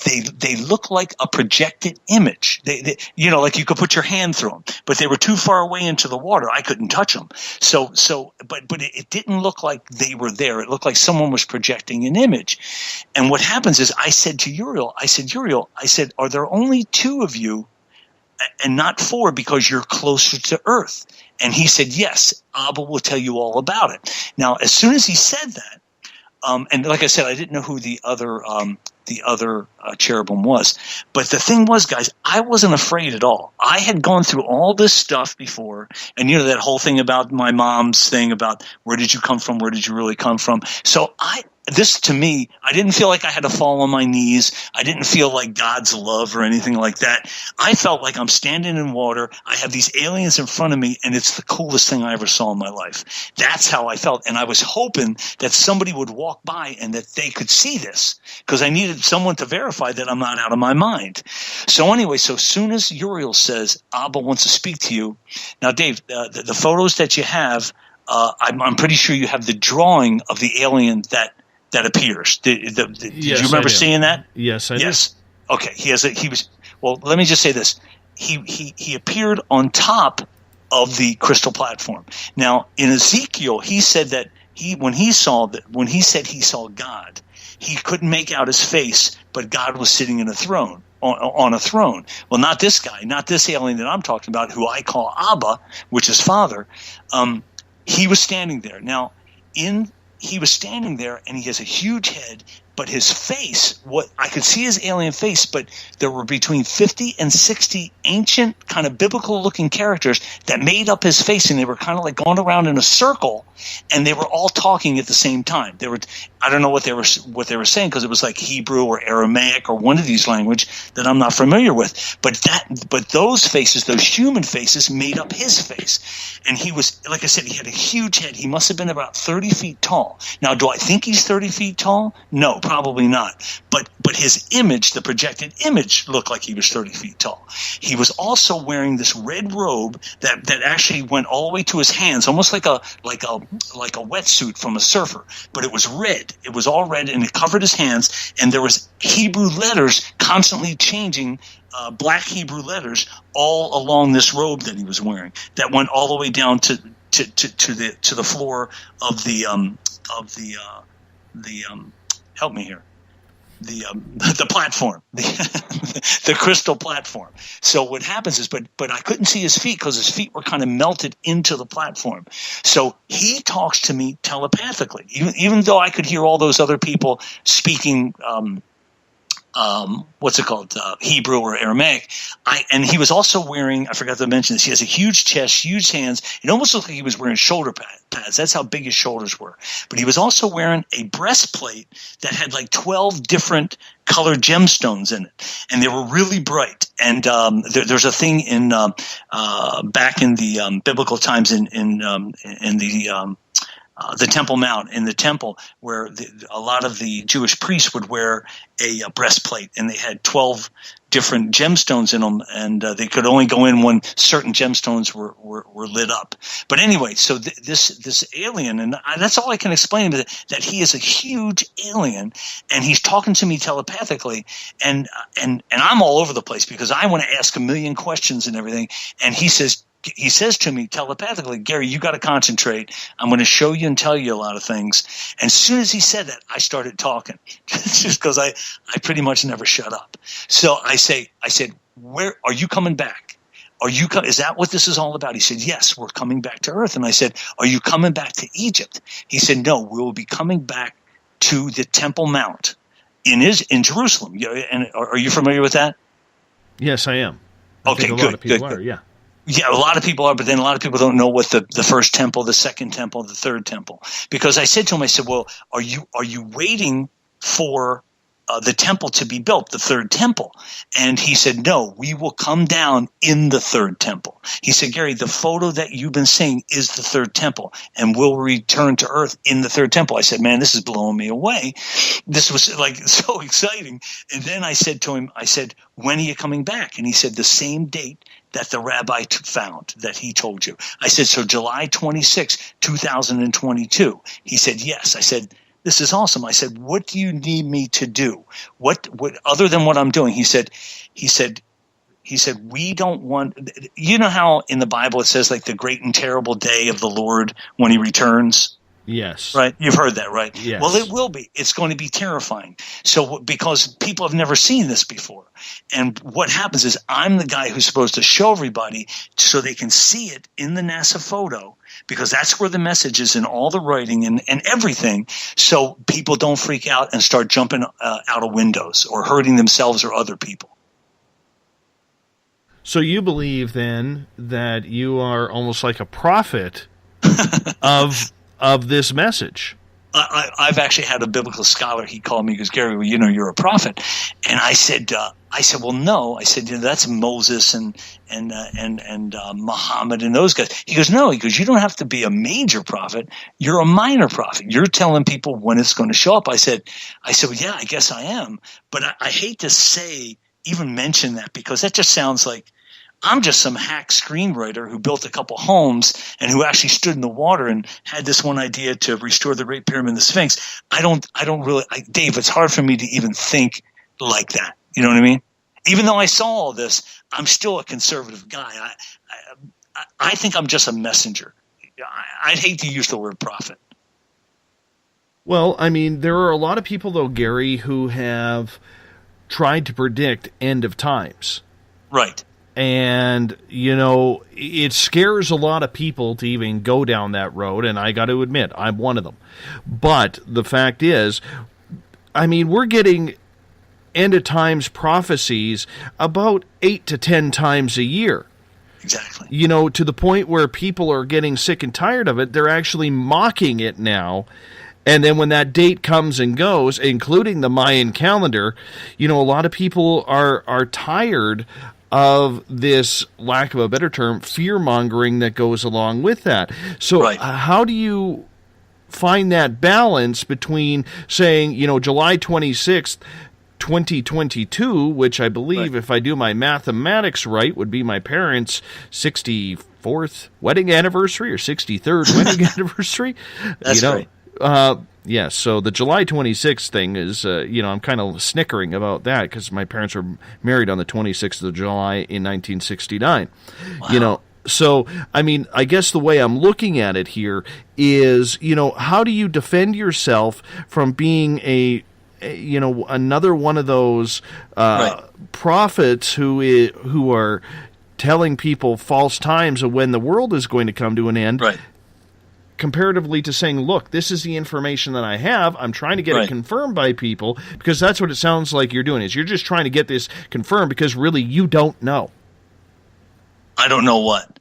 look like a projected image. They like you could put your hand through them, but they were too far away into the water. I couldn't touch them. But it didn't look like they were there. It looked like someone was projecting an image. And what happens is I said to Uriel, are there only 2 of you and not 4 because you're closer to Earth? And he said, yes, Abba will tell you all about it. Now, as soon as he said that, and like I said, I didn't know who the other cherubim was. But the thing was, guys, I wasn't afraid at all. I had gone through all this stuff before, and that whole thing about my mom's thing about where did you come from, where did you really come from. So this to me, I didn't feel like I had to fall on my knees. I didn't feel like God's love or anything like that. I felt like I'm standing in water. I have these aliens in front of me, and it's the coolest thing I ever saw in my life. That's how I felt. And I was hoping that somebody would walk by and that they could see this, because I needed someone to verify that I'm not out of my mind. So anyway, so soon as Uriel says, Abba wants to speak to you. Now, Dave, the photos that you have, I'm pretty sure you have the drawing of the alien that appears. Did you remember seeing that? Yes, I did. Okay. Well, let me just say this. He appeared on top of the crystal platform. Now, in Ezekiel, he said that when he said he saw God, he couldn't make out his face, but God was sitting in a throne. On a throne. Well, not this guy, not this alien that I'm talking about, who I call Abba, which is Father. He was standing there. Now, he was standing there, and he has a huge head, but his face, what I could see his alien face, but there were between 50 and 60 ancient kind of biblical looking characters that made up his face, and they were kind of like going around in a circle, and they were all talking at the same time. I don't know what they were saying, because it was like Hebrew or Aramaic or one of these language that I'm not familiar with. But those faces, those human faces, made up his face. And he was, like I said, he had a huge head. He must have been about 30 feet tall. Now, do I think he's 30 feet tall? No, probably not. But his image, the projected image, looked like he was 30 feet tall. He was also wearing this red robe that actually went all the way to his hands, almost like a wetsuit from a surfer. But it was red. It was all red, and it covered his hands. And there was Hebrew letters constantly changing, black Hebrew letters all along this robe that he was wearing. That went all the way down to the floor of the help me here. The platform, the crystal platform. So what happens is, but I couldn't see his feet because his feet were kind of melted into the platform. So he talks to me telepathically, even though I could hear all those other people speaking. Hebrew or Aramaic. And he was also wearing, I forgot to mention this, he has a huge chest, huge hands. It almost looked like he was wearing shoulder pads. That's how big his shoulders were. But he was also wearing a breastplate that had like 12 different colored gemstones in it. And they were really bright. And there's a thing in back in the biblical times in the Temple Mount, in the temple, where a lot of the Jewish priests would wear a breastplate, and they had 12 different gemstones in them, and they could only go in when certain gemstones were lit up. But anyway, so this alien, and that's all I can explain, that he is a huge alien, and he's talking to me telepathically, and I'm all over the place because I want to ask a million questions and everything, and he says to me telepathically, Gary, you got to concentrate. I'm going to show you and tell you a lot of things. And as soon as he said that, I started talking, just because I pretty much never shut up. So I said, where are you coming back? Is that what this is all about? He said, yes, we're coming back to Earth. And I said, are you coming back to Egypt? He said, no, we will be coming back to the Temple Mount in Jerusalem. And are you familiar with that? Yes, I am. I think a lot of people are, yeah. Yeah, a lot of people are, but then a lot of people don't know what the first temple, the second temple, the third temple. Because I said to him, I said, well, are you waiting for the temple to be built, the third temple. And he said, no, we will come down in the third temple. He said, Gary, the photo that you've been seeing is the third temple, and we'll return to Earth in the third temple. I said, man, this is blowing me away. This was like so exciting. And then I said to him, I said, when are you coming back? And he said, the same date that the rabbi found, that he told you. I said, so July 26, 2022. He said, yes. I said, this is awesome. I said, what do you need me to do? What other than what I'm doing? He said, we don't want, you know how in the Bible it says like the great and terrible day of the Lord when he returns? Yes. Right? You've heard that, right? Yes. Well, it will be. It's going to be terrifying. So because people have never seen this before. And what happens is I'm the guy who's supposed to show everybody so they can see it in the NASA photo, because that's where the message is in all the writing and everything, so people don't freak out and start jumping out of windows or hurting themselves or other people. So you believe then that you are almost like a prophet of this message? I've actually had a biblical scholar. He called me. He goes, Gary, well, you know, you're a prophet. And I said, well, no. I said, you know, that's Moses and Muhammad and those guys. He goes, no. He goes, you don't have to be a major prophet. You're a minor prophet. You're telling people when it's going to show up. I said, well, yeah, I guess I am. But I hate to even mention that, because that just sounds like I'm just some hack screenwriter who built a couple homes and who actually stood in the water and had this one idea to restore the Great Pyramid and the Sphinx. Dave, it's hard for me to even think like that. You know what I mean? Even though I saw all this, I'm still a conservative guy. I think I'm just a messenger. I'd hate to use the word prophet. Well, I mean, there are a lot of people, though, Gary, who have tried to predict end of times. Right. And, you know, it scares a lot of people to even go down that road, and I got to admit, I'm one of them. But the fact is, I mean, we're getting end-of-times prophecies about 8 to 10 times a year. Exactly. You know, to the point where people are getting sick and tired of it. They're actually mocking it now. And then when that date comes and goes, including the Mayan calendar, you know, a lot of people are tired of this, lack of a better term, fear-mongering that goes along with that. So right. How do you find that balance between saying, you know, July 26th, 2022, which I believe, right, if I do my mathematics right, would be my parents' 64th wedding anniversary or 63rd wedding anniversary? That's right. Yes, so the July 26th thing is, you know, I'm kind of snickering about that because my parents were married on the 26th of July in 1969. Wow. You know, so, I mean, I guess the way I'm looking at it here is, you know, how do you defend yourself from being you know, another one of those right, prophets who are telling people false times of when the world is going to come to an end, right, comparatively to saying, look, this is the information that I have. I'm trying to get right, it confirmed by people, because that's what it sounds like you're doing, is you're just trying to get this confirmed because really you don't know. I don't know what?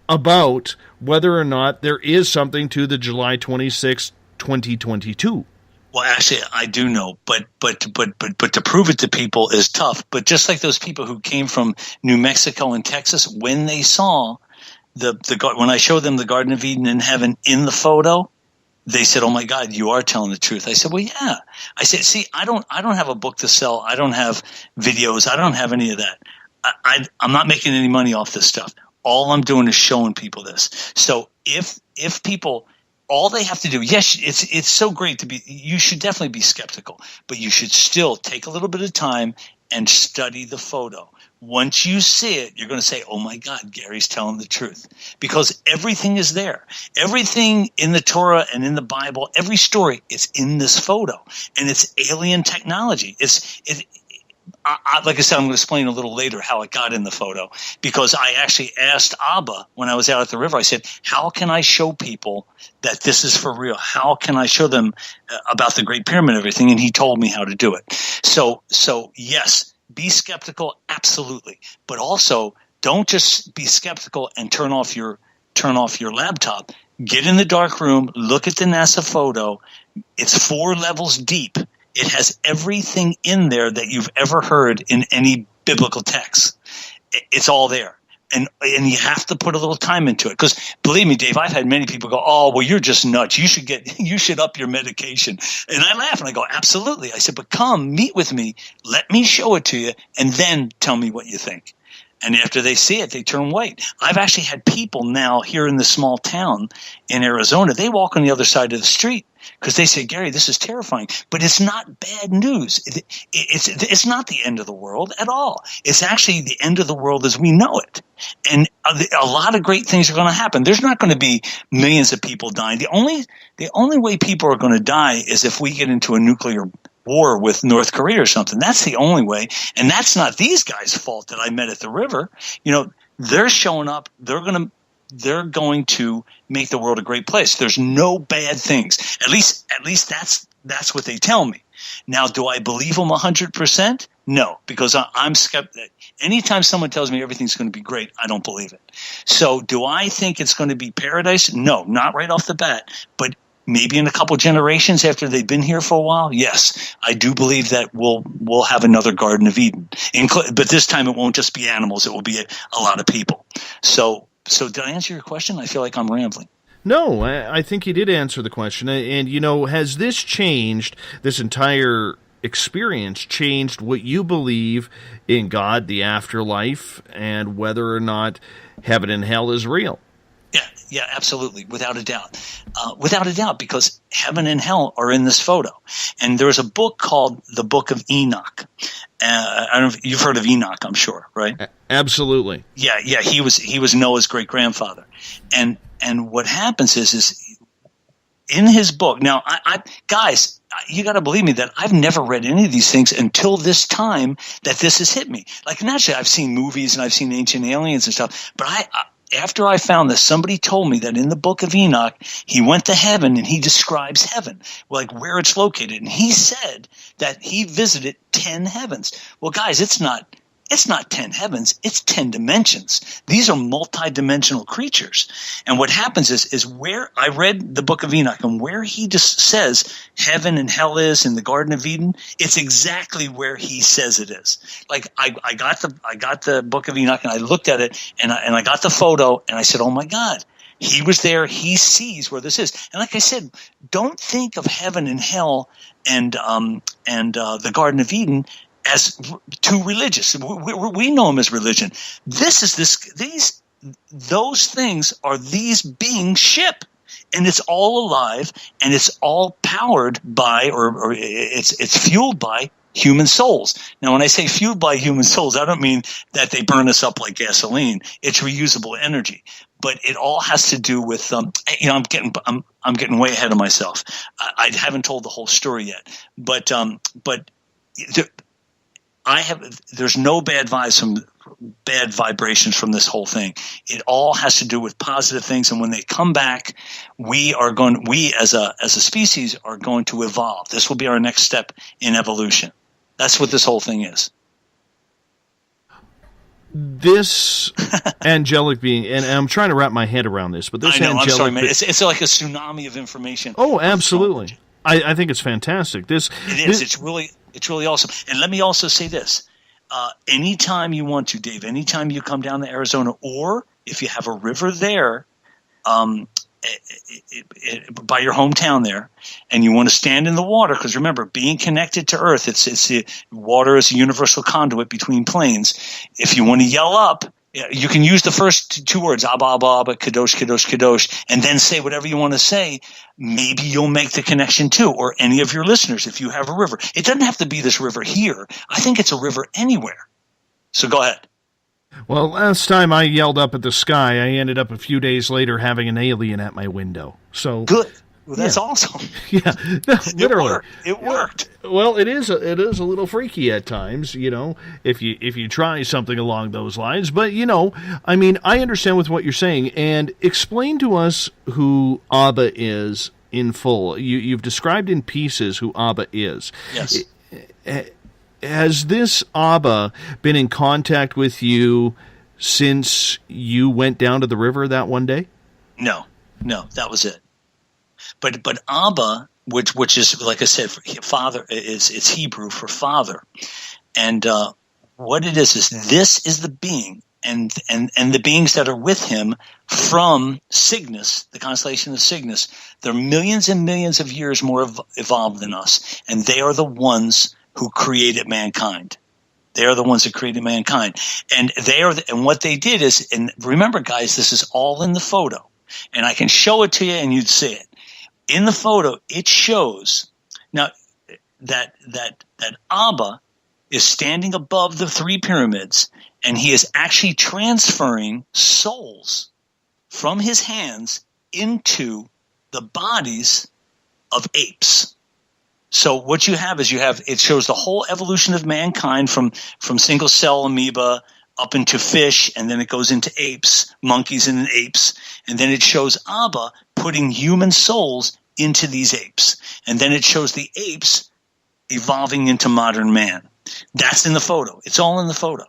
About whether or not there is something to the July 26th, 2022. Well, actually, I do know, but to prove it to people is tough. But just like those people who came from New Mexico and Texas, when they saw when I showed them the Garden of Eden in heaven in the photo, they said, "Oh my God, you are telling the truth." I said, "Well, yeah." I said, "See, I don't have a book to sell. I don't have videos. I don't have any of that. I'm not making any money off this stuff. All I'm doing is showing people this. So if people." All they have to do, yes, it's so great to be, you should definitely be skeptical, but you should still take a little bit of time and study the photo. Once you see it, you're going to say, oh my God, Gary's telling the truth. Because everything is there. Everything in the Torah and in the Bible, every story is in this photo. And it's alien technology. Like I said, I'm going to explain a little later how it got in the photo, because I actually asked Abba when I was out at the river, I said, how can I show people that this is for real? How can I show them about the Great Pyramid and everything? And he told me how to do it. So yes, be skeptical, absolutely. But also don't just be skeptical and turn off your laptop. Get in the dark room, look at the NASA photo. It's 4 levels deep. It has everything in there that you've ever heard in any biblical text. It's all there. And you have to put a little time into it, because believe me, Dave, I've had many people go, "Oh, well, you're just nuts. You should up your medication." And I laugh and I go, "Absolutely." I said, "But come meet with me. Let me show it to you, and then tell me what you think." And after they see it, they turn white. I've actually had people now here in this small town in Arizona. They walk on the other side of the street because they say, "Gary, this is terrifying." But it's not bad news. It's not the end of the world at all. It's actually the end of the world as we know it. And a lot of great things are going to happen. There's not going to be millions of people dying. The only way people are going to die is if we get into a nuclear war with North Korea or something. That's the only way. And that's not these guys' fault that I met at the river. They're showing up. They're going to make the world a great place. There's no bad things. At least that's what they tell me. Now, do I believe them 100%? No, because I'm skeptical. Anytime someone tells me everything's going to be great, I don't believe it. So do I think it's going to be paradise? No, not right off the bat. But maybe in a couple generations after they've been here for a while, yes, I do believe that we'll have another Garden of Eden. But this time it won't just be animals; it will be a lot of people. So did I answer your question? I feel like I'm rambling. No, I think you did answer the question. And has this changed, this entire experience changed what you believe in God, the afterlife, and whether or not heaven and hell is real? Yeah, absolutely, without a doubt. Because heaven and hell are in this photo. And there's a book called the Book of Enoch. I don't know if you've heard of Enoch, I'm sure, right? Absolutely. Yeah, he was Noah's great-grandfather. And what happens is in his book, now, guys, you got to believe me that I've never read any of these things until this time that this has hit me. Like, naturally, I've seen movies and I've seen Ancient Aliens and stuff, but after I found this, somebody told me that in the Book of Enoch, he went to heaven and he describes heaven, like where it's located. And he said that he visited 10 heavens. Well, guys, it's not 10 heavens, it's 10 dimensions. These are multi-dimensional creatures. And what happens is where I read the Book of Enoch and where he just says heaven and hell is in the Garden of Eden, it's exactly where he says it is. Like I got the Book of Enoch and I looked at it and I got the photo and I said, "Oh my God, he was there. He sees where this is." And like I said, don't think of heaven and hell and the Garden of Eden as too religious. We know them as religion. Those things are these beings ship, and it's all alive, and it's all powered by, or it's fueled by human souls. Now, when I say fueled by human souls, I don't mean that they burn us up like gasoline. It's reusable energy, but it all has to do with I'm getting way ahead of myself. I haven't told the whole story yet, but there's no bad vibrations from this whole thing. It all has to do with positive things, and when they come back, we as a species are going to evolve. This will be our next step in evolution. That's what this whole thing is. This angelic being, and I'm trying to wrap my head around this, but this I'm sorry, man. It's like a tsunami of information. Oh, absolutely. I think it's fantastic. It is. It's really awesome. And let me also say this. Anytime you want to, Dave, anytime you come down to Arizona, or if you have a river there by your hometown there, and you want to stand in the water, because remember, being connected to Earth, it's the water is a universal conduit between planes. If you want to yell up, you can use the first two words, Abba, Abba, Abba, Kadosh, Kadosh, Kadosh, and then say whatever you want to say. Maybe you'll make the connection too, or any of your listeners if you have a river. It doesn't have to be this river here. I think it's a river anywhere. So go ahead. Well, last time I yelled up at the sky, I ended up a few days later having an alien at my window. So good. Well, that's awesome. Yeah, literally, it worked. Well, it is a little freaky at times, if you try something along those lines. But I understand with what you're saying, and explain to us who Abba is in full. You've described in pieces who Abba is. Yes. Has this Abba been in contact with you since you went down to the river that one day? No, that was it. But Abba which is, like I said, father it's Hebrew for father. And what it is this is the being and the beings that are with him from Cygnus, the constellation of Cygnus. They're millions and millions of years more evolved than us, and they are the ones who created mankind. They are the ones that created mankind, and and what they did is, and remember, guys, this is all in the photo, and I can show it to you, and you'd see it in the photo. It shows now that Abba is standing above the three pyramids, and he is actually transferring souls from his hands into the bodies of apes. So what you have is it shows the whole evolution of mankind from single cell amoeba up into fish, and then it goes into apes, monkeys and apes, and then it shows Abba putting human souls into these apes, and then it shows the apes evolving into modern man. That's in the photo. It's all in the photo.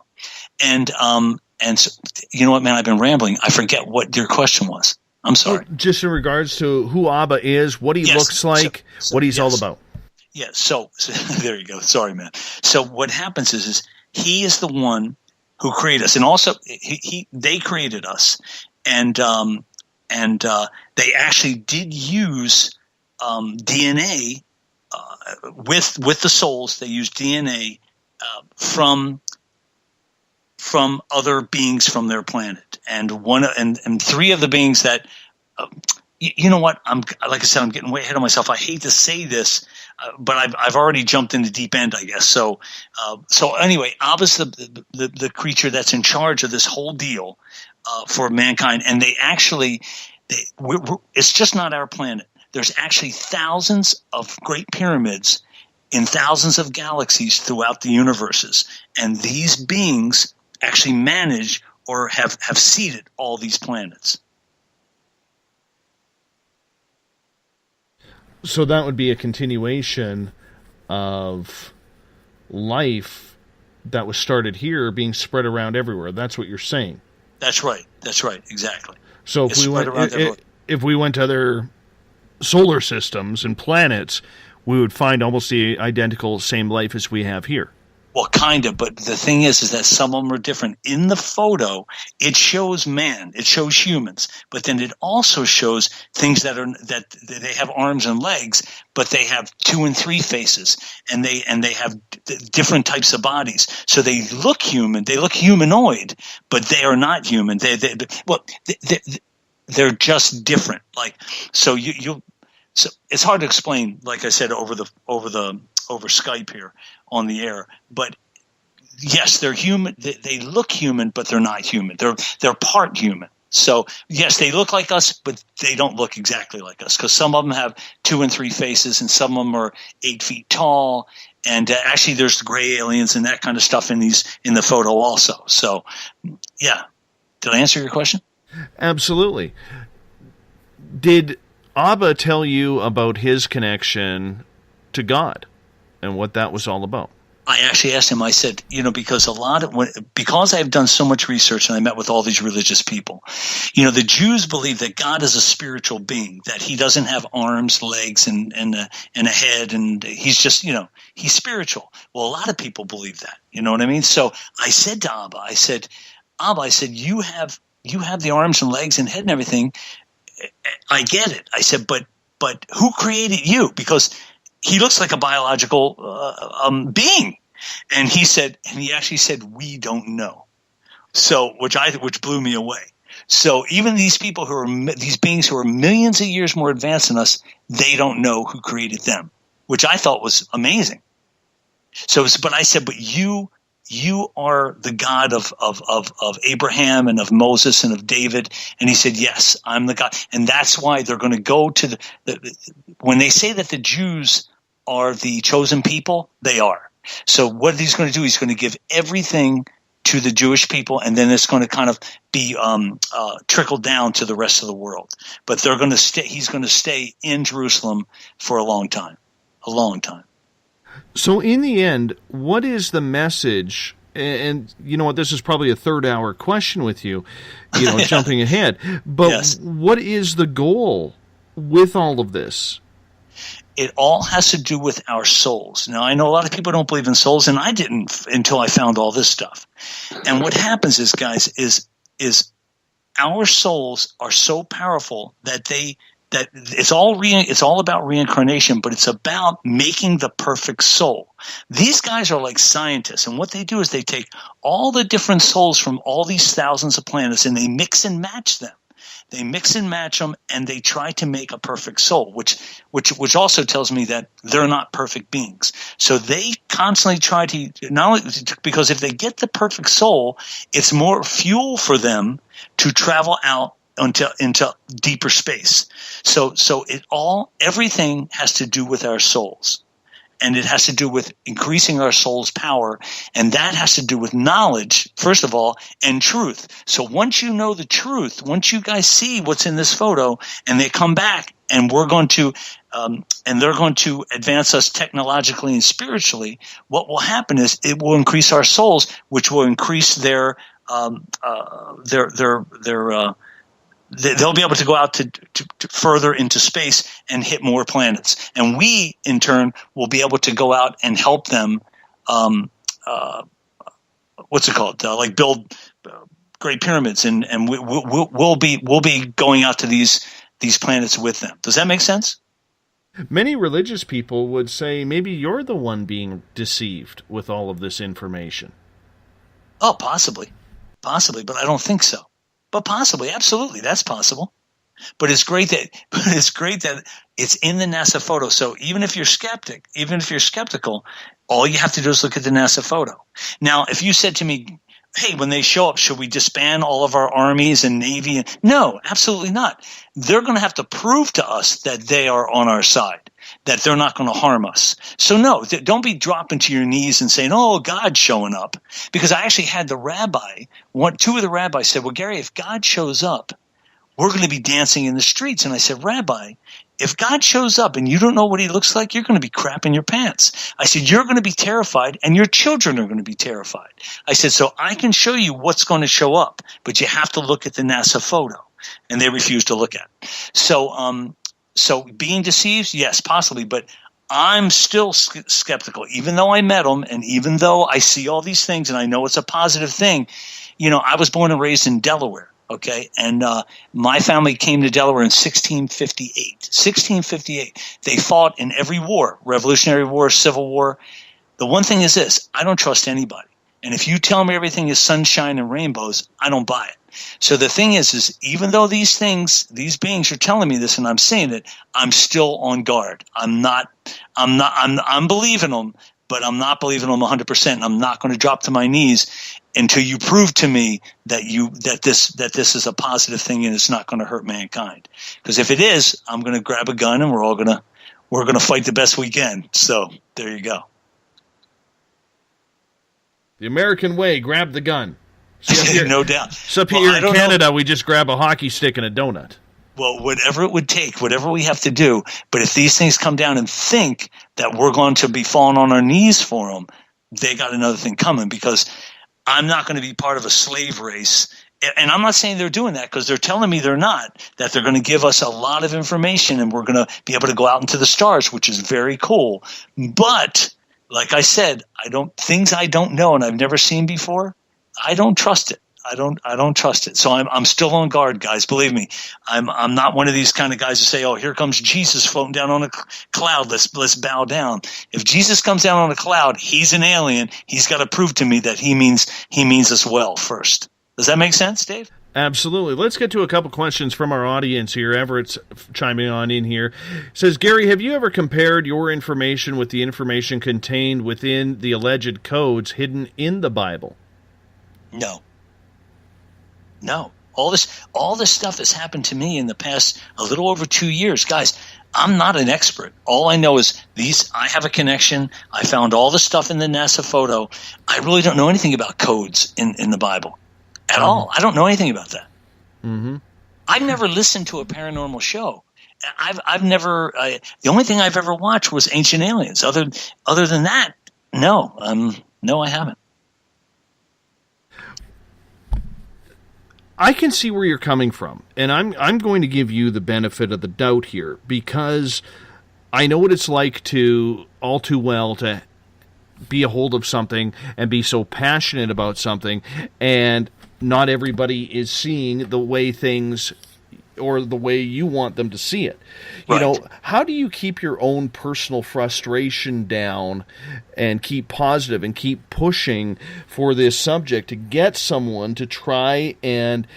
And so, you know what, man, I've been rambling. I forget what your question was. I'm sorry. Just in regards to who Abba is, what he looks like, what he's all about. Yeah, so there you go. Sorry, man. So what happens is he is the one who created us, and also they created us, and they actually did use DNA with the souls. They used DNA from other beings from their planet, and three of the beings that you know what, like I said, I'm getting way ahead of myself. I hate to say this, but I've already jumped in the deep end, I guess. So anyway, Abba's the creature that's in charge of this whole deal for mankind, and they actually it's just not our planet. There's actually thousands of great pyramids in thousands of galaxies throughout the universes, and these beings actually manage or have seeded all these planets. So that would be a continuation of life that was started here being spread around everywhere. That's what you're saying. That's right. Exactly. So if we went to other solar systems and planets, we would find almost the identical same life as we have here. Well, kind of, but the thing is that some of them are different. In the photo, it shows man, it shows humans, but then it also shows things that they have arms and legs, but they have 2 and 3 faces, and they have different types of bodies. So they look human, they look humanoid, but they are not human. They're just different. Like so, so it's hard to explain. Like I said, over Skype here on the air, but yes, they're human. They look human, but they're not human. They're part human. So yes, they look like us, but they don't look exactly like us, because some of them have 2 and 3 faces, and some of them are 8 feet tall. And actually, there's gray aliens and that kind of stuff in the photo also. So yeah, did I answer your question? Absolutely. Did Abba tell you about his connection to God and what that was all about? I actually asked him, I said, because because I've done so much research and I met with all these religious people, the Jews believe that God is a spiritual being, that he doesn't have arms, legs, and a head, and he's just, he's spiritual. Well, a lot of people believe that, you know what I mean? So I said to Abba, you have the arms and legs and head and everything. I get it. I said, but who created you? Because he looks like a biological being. And he actually said, we don't know. So, which blew me away. So even these people these beings who are millions of years more advanced than us, they don't know who created them, which I thought was amazing. So, but I said, but you are the God of Abraham and of Moses and of David. And he said, yes, I'm the God. And that's why they're going to go to when they say that the Jews are the chosen people, they are. So what he's going to do, he's going to give everything to the Jewish people, and then it's going to kind of be trickled down to the rest of the world. But they're going to stay. He's going to stay in Jerusalem for a long time. So in the end, what is the message? And you know what, this is probably a 3rd-hour question with you, jumping ahead. But yes. What is the goal with all of this? it all has to do with our souls. Now, I know a lot of people don't believe in souls, and I didn't until I found all this stuff. And what happens is, guys, is our souls are so powerful that it's all about reincarnation, but it's about making the perfect soul. These guys are like scientists, and what they do is they take all the different souls from all these thousands of planets, and they mix and match them. They mix and match them, and they try to make a perfect soul, which also tells me that they're not perfect beings. So they constantly try to, not only because if they get the perfect soul, it's more fuel for them to travel out into deeper space. So everything has to do with our souls. And it has to do with increasing our soul's power, and that has to do with knowledge, first of all, and truth. So once you know the truth, once you guys see what's in this photo, and they come back, and we're going to, and they're going to advance us technologically and spiritually, what will happen is it will increase our souls, which will increase they'll be able to go out to further into space and hit more planets. And we, in turn, will be able to go out and help them, like build great pyramids. And we'll be going out to these planets with them. Does that make sense? Many religious people would say maybe you're the one being deceived with all of this information. Oh, possibly, but I don't think so. But possibly, absolutely, that's possible. But it's great that it's in the NASA photo. So even if you're skeptical, all you have to do is look at the NASA photo. Now, if you said to me, "Hey, when they show up, should we disband all of our armies and navy?" No, absolutely not. They're going to have to prove to us that they are on our side, that they're not going to harm us. So no, don't be dropping to your knees and saying, "Oh, God's showing up." Because I actually had two of the rabbis said, "Well, Gary, if God shows up, we're going to be dancing in the streets." And I said, "Rabbi, if God shows up and you don't know what he looks like, you're going to be crapping your pants." I said, "You're going to be terrified, and your children are going to be terrified." I said, "So I can show you what's going to show up, but you have to look at the NASA photo." And they refused to look at it. So being deceived, yes, possibly, but I'm still skeptical. Even though I met him, and even though I see all these things and I know it's a positive thing, I was born and raised in Delaware, okay? And my family came to Delaware in 1658. 1658. They fought in every war, Revolutionary War, Civil War. The one thing is this: I don't trust anybody. And if you tell me everything is sunshine and rainbows, I don't buy it. So the thing is even though these beings are telling me this and I'm saying it, I'm still on guard. I'm believing them, but I'm not believing them 100%. I'm not going to drop to my knees until you prove to me that this is a positive thing and it's not going to hurt mankind. Because if it is, I'm going to grab a gun and we're going to fight the best we can. So there you go. The American way, grab the gun. No doubt. So up here in Canada, we just grab a hockey stick and a donut. Well, whatever it would take, whatever we have to do. But if these things come down and think that we're going to be falling on our knees for them, they got another thing coming, because I'm not going to be part of a slave race. And I'm not saying they're doing that, because they're telling me they're not, that they're going to give us a lot of information and we're going to be able to go out into the stars, which is very cool. But like I said, things I don't know and I've never seen before, I don't trust it. I don't trust it. So I'm still on guard, guys. Believe me, I'm not one of these kind of guys who say, "Oh, here comes Jesus floating down on a cloud. Let's bow down." If Jesus comes down on a cloud, he's an alien. He's got to prove to me that he means us well first. Does that make sense, Dave? Absolutely. Let's get to a couple questions from our audience here. Everett's chiming on in here. It says, "Gary, have you ever compared your information with the information contained within the alleged codes hidden in the Bible?" No. All this stuff has happened to me in the past a little over 2 years. Guys, I'm not an expert. All I know is I have a connection. I found all the stuff in the NASA photo. I really don't know anything about codes in the Bible at all. I don't know anything about that. Mm-hmm. I've never listened to a paranormal show. I've never the only thing I've ever watched was Ancient Aliens. Other than that, no, I haven't. I can see where you're coming from, and I'm going to give you the benefit of the doubt here, because I know what it's like to, all too well, to be a hold of something and be so passionate about something, and not everybody is seeing the way things or the way you want them to see it. You know, how do you keep your own personal frustration down and keep positive and keep pushing for this subject to get someone to try and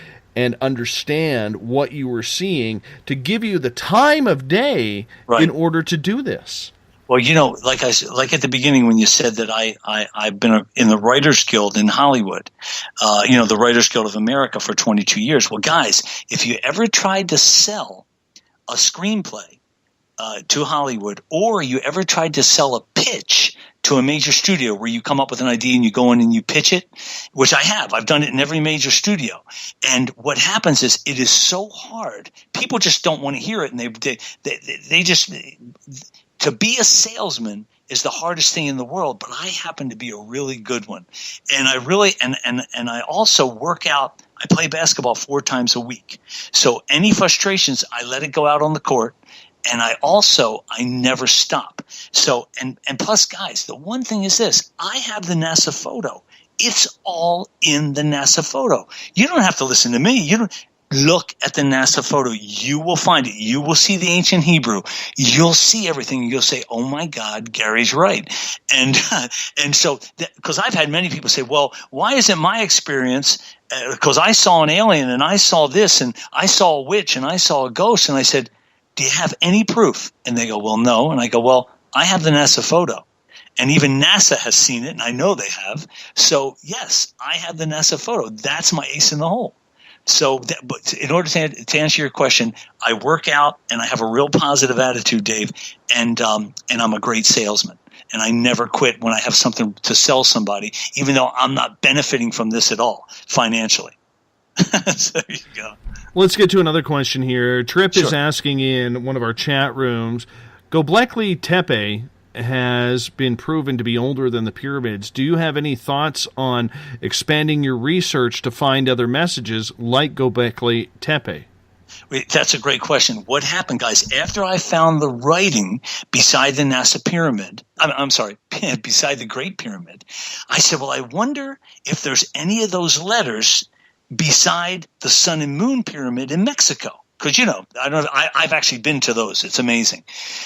understand what you were seeing, to give you the time of day in order to do this? Well, you know, like at the beginning when you said that I've been in the Writers Guild in Hollywood, the Writers Guild of America for 22 years. Well, guys, if you ever tried to sell a screenplay to Hollywood, or you ever tried to sell a pitch to a major studio where you come up with an idea and you go in and you pitch it, which I've done it in every major studio. And what happens is it is so hard. People just don't want to hear it, and they just – to be a salesman is the hardest thing in the world, but I happen to be a really good one. And I really and I also work out. I play basketball 4 times a week. So any frustrations, I let it go out on the court, and I never stop. So and plus, guys, the one thing is this: I have the NASA photo. It's all in the NASA photo. You don't have to listen to me. You don't. Look at the NASA photo. You will find it. You will see the ancient Hebrew. You'll see everything. You'll say, "Oh my God, Gary's right." And so, because I've had many people say, "Well, why isn't my experience?" Because I saw an alien, and I saw this, and I saw a witch, and I saw a ghost, and I said, "Do you have any proof?" And they go, "Well, no." And I go, "Well, I have the NASA photo." And even NASA has seen it, and I know they have. So yes, I have the NASA photo. That's my ace in the hole. So, but in order to answer your question, I work out and I have a real positive attitude, Dave, and I'm a great salesman. And I never quit when I have something to sell somebody, even though I'm not benefiting from this at all financially. So there you go. Let's get to another question here. Trip is asking in one of our chat rooms, Göbekli Tepe has been proven to be older than the pyramids. Do you have any thoughts on expanding your research to find other messages like Göbekli Tepe? That's a great question. What happened, guys, after I found the writing beside the NASA pyramid, beside the Great Pyramid, I said, well, I wonder if there's any of those letters beside the Sun and Moon Pyramid in Mexico. Because, I've actually been to those. It's amazing.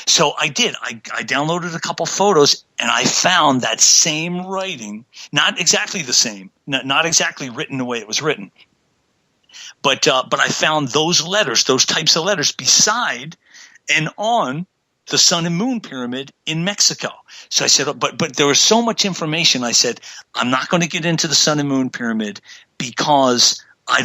So I did. I downloaded a couple photos, and I found that same writing, not exactly the same, not exactly written the way it was written. But I found those letters, those types of letters beside and on the Sun and Moon Pyramid in Mexico. So I said, but there was so much information. I said, I'm not going to get into the Sun and Moon Pyramid because I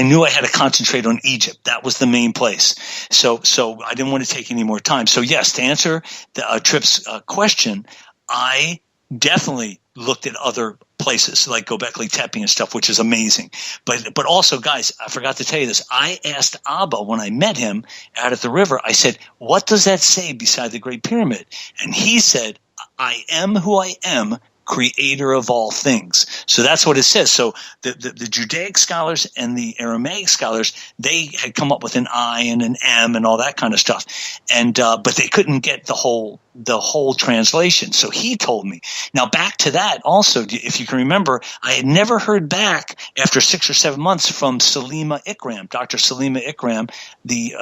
knew I had to concentrate on Egypt. That was the main place. So I didn't want to take any more time. So yes, to answer the Trip's question, I definitely looked at other places like Göbekli Tepe and stuff, which is amazing. But also, guys, I forgot to tell you this. I asked Abba when I met him out at the river, I said, what does that say beside the Great Pyramid? And he said, I am who I am, creator of all things. So that's what it says. So the Judaic scholars and the Aramaic scholars, they had come up with an I and an M and all that kind of stuff. And but they couldn't get the whole translation. So he told me. Now back to that also, if you can remember, I had never heard back after 6 or 7 months from Salima Ikram, Dr. Salima Ikram, the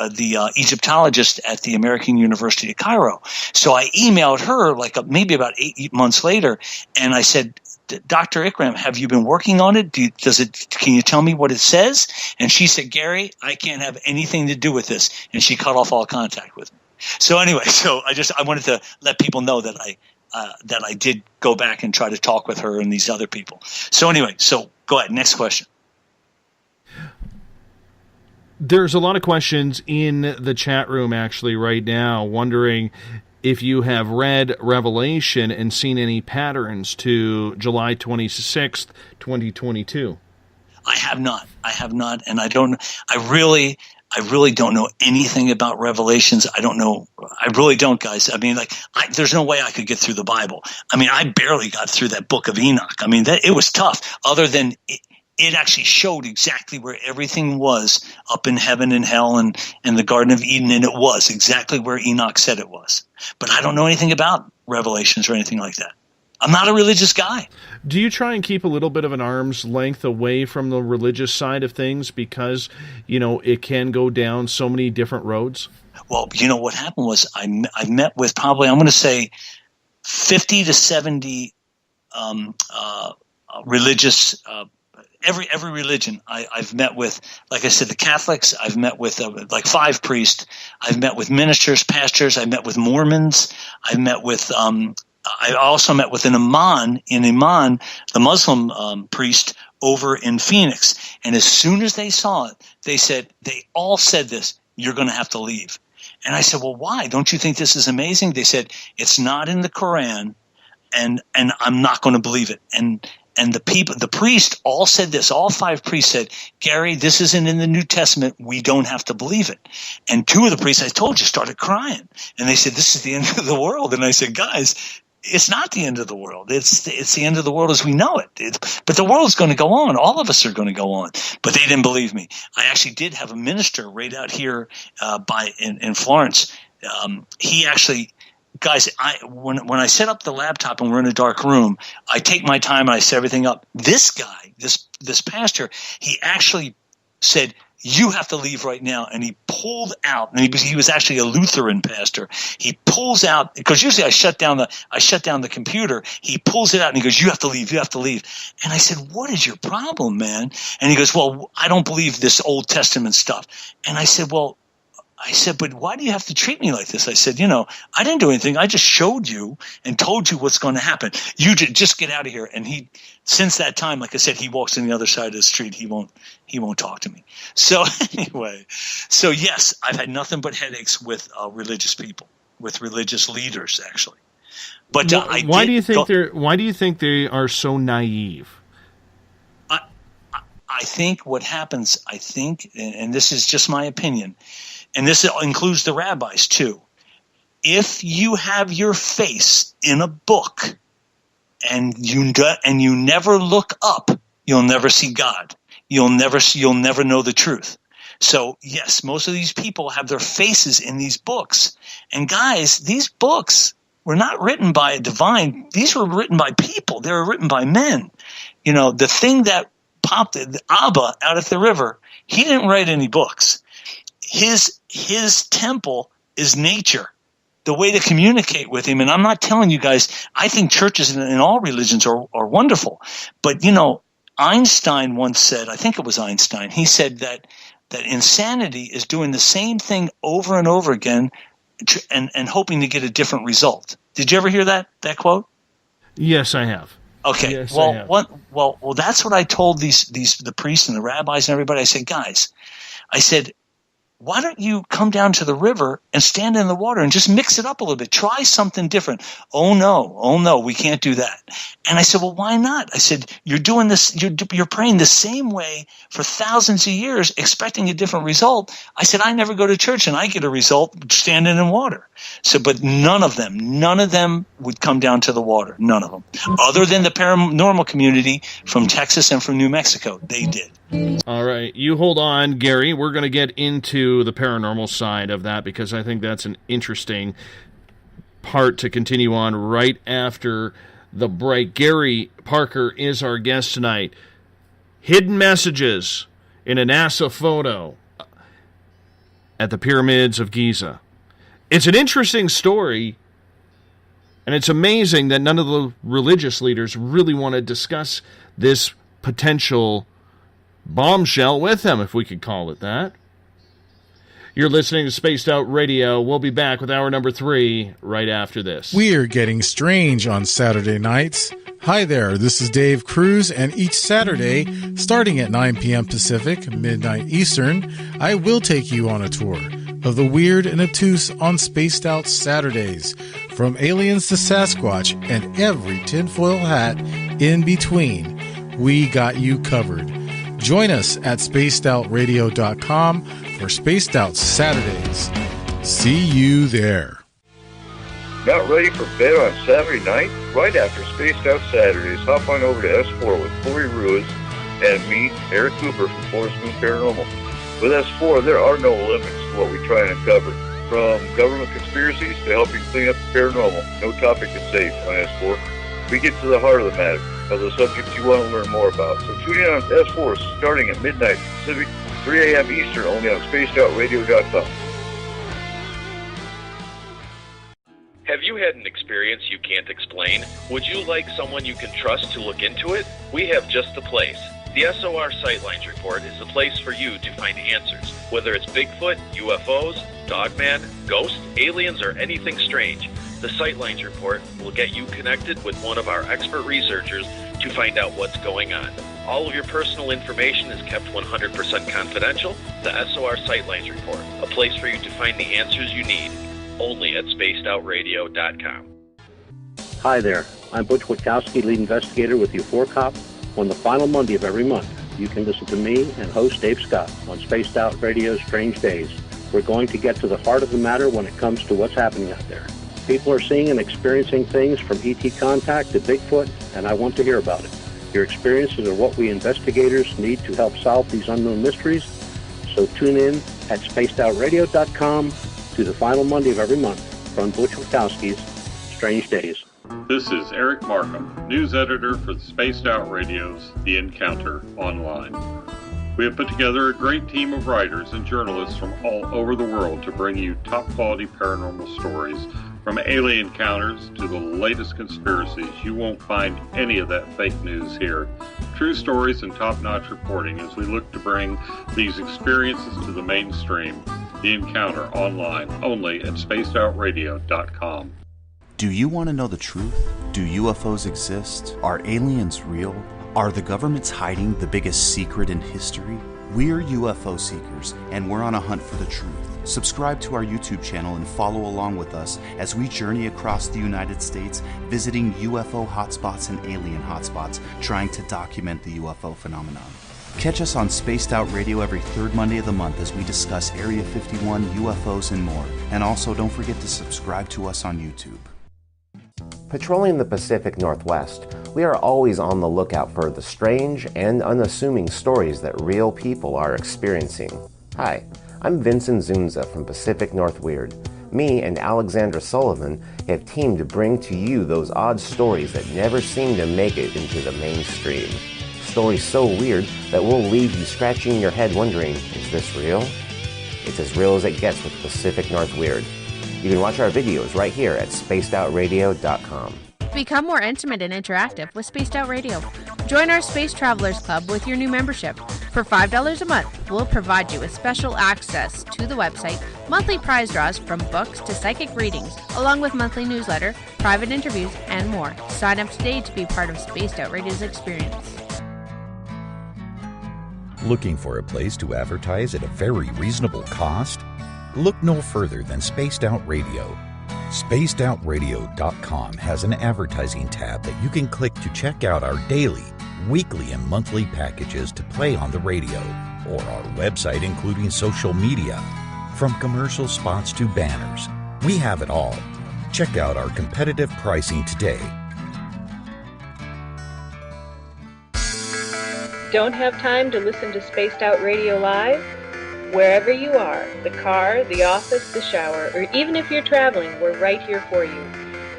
Egyptologist at the American University of Cairo. So I emailed her maybe about 8 months later, and I said, Dr. Ikram, have you been working on it? Can you tell me what it says? And she said, Gary, I can't have anything to do with this. And she cut off all contact with me. So anyway, I wanted to let people know that I did go back and try to talk with her and these other people. So anyway, go ahead. Next question. There's a lot of questions in the chat room actually right now wondering if you have read Revelation and seen any patterns to July 26th, 2022. I have not, and I really don't know anything about Revelations. I don't know. I really don't, guys. I mean, there's no way I could get through the Bible. I mean, I barely got through that book of Enoch. I mean, it was tough. Other than it actually showed exactly where everything was up in heaven and hell and the Garden of Eden, and it was exactly where Enoch said it was. But I don't know anything about Revelations or anything like that. I'm not a religious guy. Do you try and keep a little bit of an arm's length away from the religious side of things because, it can go down so many different roads? Well, what happened was I met with probably, I'm going to say, 50 to 70 religious every religion I've met with. Like I said, the Catholics, I've met with like 5 priests. I've met with ministers, pastors. I've met with Mormons. I've met with I also met with an imam, the Muslim priest over in Phoenix. And as soon as they saw it, they all said this: "You're going to have to leave." And I said, "Well, why? Don't you think this is amazing?" They said, "It's not in the Quran, and I'm not going to believe it." And the priest all said this. All 5 priests said, "Gary, this isn't in the New Testament. We don't have to believe it." And 2 of the priests, I told you, started crying. And they said, "This is the end of the world." And I said, "Guys, it's not the end of the world. It's the end of the world as we know it. But the world's going to go on. All of us are going to go on." But they didn't believe me. I actually did have a minister right out here in Florence. He actually... Guys, when I set up the laptop and we're in a dark room, I take my time and I set everything up. This guy, this pastor, he actually said, "You have to leave right now." And he pulled out, and he was actually a Lutheran pastor. He pulls out, because usually I shut down the computer. He pulls it out and he goes, "You have to leave. You have to leave." And I said, "What is your problem, man?" And he goes, "Well, I don't believe this Old Testament stuff." And I said, "But why do you have to treat me like this?" I said, "I didn't do anything. I just showed you and told you what's going to happen. You just get out of here." And since that time, like I said, he walks on the other side of the street. He won't talk to me. So anyway, yes, I've had nothing but headaches with religious people, with religious leaders, actually. But why do you think they are so naive? I think what happens, and this is just my opinion, and this includes the rabbis too. If you have your face in a book and you never look up, you'll never see God. You'll never know the truth. So yes, most of these people have their faces in these books. And guys, these books were not written by a divine. These were written by people. They were written by men. The thing that popped Abba out of the river, he didn't write any books. His temple is nature, the way to communicate with him. And I'm not telling you guys, I think churches in all religions are wonderful. But, Einstein once said, I think it was Einstein, he said that insanity is doing the same thing over and over again and hoping to get a different result. Did you ever hear that quote? Yes, I have. Okay. Yes, well, that's what I told the priests and the rabbis and everybody. I said, "Guys," I said, "why don't you come down to the river and stand in the water and just mix it up a little bit? Try something different." Oh no, we can't do that. And I said, "Well, why not?" I said, "You're doing this, you're praying the same way for thousands of years, expecting a different result." I said, "I never go to church and I get a result standing in water." So, but none of them would come down to the water. None of them. Other than the paranormal community from Texas and from New Mexico. They did. All right, you hold on, Gary. We're going to get into the paranormal side of that because I think that's an interesting part to continue on right after the break. Gary Parker is our guest tonight. Hidden messages in a NASA photo at the pyramids of Giza. It's an interesting story, and it's amazing that none of the religious leaders really want to discuss this potential bombshell with them, if we could call it that. You're listening to Spaced Out Radio. We'll be back with hour number 3 right after this. We're getting strange on Saturday nights. Hi there, this is Dave Cruz, and each Saturday, starting at 9 p.m. Pacific, midnight Eastern, I will take you on a tour of the weird and obtuse on Spaced Out Saturdays, from aliens to Sasquatch and every tinfoil hat in between. We got you covered. Join us at spacedoutradio.com for Spaced Out Saturdays. See you there. Not ready for bed on Saturday night? Right after Spaced Out Saturdays, hop on over to S4 with Corey Ruiz and me, Eric Cooper from Forest Moon Paranormal. With S4, there are no limits to what we try and uncover. From government conspiracies to helping clean up the paranormal, no topic is safe on S4. We get to the heart of the matter, of the subjects you want to learn more about. So tune in on S4 starting at midnight Pacific, 3 a.m. Eastern, only on spacedoutradio.com. Have you had an experience you can't explain? Would you like someone you can trust to look into it? We have just the place. The SOR Sightlines Report is the place for you to find answers. Whether it's Bigfoot, UFOs, Dogman, ghosts, aliens, or anything strange, the Sightlines Report will get you connected with one of our expert researchers to find out what's going on. All of your personal information is kept 100% confidential. The SOR Sightlines Report, a place for you to find the answers you need. Only at spacedoutradio.com. Hi there. I'm Butch Witkowski, lead investigator with U4 Cop. On the final Monday of every month, you can listen to me and host Dave Scott on Spaced Out Radio's Strange Days. We're going to get to the heart of the matter when it comes to what's happening out there. People are seeing and experiencing things from ET contact to Bigfoot, and I want to hear about it. Your experiences are what we investigators need to help solve these unknown mysteries. So tune in at spacedoutradio.com to the final Monday of every month from Butch Witkowski's Strange Days. This is Eric Markham, news editor for the Spaced Out Radio's The Encounter Online. We have put together a great team of writers and journalists from all over the world to bring you top-quality paranormal stories. From alien encounters to the latest conspiracies, you won't find any of that fake news here. True stories and top-notch reporting as we look to bring these experiences to the mainstream. The Encounter Online, only at spacedoutradio.com. Do you want to know the truth? Do UFOs exist? Are aliens real? Are the governments hiding the biggest secret in history? We're UFO seekers, and we're on a hunt for the truth. Subscribe to our YouTube channel and follow along with us as we journey across the United States, visiting UFO hotspots and alien hotspots, trying to document the UFO phenomenon. Catch us on Spaced Out Radio every third Monday of the month as we discuss Area 51, UFOs, and more. And also, don't forget to subscribe to us on YouTube. Patrolling the Pacific Northwest, we are always on the lookout for the strange and unassuming stories that real people are experiencing. Hi, I'm Vincent Zunza from Pacific North Weird. Me and Alexandra Sullivan have teamed to bring to you those odd stories that never seem to make it into the mainstream. Stories so weird that will leave you scratching your head wondering, is this real? It's as real as it gets with Pacific North Weird. You can watch our videos right here at spacedoutradio.com. Become more intimate and interactive with Spaced Out Radio. Join our Space Travelers Club with your new membership. For $5 a month, we'll provide you with special access to the website, monthly prize draws from books to psychic readings, along with monthly newsletter, private interviews, and more. Sign up today to be part of Spaced Out Radio's experience. Looking for a place to advertise at a very reasonable cost? Look no further than Spaced Out Radio. SpacedOutRadio.com has an advertising tab that you can click to check out our daily, weekly, and monthly packages to play on the radio, or our website including social media. From commercial spots to banners, we have it all. Check out our competitive pricing today. Don't have time to listen to Spaced Out Radio live? Wherever you are, the car, the office, the shower, or even if you're traveling, we're right here for you.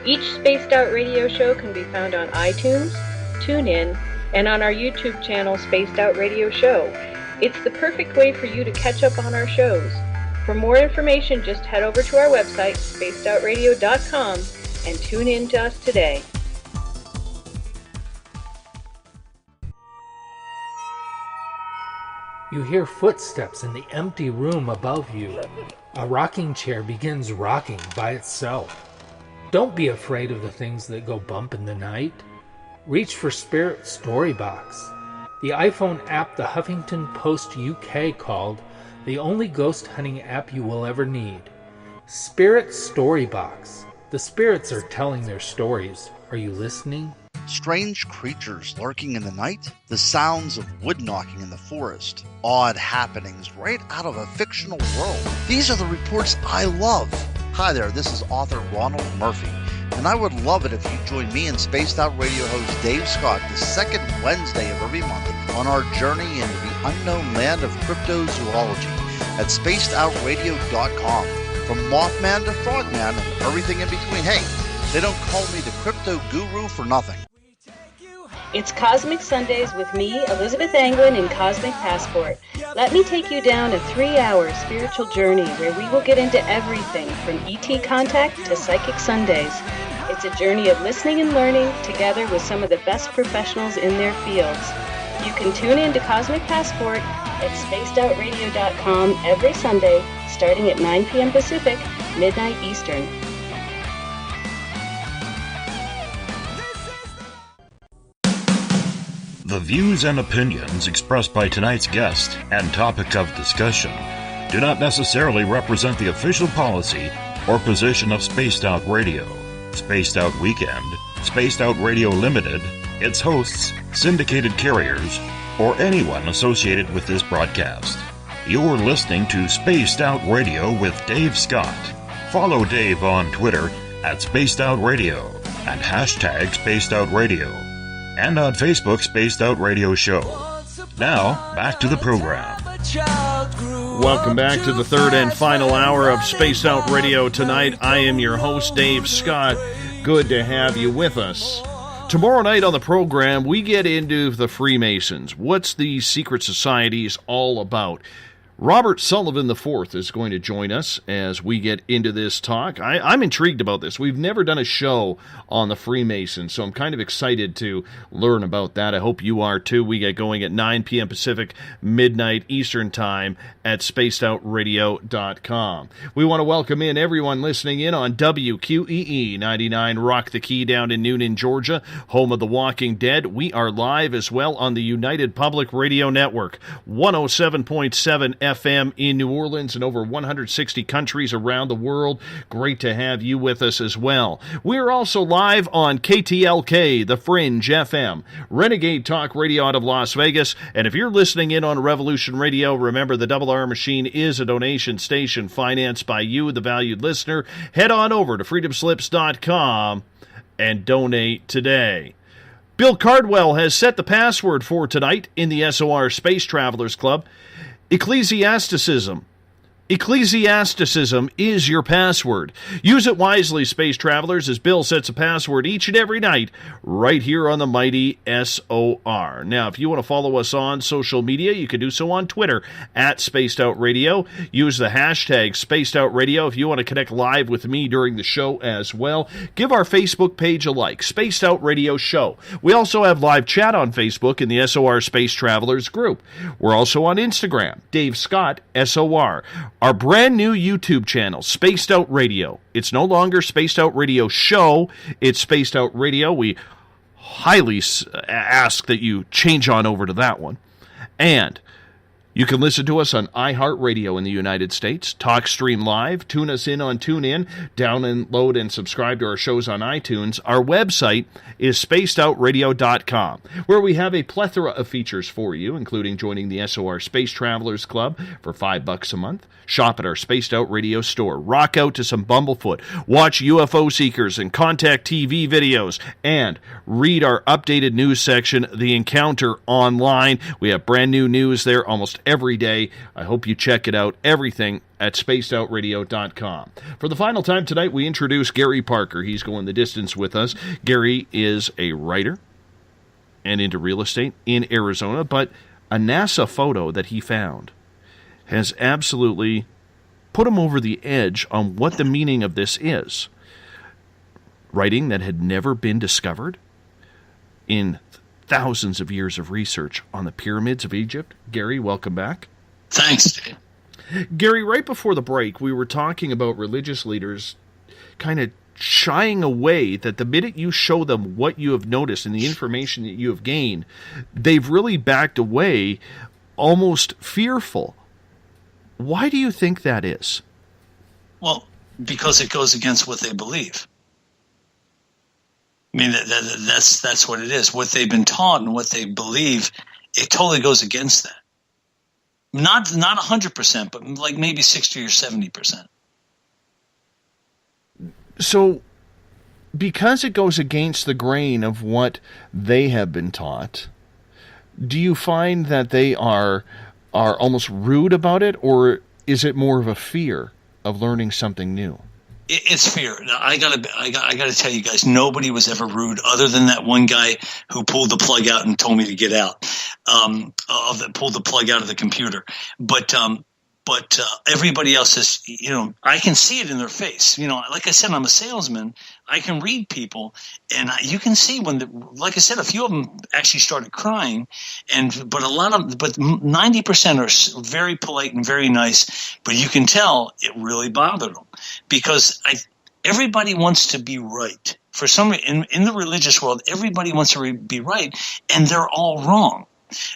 Each Spaced Out Radio show can be found on iTunes, TuneIn, and on our YouTube channel, Spaced Out Radio Show. It's the perfect way for you to catch up on our shows. For more information, just head over to our website, spacedoutradio.com, and tune in to us today. You hear footsteps in the empty room above you. A rocking chair begins rocking by itself. Don't be afraid of the things that go bump in the night. Reach for Spirit Storybox, the iPhone app the Huffington Post UK called the only ghost hunting app you will ever need. Spirit Storybox. The spirits are telling their stories. Are you listening? Strange creatures lurking in the night, the sounds of wood knocking in the forest, odd happenings right out of a fictional world. These are the reports I love. Hi there, this is author Ronald Murphy, and I would love it if you join me and Spaced Out Radio host Dave Scott the second Wednesday of every month on our journey into the unknown land of cryptozoology at spacedoutradio.com. From Mothman to Frogman and everything in between. Hey, they don't call me the crypto guru for nothing. It's Cosmic Sundays with me, Elizabeth Anglin, in Cosmic Passport. Let me take you down a 3-hour spiritual journey where we will get into everything from ET contact to Psychic Sundays. It's a journey of listening and learning together with some of the best professionals in their fields. You can tune in to Cosmic Passport at spacedoutradio.com every Sunday, starting at 9 p.m. Pacific, midnight Eastern. The views and opinions expressed by tonight's guest and topic of discussion do not necessarily represent the official policy or position of Spaced Out Radio, Spaced Out Weekend, Spaced Out Radio Limited, its hosts, syndicated carriers, or anyone associated with this broadcast. You're listening to Spaced Out Radio with Dave Scott. Follow Dave on Twitter at Spaced Out Radio and hashtag Spaced Out Radio, and on Facebook, Spaced Out Radio Show. Now, back to the program. Welcome back to the third and final hour of Spaced Out Radio tonight. I am your host, Dave Scott. Good to have you with us. Tomorrow night on the program, we get into the Freemasons. What's these secret societies all about? Robert Sullivan IV is going to join us as we get into this talk. I'm intrigued about this. We've never done a show on the Freemasons, so I'm kind of excited to learn about that. I hope you are too. We get going at 9 p.m. Pacific, midnight Eastern Time at spacedoutradio.com. We want to welcome in everyone listening in on WQEE 99 Rock the Key down in Noonan, Georgia, home of The Walking Dead. We are live as well on the United Public Radio Network, 107.7 FM in New Orleans and over 160 countries around the world. Great to have you with us as well. We're also live on KTLK, The Fringe FM, Renegade Talk Radio out of Las Vegas. And if you're listening in on Revolution Radio, remember the Double R Machine is a donation station financed by you, the valued listener. Head on over to freedomslips.com and donate today. Bill Cardwell has set the password for tonight in the SOR Space Travelers Club. Ecclesiasticism. Ecclesiasticism is your password. Use it wisely, space travelers, as Bill sets a password each and every night right here on the mighty SOR. Now, if you want to follow us on social media, you can do so on Twitter at Spaced Out Radio. Use the hashtag Spaced Out Radio if you want to connect live with me during the show as well. Give our Facebook page a like, Spaced Out Radio Show. We also have live chat on Facebook in the SOR Space Travelers group. We're also on Instagram, Dave Scott, SOR. Our brand new YouTube channel, Spaced Out Radio. It's no longer Spaced Out Radio Show. It's Spaced Out Radio. We highly ask that you change on over to that one. And you can listen to us on iHeartRadio in the United States, TalkStream Live, tune us in on TuneIn, download and subscribe to our shows on iTunes. Our website is spacedoutradio.com, where we have a plethora of features for you, including joining the SOR Space Travelers Club for $5 a month, shop at our Spaced Out Radio store, rock out to some Bumblefoot, watch UFO Seekers and Contact TV videos, and read our updated news section, The Encounter, online. We have brand new news there almost every day. I hope you check it out. Everything at spacedoutradio.com. For the final time tonight, we introduce Gary Parker. He's going the distance with us. Gary is a writer and into real estate in Arizona, but a NASA photo that he found has absolutely put him over the edge on what the meaning of this is. Writing that had never been discovered in thousands of years of research on the pyramids of Egypt. Gary, welcome back. Thanks. Gary, right before the break, we were talking about religious leaders kind of shying away, that the minute you show them what you have noticed and the information that you have gained, they've really backed away, almost fearful. Why do you think that is? Well, because it goes against what they believe. I mean, that's what it is. What they've been taught and what they believe, it totally goes against that. Not 100%, but like maybe 60 or 70%. So, because it goes against the grain of what they have been taught, Do you find that they are almost rude about it, or is it more of a fear of learning something new? It's fear. I gotta tell you guys, nobody was ever rude, other than that one guy who pulled the plug out and told me to get out. Pulled the plug out of the computer, but everybody else is, I can see it in their face. Like I said, I'm a salesman. I can read people, and you can see like I said, a few of them actually started crying, but 90% are very polite and very nice. But you can tell it really bothered them, because everybody wants to be right. For some reason, in the religious world, everybody wants to be right, and they're all wrong.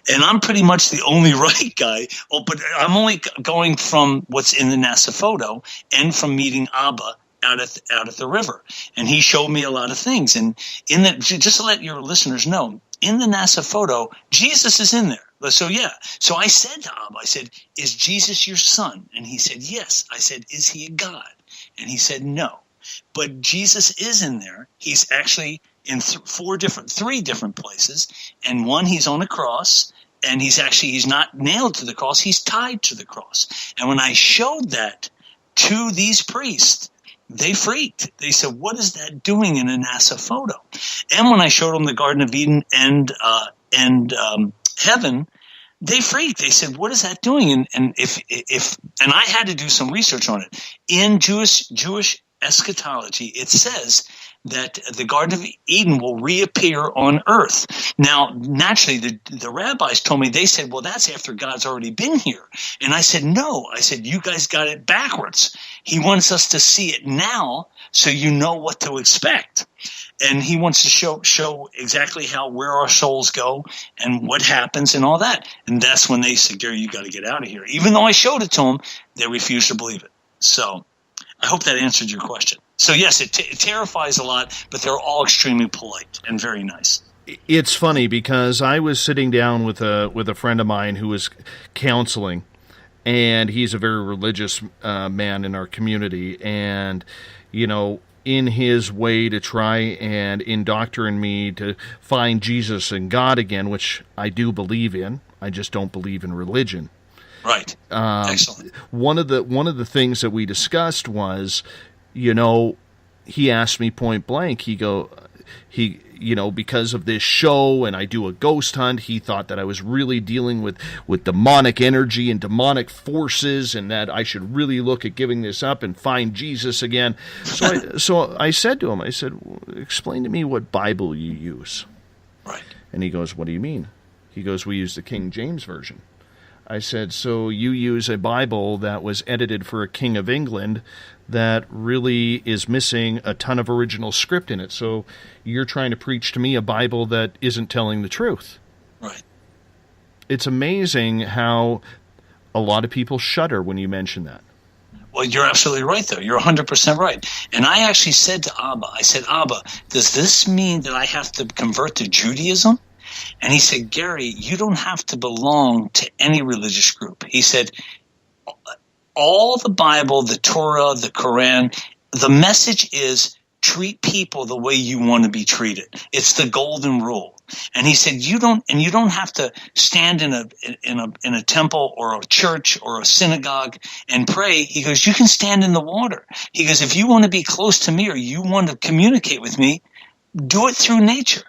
And I'm pretty much the only right guy. But I'm only going from what's in the NASA photo and from meeting Abba out at the river. And he showed me a lot of things. And just to let your listeners know, in the NASA photo, Jesus is in there. So yeah. So I said to Abba, I said, "Is Jesus your son?" And he said, "Yes." I said, "Is he a God?" And he said, "No." But Jesus is in there. He's actually in three different places, and one, he's on a cross, and he's not nailed to the cross, he's tied to the cross. And when I showed that to these priests, they freaked. They said, "What is that doing in a NASA photo?" And when I showed them the Garden of Eden and heaven, they freaked. They said, "What is that doing?" And I had to do some research on it. In Jewish eschatology, it says that the Garden of Eden will reappear on earth. Now, naturally, the rabbis told me, they said, "Well, that's after God's already been here." And I said, "No." I said, "You guys got it backwards. He wants us to see it now so you know what to expect." And he wants to show exactly where our souls go and what happens and all that. And that's when they said, "Gary, you got to get out of here." Even though I showed it to them, they refused to believe it. So I hope that answered your question. So yes, it terrifies a lot, but they're all extremely polite and very nice. It's funny because I was sitting down with a friend of mine who was counseling, and he's a very religious man in our community, and in his way to try and indoctrinate me to find Jesus and God again, which I do believe in. I just don't believe in religion. Right. Excellent. One of the things that we discussed was, he asked me point blank. Because of this show and I do a ghost hunt, he thought that I was really dealing with demonic energy and demonic forces, and that I should really look at giving this up and find Jesus again. So I said to him, "Explain to me what Bible you use." Right. And he goes, "What do you mean?" He goes, "We use the King James Version." I said, "So you use a Bible that was edited for a king of England that really is missing a ton of original script in it. So you're trying to preach to me a Bible that isn't telling the truth." Right. It's amazing how a lot of people shudder when you mention that. Well, you're absolutely right, though. You're 100% right. And I actually said to Abba, "Abba, does this mean that I have to convert to Judaism?" And he said, "Gary, you don't have to belong to any religious group." He said, "All the Bible, the Torah, the Quran, the message is treat people the way you want to be treated. It's the golden rule." And he said, you don't have to stand in a temple or a church or a synagogue and pray. He goes, "You can stand in the water." He goes, "If you want to be close to me or you want to communicate with me, do it through nature."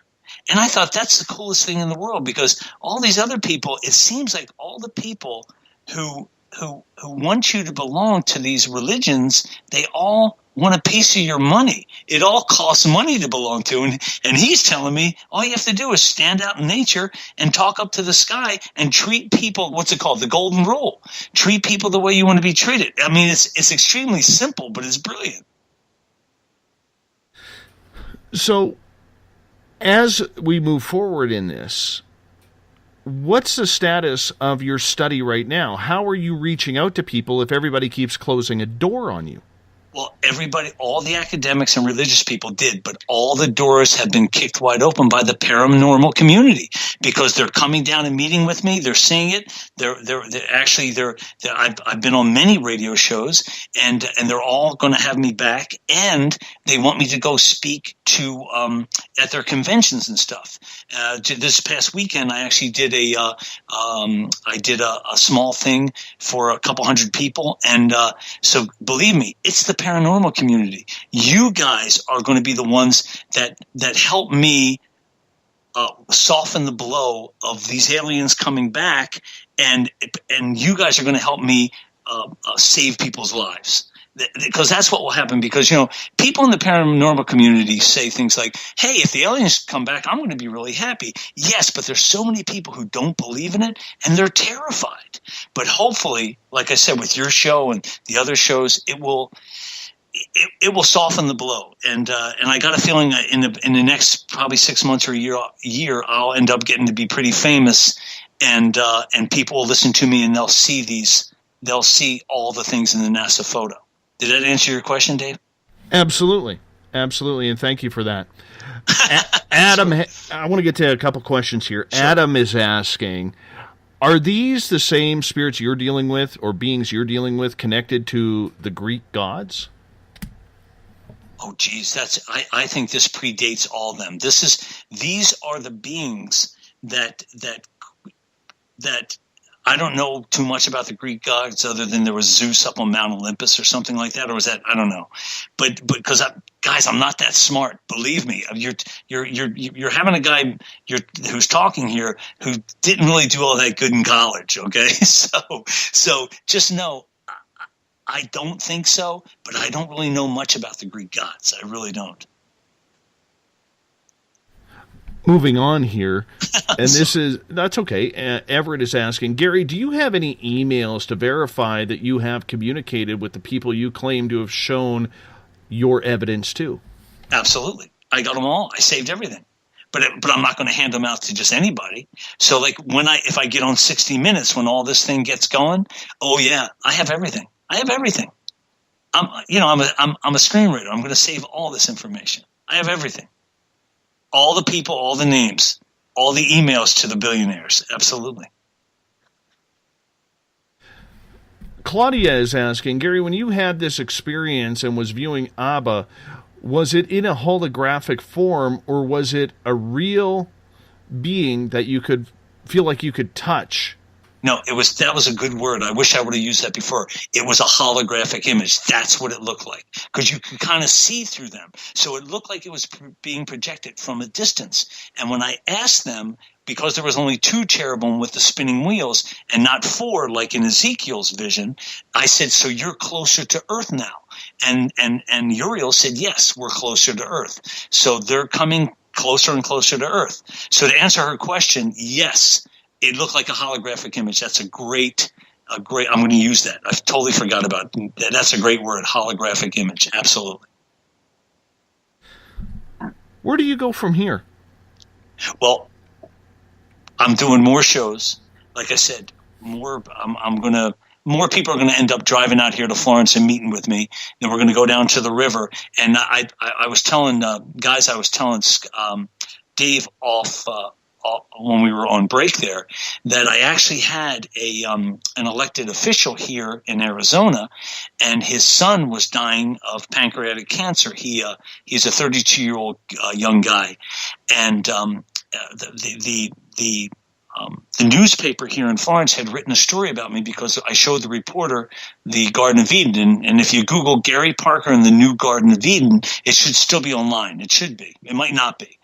And I thought that's the coolest thing in the world, because all these other people, it seems like all the people who want you to belong to these religions, they all want a piece of your money. It all costs money to belong to. And he's telling me all you have to do is stand out in nature and talk up to the sky and treat people, what's it called? The golden rule. Treat people the way you want to be treated. I mean, it's extremely simple, but it's brilliant. So as we move forward in this, what's the status of your study right now? How are you reaching out to people if everybody keeps closing a door on you? Well, everybody, all the academics and religious people did, but all the doors have been kicked wide open by the paranormal community, because they're coming down and meeting with me. They're seeing it. I've been on many radio shows, and they're all going to have me back, and they want me to go speak to at their conventions and stuff. This past weekend, I actually did a small thing for a couple hundred people, and so believe me, it's the paranormal community. You guys are going to be the ones that help me soften the blow of these aliens coming back, and you guys are going to help me save people's lives. Because that's what will happen. Because, people in the paranormal community say things like, hey, if the aliens come back, I'm going to be really happy. Yes, but there's so many people who don't believe in it, and they're terrified. But hopefully, like I said, with your show and the other shows, it will soften the blow. And I got a feeling in the next probably 6 months or a year, I'll end up getting to be pretty famous, and people will listen to me, and they'll see all the things in the NASA photo. Did that answer your question, Dave? Absolutely. Absolutely, and thank you for that. Adam, I want to get to a couple questions here. Sure. Adam is asking, are these the same spirits you're dealing with or beings you're dealing with connected to the Greek gods? Oh, geez, I think this predates all of them. These are the beings that I don't know too much about the Greek gods other than there was Zeus up on Mount Olympus or something like that, or was that, I don't know. But because guys, I'm not that smart. Believe me, you're having a guy who's talking here who didn't really do all that good in college. Okay, so just know I don't think so, but I don't really know much about the Greek gods. I really don't. Moving on here, and that's okay. Everett is asking, Gary, do you have any emails to verify that you have communicated with the people you claim to have shown your evidence to? Absolutely. I got them all. I saved everything. But I'm not going to hand them out to just anybody. So like if I get on 60 Minutes when all this thing gets going, oh yeah, I have everything. I have everything. I'm a screenwriter. I'm going to save all this information. I have everything. All the people, all the names, all the emails to the billionaires. Absolutely. Claudia is asking, Gary, when you had this experience and was viewing Abba, was it in a holographic form or was it a real being that you could feel like you could touch? No, that was a good word. I wish I would have used that before. It was a holographic image. That's what it looked like, because you could kind of see through them. So it looked like it was being projected from a distance. And when I asked them, because there was only 2 cherubim with the spinning wheels and not 4 like in Ezekiel's vision, I said, so you're closer to Earth now? And Uriel said, yes, we're closer to Earth. So they're coming closer and closer to Earth. So to answer her question, yes, it looked like a holographic image. That's a great, I'm going to use that. I totally forgot about that. That's a great word, holographic image. Absolutely. Where do you go from here? Well, I'm doing more shows. Like I said, more people are going to end up driving out here to Florence and meeting with me. Then we're going to go down to the river. And I was telling Dave off when we were on break there, that I actually had an elected official here in Arizona, and his son was dying of pancreatic cancer. He's a 32-year-old young guy, and the newspaper here in Florence had written a story about me because I showed the reporter the Garden of Eden. And if you Google Gary Parker and the new Garden of Eden, it should still be online. It should be. It might not be.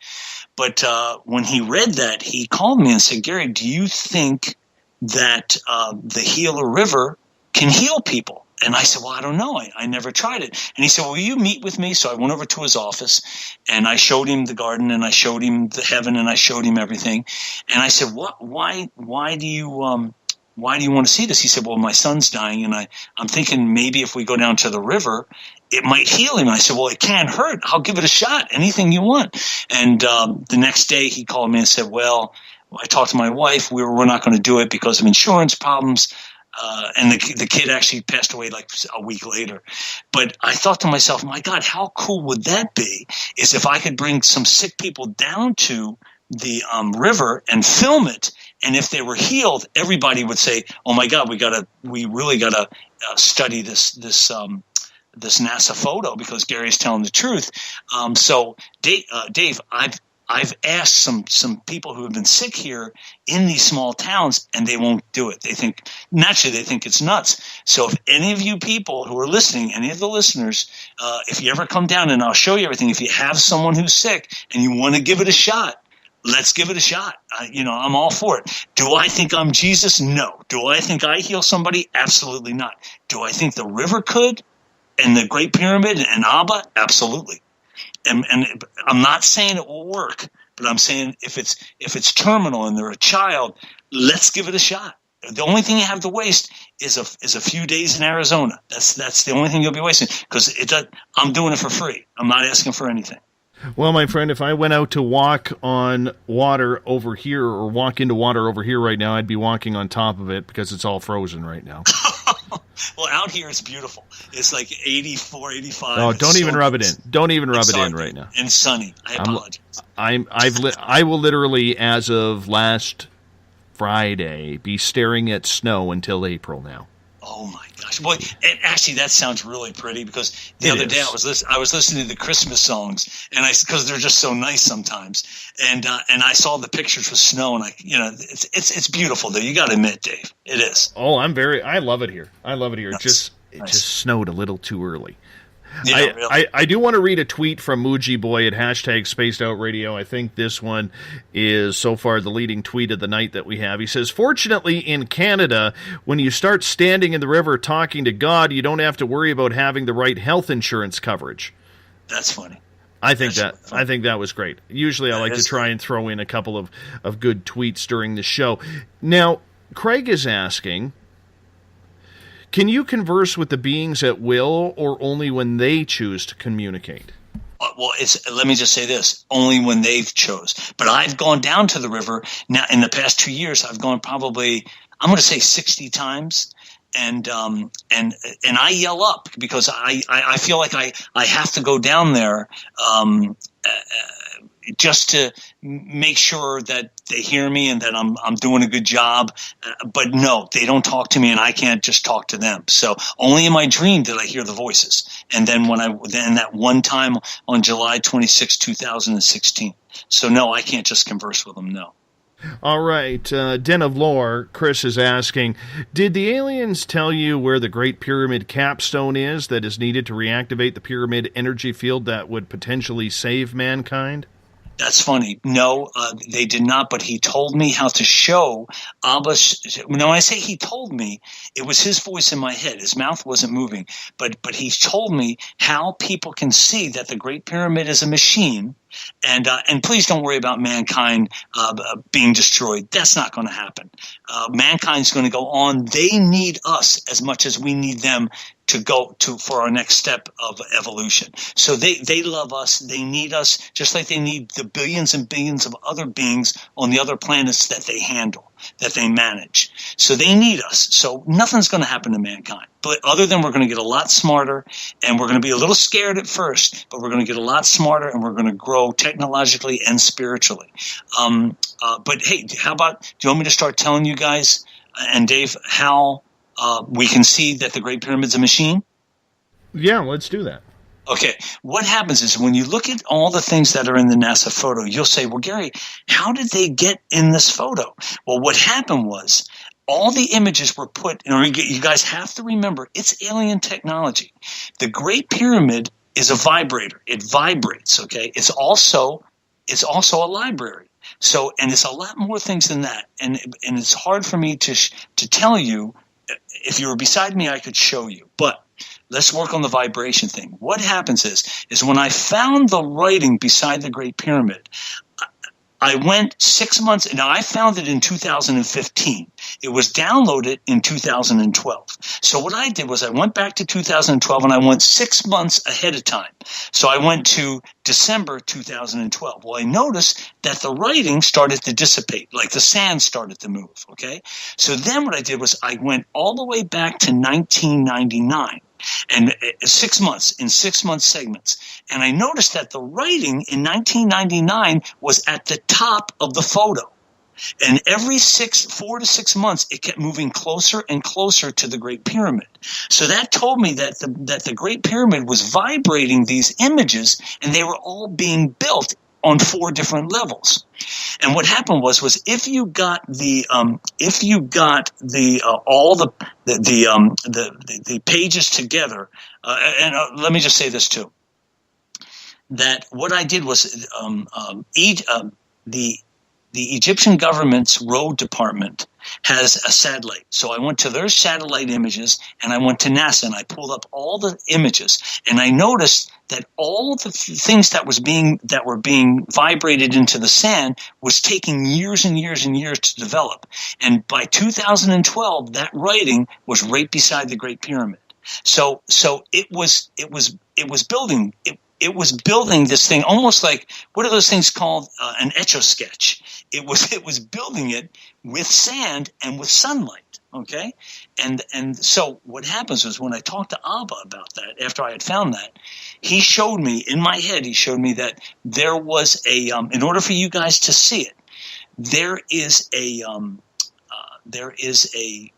But when he read that, he called me and said, Gary, do you think that the Gila River can heal people? And I said, well, I don't know. I never tried it. And he said, well, will you meet with me? So I went over to his office, and I showed him the garden, and I showed him the heaven, and I showed him everything. And I said, why do you want to see this? He said, well, my son's dying, and I'm thinking maybe if we go down to the river, it might heal him. And I said, well, it can't hurt. I'll give it a shot. Anything you want. And the next day he called me and said, well, I talked to my wife. We're not going to do it because of insurance problems. And the kid actually passed away like a week later. But I thought to myself, my God, how cool would that be is if I could bring some sick people down to the river and film it. And if they were healed, everybody would say, oh, my God, we really got to study this NASA photo because Gary's telling the truth. So Dave, I've asked some people who have been sick here in these small towns, and they won't do it. They think it's nuts. So if any of you people who are listening, any of the listeners, if you ever come down, and I'll show you everything, if you have someone who's sick and you want to give it a shot, let's give it a shot. I'm all for it. Do I think I'm Jesus? No. Do I think I heal somebody? Absolutely not. Do I think the river could, and the Great Pyramid and Abba? Absolutely. And I'm not saying it will work, but I'm saying if it's terminal and they're a child, let's give it a shot. The only thing you have to waste is a few days in Arizona. That's the only thing you'll be wasting, because I'm doing it for free. I'm not asking for anything. Well, my friend, if I went out to walk on water over here or walk into water over here right now, I'd be walking on top of it because it's all frozen right now. Well, out here it's beautiful. It's like 84, 85. Oh, don't even rub it in. Don't even rub it in right now. And sunny. I apologize. I will literally, as of last Friday, be staring at snow until April now. Oh my gosh! Boy, and actually, that sounds really pretty, because the other day I was listening to the Christmas songs, and because they're just so nice sometimes, and I saw the pictures with snow, and it's beautiful though. You got to admit, Dave, it is. Oh, I love it here. I love it here. Nice. It just snowed a little too early. Yeah, really. I do want to read a tweet from Muji Boy at #SpacedOutRadio. I think this one is so far the leading tweet of the night that we have. He says, "Fortunately, in Canada, when you start standing in the river talking to God, you don't have to worry about having the right health insurance coverage." That's funny. I think that was great. Usually I like to try and throw in a couple of good tweets during the show. Now, Craig is asking, can you converse with the beings at will, or only when they choose to communicate? Well, let me just say this: only when they've chose. But I've gone down to the river now in the past 2 years. I've gone probably, I'm going to say 60 times, and I yell up because I feel like I have to go down there just to make sure that they hear me and that I'm doing a good job. But no, they don't talk to me, and I can't just talk to them. So only in my dream did I hear the voices. And then then that one time on July 26, 2016. So no, I can't just converse with them. No. All right. Den of Lore, Chris is asking, did the aliens tell you where the Great Pyramid capstone is that is needed to reactivate the pyramid energy field that would potentially save mankind? That's funny. No, they did not, but he told me how to show Abba. When I say he told me, it was his voice in my head. His mouth wasn't moving, but he told me how people can see that the Great Pyramid is a machine. And please don't worry about mankind being destroyed. That's not going to happen. Mankind's going to go on. They need us as much as we need them to go for our next step of evolution. So they love us. They need us just like they need the billions and billions of other beings on the other planets that they handle, that they manage. So they need us. So nothing's going to happen to mankind. But other than we're going to get a lot smarter, and we're going to be a little scared at first, but we're going to get a lot smarter, and we're going to grow technologically and spiritually. But hey, how about, do you want me to start telling you guys and Dave how we can see that the Great Pyramid's a machine? Yeah, let's do that. Okay, what happens is when you look at all the things that are in the NASA photo, you'll say, well, Gary, how did they get in this photo? Well, what happened was all the images were put, you guys have to remember, it's alien technology. The Great Pyramid is a vibrator. It vibrates, okay? It's also a library. So, and it's a lot more things than that. And it's hard for me to tell you. If you were beside me, I could show you. But let's work on the vibration thing. What happens is when I found the writing beside the Great Pyramid, I went 6 months. Now, I found it in 2015. It was downloaded in 2012. So what I did was I went back to 2012, and I went 6 months ahead of time. So I went to December 2012. Well, I noticed that the writing started to dissipate, like the sand started to move, okay? So then what I did was I went all the way back to 1999. And 6 months, in 6 month segments. And I noticed that the writing in 1999 was at the top of the photo. And every 4 to 6 months, it kept moving closer and closer to the Great Pyramid. So that told me that the Great Pyramid was vibrating these images, and they were all being built on 4 different levels. And what happened was if you got all the pages together, and let me just say this too, that what I did was the Egyptian government's road department has a satellite. So I went to their satellite images, and I went to NASA, and I pulled up all the images, and I noticed that all the things that were being vibrated into the sand was taking years and years and years to develop. And by 2012, that writing was right beside the Great Pyramid. So it was building. It was building this thing almost like, what are those things called? An Etch-a-Sketch. It was building it with sand and with sunlight. Okay, and so what happens was when I talked to Abba about that after I had found that, he showed me in my head. He showed me that there was a in order for you guys to see it, there is a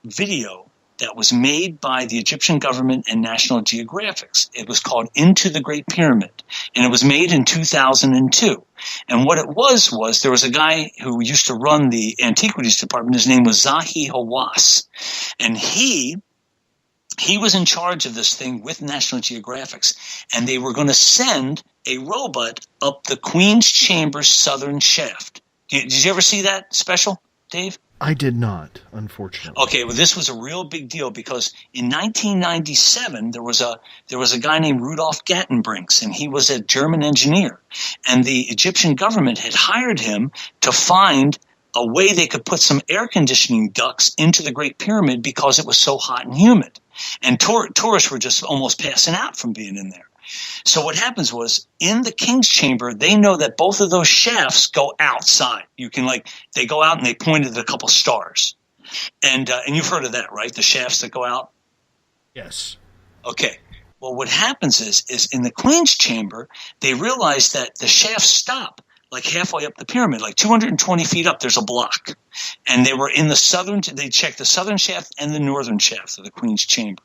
video that was made by the Egyptian government and National Geographic. It was called Into the Great Pyramid, and it was made in 2002. And what it was there was a guy who used to run the antiquities department. His name was Zahi Hawass, and he was in charge of this thing with National Geographic, and they were going to send a robot up the Queen's Chamber's southern shaft. Did you ever see that special, Dave? I did not, unfortunately. Okay, well, this was a real big deal because in 1997 there was a guy named Rudolf Gattenbrinks, and he was a German engineer, and the Egyptian government had hired him to find a way they could put some air conditioning ducts into the Great Pyramid because it was so hot and humid, and tourists were just almost passing out from being in there. So what happens was in the King's Chamber, they know that both of those shafts go outside. You can they go out and they point at a couple stars, and you've heard of that, right? The shafts that go out. Yes. Okay. Well, what happens is in the Queen's Chamber, they realize that the shafts stop like halfway up the pyramid, like 220 feet up. There's a block, and they were in the southern. They checked the southern shaft and the northern shaft of the Queen's Chamber.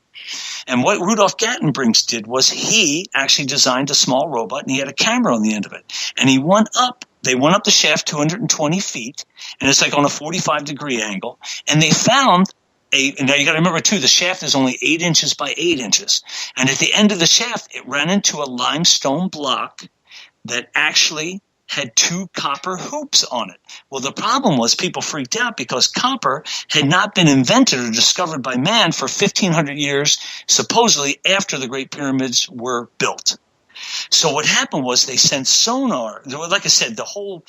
And what Rudolf Gattenbrinks did was he actually designed a small robot, and he had a camera on the end of it. And they went up the shaft 220 feet, and it's like on a 45-degree angle. And they found now you got to remember too, the shaft is only 8 inches by 8 inches. And at the end of the shaft, it ran into a limestone block that actually had 2 copper hoops on it. Well, the problem was people freaked out because copper had not been invented or discovered by man for 1,500 years, supposedly after the Great Pyramids were built. So what happened was they sent sonar. Like I said, the whole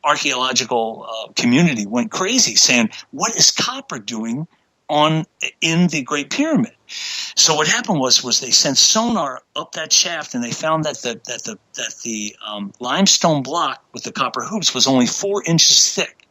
archaeological community went crazy saying, what is copper doing in the Great Pyramid? So what happened was they sent sonar up that shaft, and they found that the limestone block with the copper hoops was only 4 inches thick.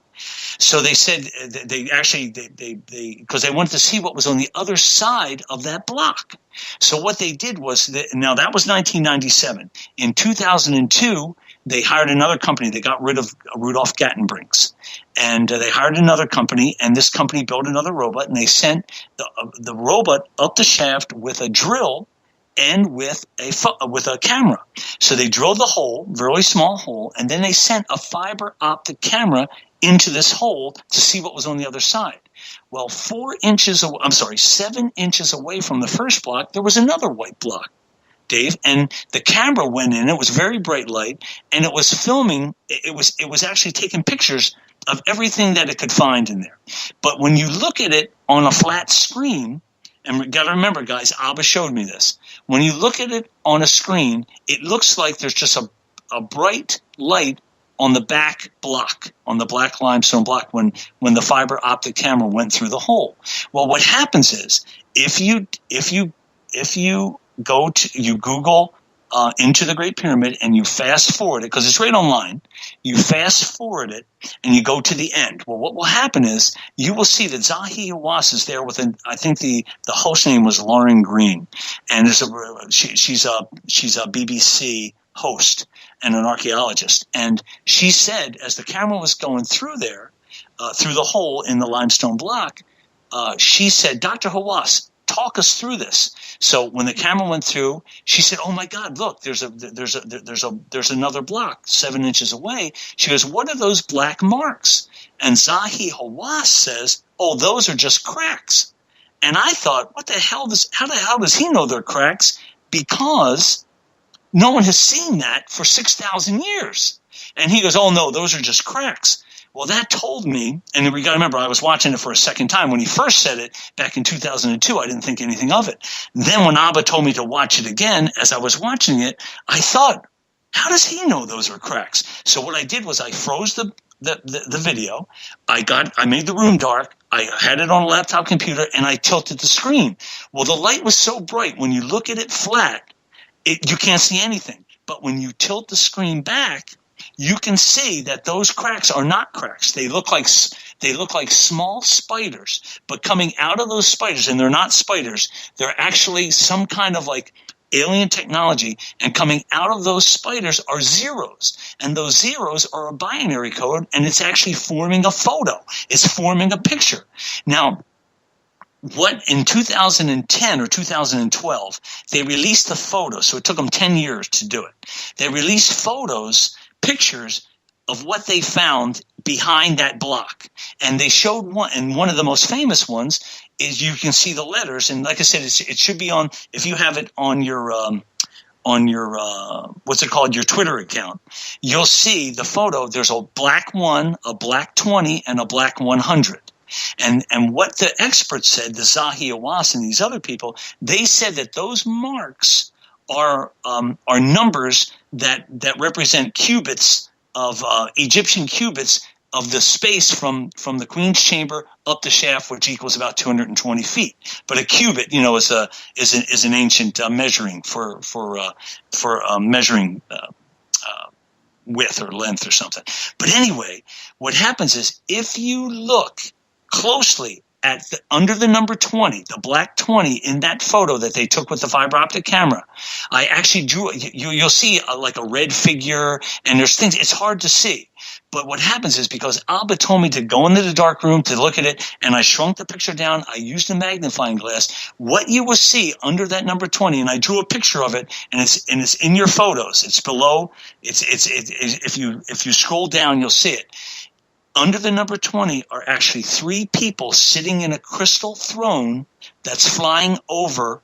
So they said because they wanted to see what was on the other side of that block. So what they did was now that was 1997. In 2002. They hired another company. They got rid of Rudolf Gattenbrinks, and they hired another company. And this company built another robot, and they sent the robot up the shaft with a drill and with a camera. So they drilled the hole, very small hole, and then they sent a fiber optic camera into this hole to see what was on the other side. Well, 7 inches away from the first block, there was another white block, Dave, and the camera went in. It was very bright light, and it was filming. It was actually taking pictures of everything that it could find in there. But when you look at it on a flat screen, and you got to remember, guys, Abba showed me this. When you look at it on a screen, it looks like there's just a bright light on the back block, on the black limestone block, when the fiber optic camera went through the hole. Well, what happens is if you Google Into the Great Pyramid and you fast forward it, because it's right online, you fast forward it and you go to the end. Well, what will happen is you will see that Zahi Hawass is there with I think the host name was Lauren Green, and she's a BBC host, and an archaeologist. And she said, as the camera was going through there, through the hole in the limestone block, she said, Dr. Hawass, talk us through this. So when the camera went through, she said, "Oh my God, look, there's another block 7 inches away." She goes, "What are those black marks?" And Zahi Hawass says, "Oh, those are just cracks." And I thought, how the hell does he know they're cracks? Because no one has seen that for 6,000 years. And he goes, "Oh no, those are just cracks." Well, that told me, and we got to remember, I was watching it for a second time. When he first said it back in 2002, I didn't think anything of it. Then when Abba told me to watch it again, as I was watching it, I thought, how does he know those are cracks? So what I did was I froze the video. I made the room dark. I had it on a laptop computer, and I tilted the screen. Well, the light was so bright, when you look at it flat, you can't see anything. But when you tilt the screen back, you can see that those cracks are not cracks. They look like small spiders, but coming out of those spiders, and they're not spiders, they're actually some kind of like alien technology, and coming out of those spiders are zeros, and those zeros are a binary code, and it's actually forming a photo. It's forming a picture. Now, what in 2010 or 2012, they released the photo, so it took them 10 years to do it. They released pictures of what they found behind that block. And they showed one, and one of the most famous ones is you can see the letters. And like I said, it should be on, if you have it on your what's it called, your Twitter account, you'll see the photo. There's a black 1, a black 20, and a black 100. And what the experts said, the Zahi Hawass and these other people, they said that those marks are numbers that represent cubits of Egyptian cubits of the space from the Queen's Chamber up the shaft, which equals about 220 feet. But a cubit, is an ancient measuring for measuring width or length or something. But anyway, what happens is if you look closely at under the number 20, the black 20 in that photo that they took with the fiber optic camera, I actually drew, you'll see like a red figure, and there's things, it's hard to see. But what happens is, because Abba told me to go into the dark room to look at it, and I shrunk the picture down, I used a magnifying glass, what you will see under that number 20, and I drew a picture of it, and it's in your photos. It's below, if you scroll down, you'll see it. Under the number 20 are actually 3 people sitting in a crystal throne that's flying over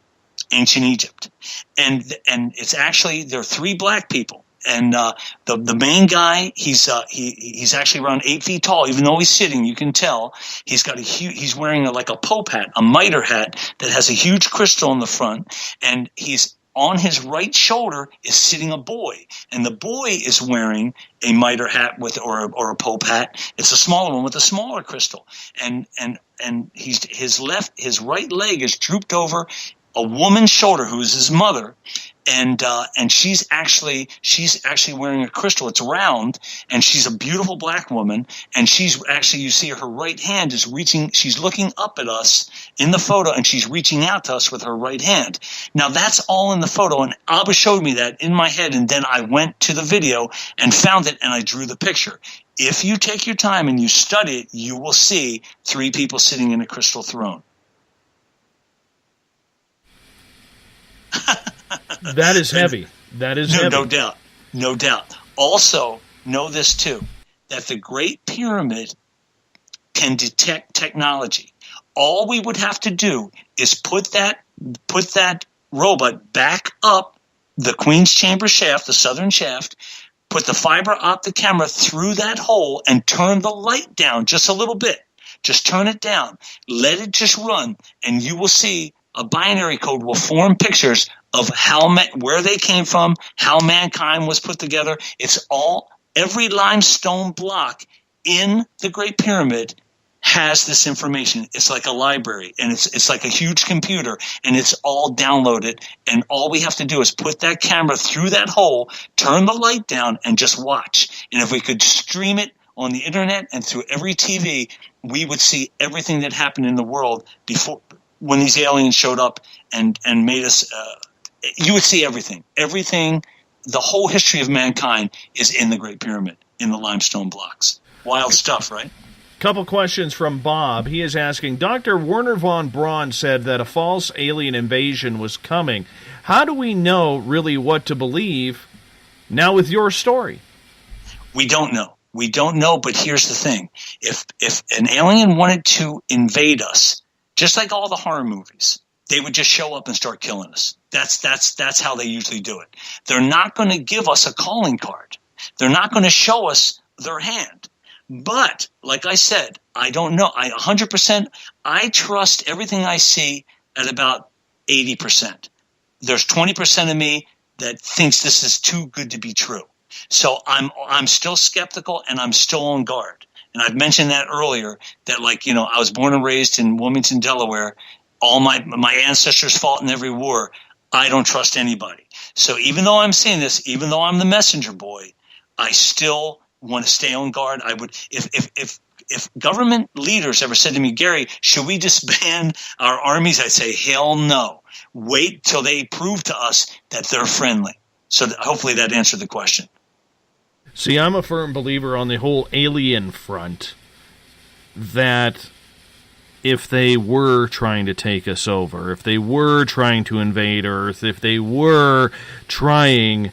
ancient Egypt. And it's actually, there are 3 black people. And the main guy, he's actually around 8 feet tall. Even though he's sitting, you can tell he's wearing like a pope hat, a mitre hat that has a huge crystal in the front, and he's on his right shoulder is sitting a boy, and the boy is wearing a mitre hat or a pope hat. It's a smaller one with a smaller crystal, and his right leg is drooped over a woman's shoulder who is his mother, and she's actually wearing a crystal. It's round, and she's a beautiful black woman, and she's actually, you see her right hand is reaching, she's looking up at us in the photo, and she's reaching out to us with her right hand. Now that's all in the photo, and Abba showed me that in my head, and then I went to the video and found it, and I drew the picture. If you take your time and you study it, you will see 3 people sitting in a crystal throne. That is heavy. That is heavy. No doubt. No doubt. Also, know this too, that the Great Pyramid can detect technology. All we would have to do is put that robot back up the Queen's Chamber shaft, the southern shaft, put the fiber optic camera through that hole, and turn the light down just a little bit. Just turn it down. Let it just run, and you will see a binary code will form pictures of where they came from, how mankind was put together. It's all, every limestone block in the Great Pyramid has this information. It's like a library, and it's like a huge computer, and it's all downloaded, and all we have to do is put that camera through that hole, turn the light down, and just watch. And if we could stream it on the internet and through every TV, we would see everything that happened in the world before, when these aliens showed up and made us, you would see everything the whole history of mankind is in the Great Pyramid, in the limestone blocks. Wild stuff, right? Couple questions from Bob. He is asking, Dr. Werner von Braun said that a false alien invasion was coming. How do we know really what to believe now with your story? We don't know. We don't know, but here's the thing. If an alien wanted to invade us, just like all the horror movies, they would just show up and start killing us. That's how they usually do it. They're not going to give us a calling card. They're not going to show us their hand. But, like I said, I don't know. 100%, I trust everything I see at about 80%. There's 20% of me that thinks this is too good to be true. So I'm still skeptical and I'm still on guard. And I've mentioned that earlier, that I was born and raised in Wilmington, Delaware. All my ancestors fought in every war. I don't trust anybody. So even though I'm saying this, even though I'm the messenger boy, I still want to stay on guard. I would, if government leaders ever said to me, Gary, should we disband our armies? I'd say, hell no. Wait till they prove to us that they're friendly. So hopefully that answered the question. See, I'm a firm believer on the whole alien front, that if they were trying to take us over, if they were trying to invade Earth, if they were trying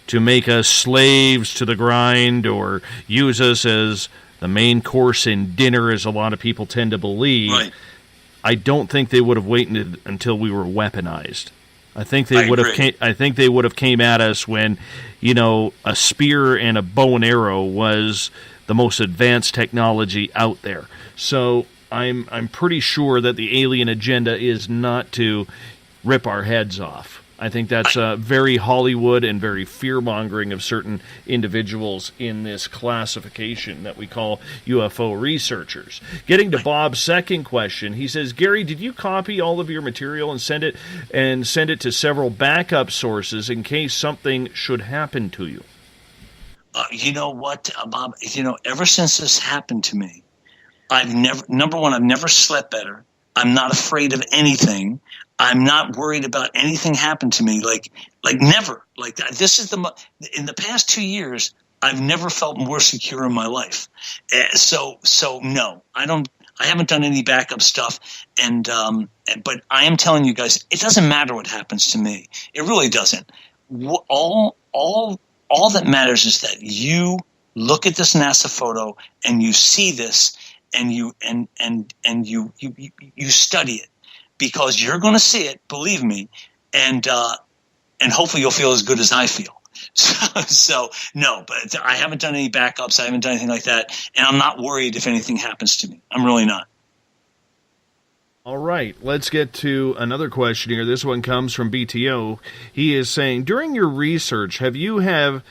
to make us slaves to the grind or use us as the main course in dinner, as a lot of people tend to believe, right, I don't think they would have waited until we were weaponized. I think they would have came at us when, a spear and a bow and arrow was the most advanced technology out there. So I'm pretty sure that the alien agenda is not to rip our heads off. I think that's very Hollywood and very fear-mongering of certain individuals in this classification that we call UFO researchers. Getting to Bob's second question, he says, Gary, did you copy all of your material and send it to several backup sources in case something should happen to you? You know what, Bob? Ever since this happened to me, I've never slept better. I'm not afraid of anything. I'm not worried about anything happen to me. Like never. Like this is in the past 2 years, I've never felt more secure in my life. So no, I haven't done any backup stuff. But I am telling you guys, it doesn't matter what happens to me. It really doesn't. All that matters is that you look at this NASA photo and you see this and you study it. Because you're going to see it, believe me, and hopefully you'll feel as good as I feel. So no, but I haven't done any backups. I haven't done anything like that, and I'm not worried if anything happens to me. I'm really not. All right, let's get to another question here. This one comes from BTO. He is saying, during your research, have you had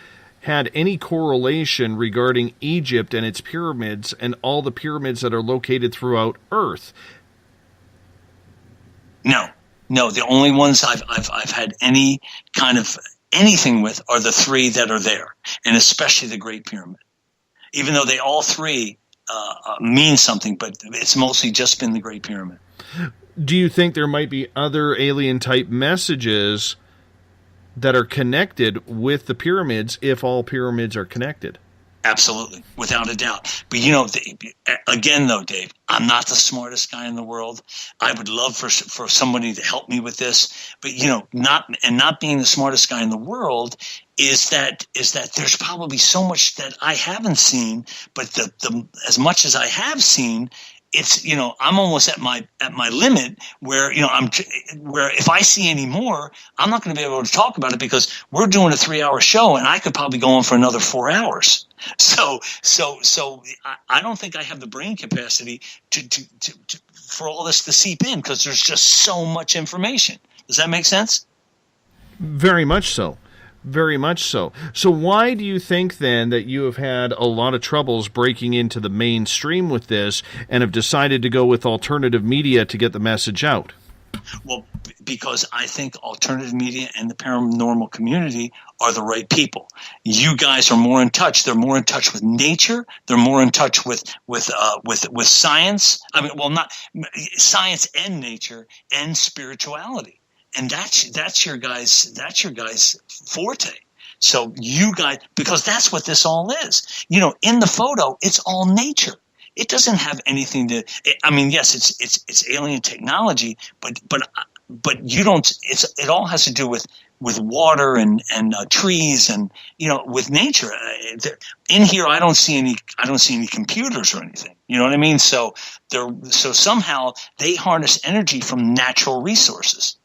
any correlation regarding Egypt and its pyramids and all the pyramids that are located throughout Earth? No. The only ones I've had any kind of anything with are the three that are there, and especially the Great Pyramid. Even though they all three mean something, but it's mostly just been the Great Pyramid. Do you think there might be other alien-type messages that are connected with the pyramids if all pyramids are connected? Absolutely, without a doubt. But again, though, Dave, I'm not the smartest guy in the world. I would love for somebody to help me with this. But not being the smartest guy in the world is that there's probably so much that I haven't seen. But the as much as I have seen, it's I'm almost at my limit where where if I see any more, I'm not going to be able to talk about it because we're doing a 3-hour show and I could probably go on for another 4 hours. So I don't think I have the brain capacity to for all this to seep in because there's just so much information. Does that make sense? Very much so. Very much so. So why do you think, then, that you have had a lot of troubles breaking into the mainstream with this and have decided to go with alternative media to get the message out? Well, because I think alternative media and the paranormal community are the right people. You guys are more in touch. They're more in touch with nature. They're more in touch with science. I mean, well, not science and nature and spirituality. And that's your guys' forte. So you guys, because that's what this all is. You know, in the photo, it's all nature. It doesn't have anything to. I mean, yes, it's alien technology, but you don't. It all has to do with water and trees and, you know, with nature. In here, I don't see any computers or anything. You know what I mean? So somehow they harness energy from natural resources.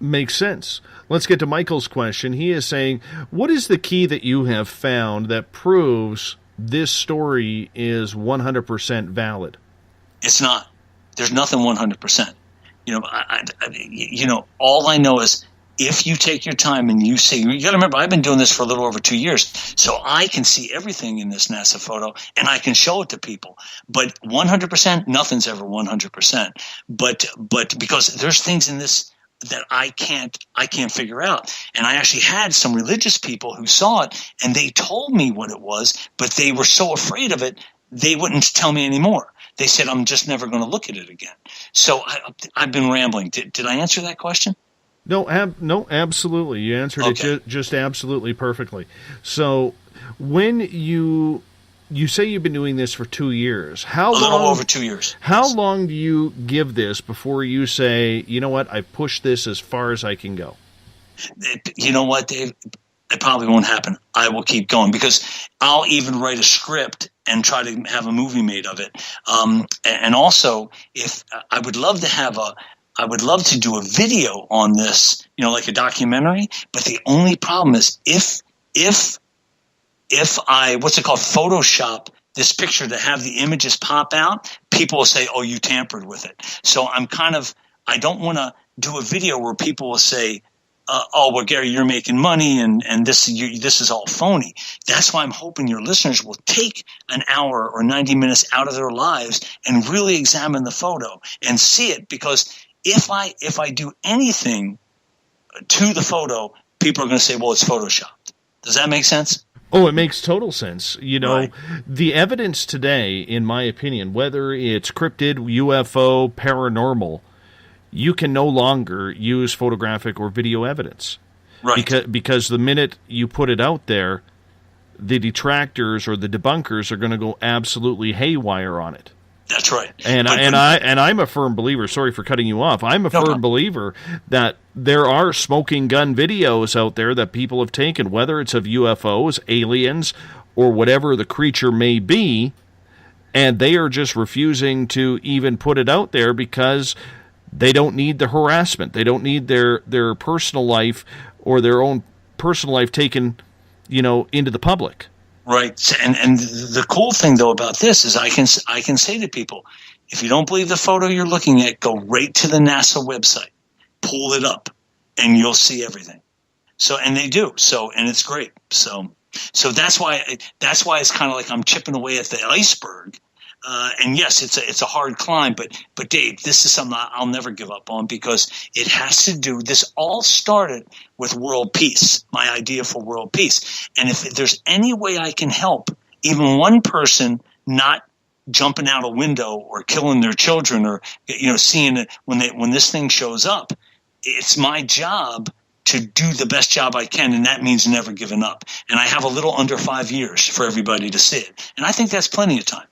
Makes sense. Let's get to Michael's question. He is saying, what is the key that you have found that proves this story is 100% valid? It's not. There's nothing 100%. You know, all I know is if you take your time and you see, you got to remember, I've been doing this for a little over 2 years, so I can see everything in this NASA photo and I can show it to people. But 100%, nothing's ever 100%. But because there's things in this that I can't figure out. And I actually had some religious people who saw it and they told me what it was, but they were so afraid of it, they wouldn't tell me anymore. They said, I'm just never going to look at it again. So I've been rambling. Did I answer that question? No, absolutely. You answered it just absolutely perfectly. So when you say you've been doing this for 2 years, a little over 2 years. How long do you give this before you say, you know what, I've pushed this as far as I can go? You know what, Dave? It probably won't happen. I will keep going because I'll even write a script and try to have a movie made of it. And also, if I would love to do a video on this, you know, like a documentary. But the only problem is if I Photoshop this picture to have the images pop out, people will say, "Oh, you tampered with it." So I don't want to do a video where people will say, "Oh, well, Gary, you're making money, and this is all phony." That's why I'm hoping your listeners will take an hour or 90 minutes out of their lives and really examine the photo and see it. Because if I do anything to the photo, people are going to say, "Well, it's photoshopped." Does that make sense? Oh, it makes total sense. You know, right. The evidence today, in my opinion, whether it's cryptid, UFO, paranormal, you can no longer use photographic or video evidence. Right. Because the minute you put it out there, the detractors or the debunkers are going to go absolutely haywire on it. That's right. And I'm a firm believer, sorry for cutting you off, I'm a firm believer that there are smoking gun videos out there that people have taken, whether it's of UFOs, aliens, or whatever the creature may be, and they are just refusing to even put it out there because they don't need the harassment. They don't need their personal life or their own personal life taken, you know, into the public. Right. And the cool thing, though, about this is I can say to people, if you don't believe the photo you're looking at, go right to the NASA website, pull it up, and you'll see everything. So, and they do. So, and it's great. So that's why it's kind of like I'm chipping away at the iceberg. And yes, it's a hard climb, but Dave, this is something I'll never give up on because it has to do. This all started with world peace, my idea for world peace. And if there's any way I can help even one person not jumping out a window or killing their children or, you know, seeing it when this thing shows up, it's my job to do the best job I can, and that means never giving up. And I have a little under 5 years for everybody to see it, and I think that's plenty of time.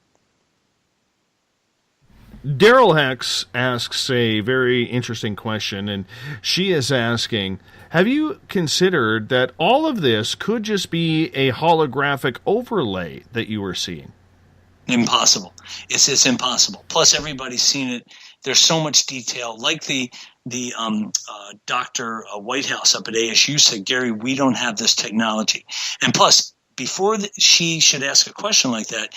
Daryl Hex asks a very interesting question, and she is asking, have you considered that all of this could just be a holographic overlay that you were seeing? Impossible. It's impossible. Plus, everybody's seen it. There's so much detail. Like the Dr. Whitehouse up at ASU said, Gary, we don't have this technology. And plus, before she should ask a question like that,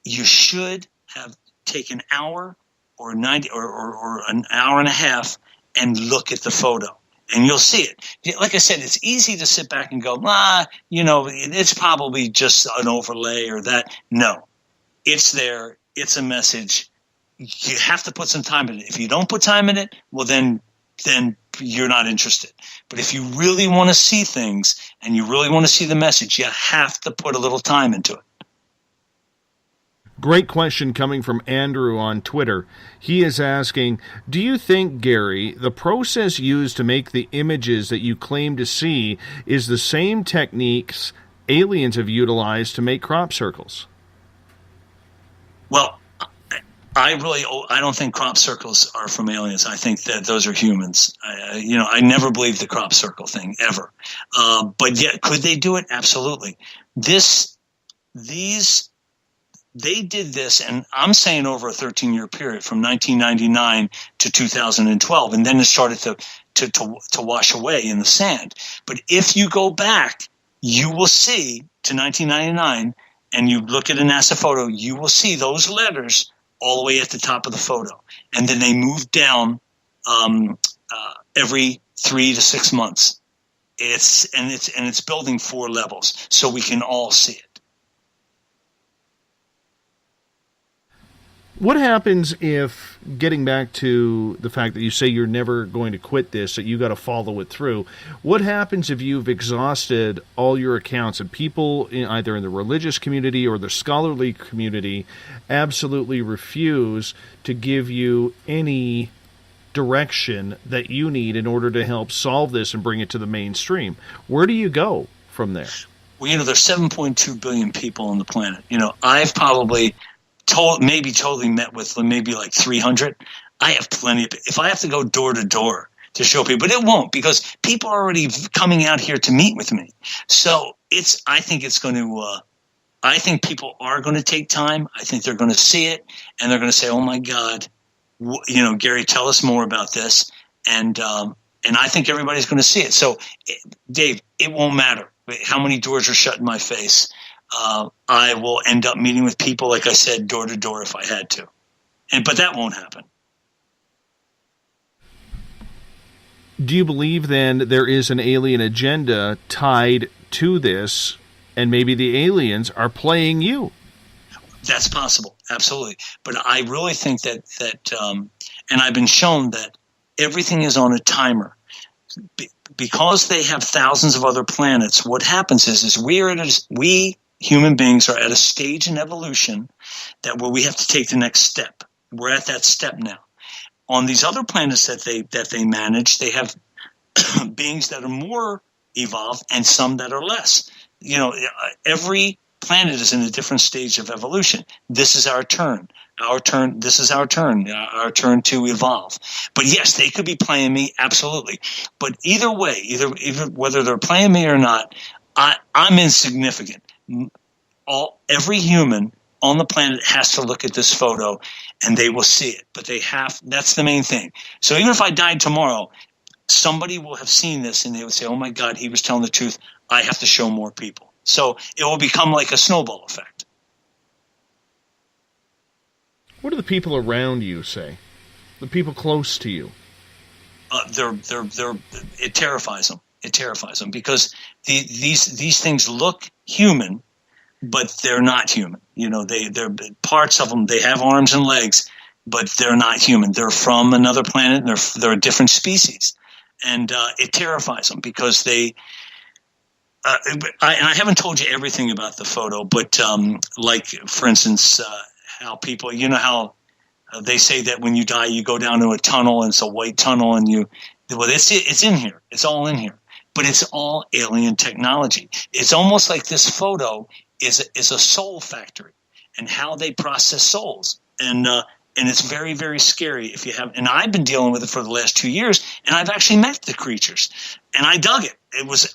you should have take an hour or 90 or an hour and a half and look at the photo, and you'll see it. Like I said, it's easy to sit back and go, you know, it's probably just an overlay or that. No, it's there. It's a message. You have to put some time in it. If you don't put time in it, well, then you're not interested. But if you really want to see things and you really want to see the message, you have to put a little time into it. Great question coming from Andrew on Twitter. He is asking, do you think, Gary, the process used to make the images that you claim to see is the same techniques aliens have utilized to make crop circles? Well, I don't think crop circles are from aliens. I think that those are humans. I never believed the crop circle thing ever. But yeah, could they do it? Absolutely. They did this, and I'm saying over a 13-year period from 1999 to 2012, and then it started to wash away in the sand. But if you go back, you will see to 1999, and you look at a NASA photo, you will see those letters all the way at the top of the photo, and then they move down every 3 to 6 months. It's building 4 levels, so we can all see it. What happens if, getting back to the fact that you say you're never going to quit this, that you got to follow it through, what happens if you've exhausted all your accounts and people either in the religious community or the scholarly community absolutely refuse to give you any direction that you need in order to help solve this and bring it to the mainstream? Where do you go from there? Well, there's 7.2 billion people on the planet. I've probably totally met with maybe like 300. I have plenty of. If I have to go door to door to show people, but it won't, because people are already coming out here to meet with me. So I think it's going to. I think people are going to take time. I think they're going to see it, and they're going to say, "Oh my God, Gary, tell us more about this." And I think everybody's going to see it. So, Dave, it won't matter how many doors are shut in my face. I will end up meeting with people, like I said, door to door if I had to. But that won't happen. Do you believe then there is an alien agenda tied to this, and maybe the aliens are playing you? That's possible, absolutely. But I really think that and I've been shown that everything is on a timer. Because they have thousands of other planets, what happens is we human beings are at a stage in evolution where we have to take the next step. We're at that step now. On these other planets that they manage, they have beings that are more evolved and some that are less. Every planet is in a different stage of evolution. This is our turn. This is our turn to evolve. But yes, they could be playing me, absolutely. But either way, either whether they're playing me or not, I'm insignificant. Every human on the planet has to look at this photo, and they will see it. But that's the main thing. So even if I died tomorrow, somebody will have seen this, and they would say, "Oh my God, he was telling the truth. I have to show more people." So it will become like a snowball effect. What do the people around you say? The people close to you? It terrifies them. It terrifies them because these things look human, but they're not human. They're parts of them. They have arms and legs, but they're not human. They're from another planet. And they're a different species, and it terrifies them because they. I haven't told you everything about the photo, but like for instance, how people, how they say that when you die, you go down to a tunnel, and it's a white tunnel, and it's in here. It's all in here. But it's all alien technology. It's almost like this photo is a soul factory, and how they process souls, and it's very, very scary if you have. And I've been dealing with it for the last 2 years, and I've actually met the creatures, and I dug it.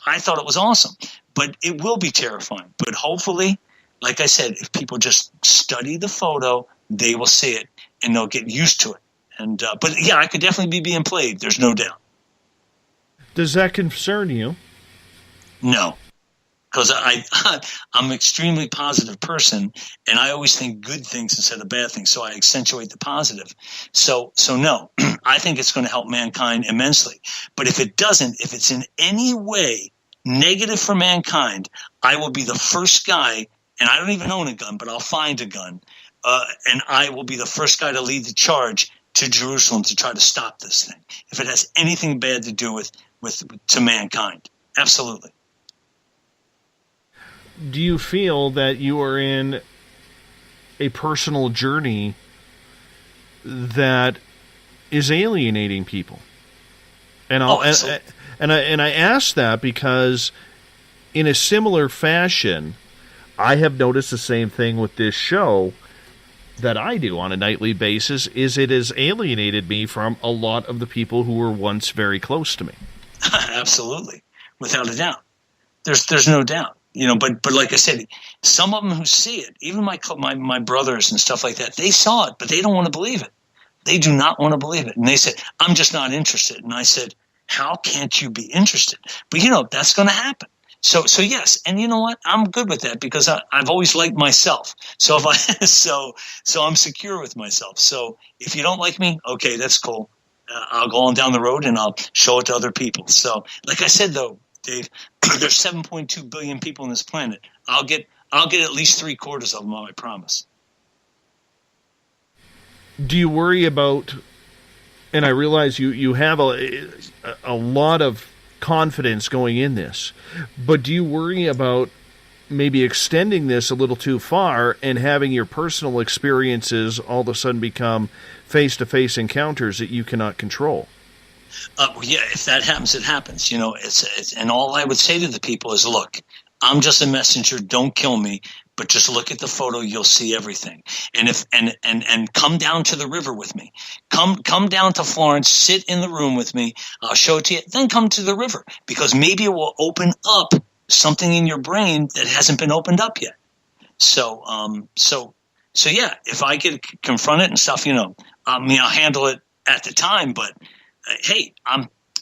I thought it was awesome, but it will be terrifying. But hopefully, like I said, if people just study the photo, they will see it, and they'll get used to it. And but yeah, I could definitely be being played. There's no doubt. Does that concern you? No, because I'm an extremely positive person, and I always think good things instead of bad things, so I accentuate the positive. So no, I think it's going to help mankind immensely. But if it doesn't, if it's in any way negative for mankind, I will be the first guy, and I don't even own a gun, but I'll find a gun, and I will be the first guy to lead the charge to Jerusalem to try to stop this thing. If it has anything bad to do to mankind, absolutely. Do you feel that you are in a personal journey that is alienating people. And I ask that because in a similar fashion, I have noticed the same thing with this show that I do on a nightly basis, is it has alienated me from a lot of the people who were once very close to me. Absolutely. Without a doubt. There's no doubt. But like I said, some of them who see it, even my brothers and stuff like that, they saw it, but they don't want to believe it. They do not want to believe it. And they said, I'm just not interested. And I said, how can't you be interested? But that's going to happen. So yes, and you know what? I'm good with that because I've always liked myself. So so I'm secure with myself. So if you don't like me, okay, that's cool. I'll go on down the road and I'll show it to other people. So, like I said though, Dave, there's 7.2 billion people on this planet. I'll get at least 3/4 of them, I promise. Do you worry about? And I realize you have a lot of confidence going in this, but do you worry about maybe extending this a little too far and having your personal experiences all of a sudden become face-to-face encounters that you cannot control? Yeah, if that happens, it happens. It's and all I would say to the people is, look, I'm just a messenger. Don't kill me, but just look at the photo. You'll see everything. And and come down to the river with me. Come down to Florence. Sit in the room with me. I'll show it to you. Then come to the river because maybe it will open up something in your brain that hasn't been opened up yet. So yeah, if I get confronted and stuff, I'll handle it at the time. But hey,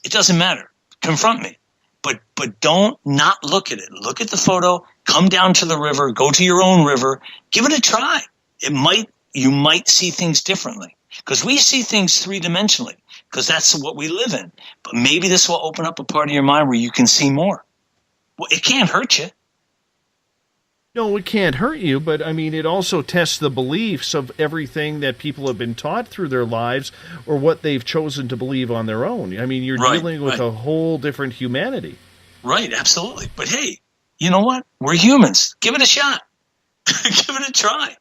it doesn't matter. Confront me. But don't not look at it. Look at the photo. Come down to the river. Go to your own river. Give it a try. You might see things differently because we see things three-dimensionally because that's what we live in. But maybe this will open up a part of your mind where you can see more. Well, it can't hurt you. No, it can't hurt you, but I mean, it also tests the beliefs of everything that people have been taught through their lives or what they've chosen to believe on their own. I mean, you're dealing with a whole different humanity. Right, absolutely. But hey, you know what? We're humans. Give it a shot. Give it a try.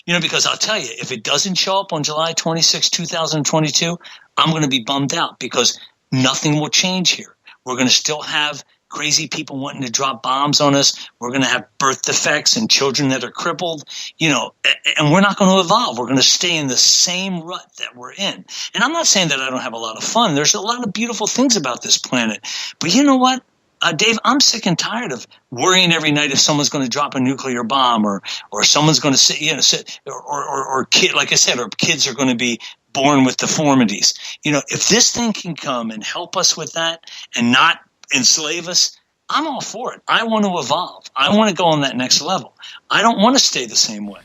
Because I'll tell you, if it doesn't show up on July 26, 2022, I'm going to be bummed out because nothing will change here. We're going to still have crazy people wanting to drop bombs on us. We're going to have birth defects and children that are crippled, and we're not going to evolve. We're going to stay in the same rut that we're in. And I'm not saying that I don't have a lot of fun. There's a lot of beautiful things about this planet. But you know what, Dave, I'm sick and tired of worrying every night if someone's going to drop a nuclear bomb or someone's going to sit, or kid, like I said, or kids are going to be born with deformities. If this thing can come and help us with that and not enslave us, I'm all for it. I want to evolve. I want to go on that next level. I don't want to stay the same way.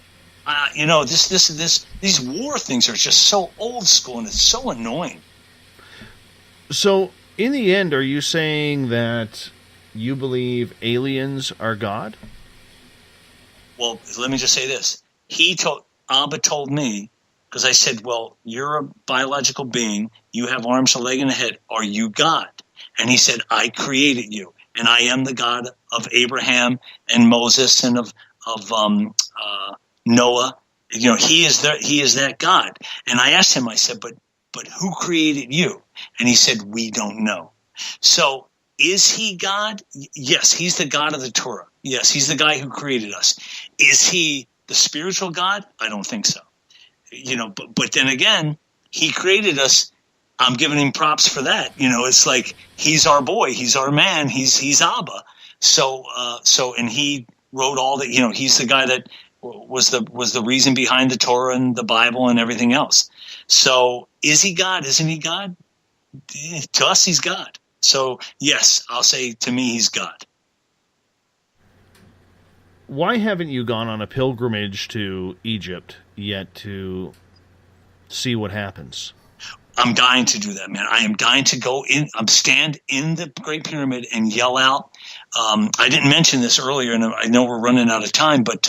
These war things are just so old school and it's so annoying. So, in the end, are you saying that you believe aliens are God? Well, let me just say this. Abba told me, because I said, well, you're a biological being. You have arms, a leg, and a head. Are you God? And he said, I created you, and I am the God of Abraham and Moses and of Noah. He is that God. And I asked him, I said, but who created you? And he said, we don't know. So is he God? Yes, he's the God of the Torah. Yes, he's the guy who created us. Is he the spiritual God? I don't think so. But then again, he created us. I'm giving him props for that. It's like he's our boy, he's our man, he's Abba. So and he wrote all that. He's the guy that was the reason behind the Torah and the Bible and everything else. So is he God? Isn't he God? To us, he's God. So yes, I'll say to me, he's God. Why haven't you gone on a pilgrimage to Egypt yet to see what happens? I'm dying to do that, man. I am dying to go in. Stand in the Great Pyramid and yell out. I didn't mention this earlier, and I know we're running out of time. But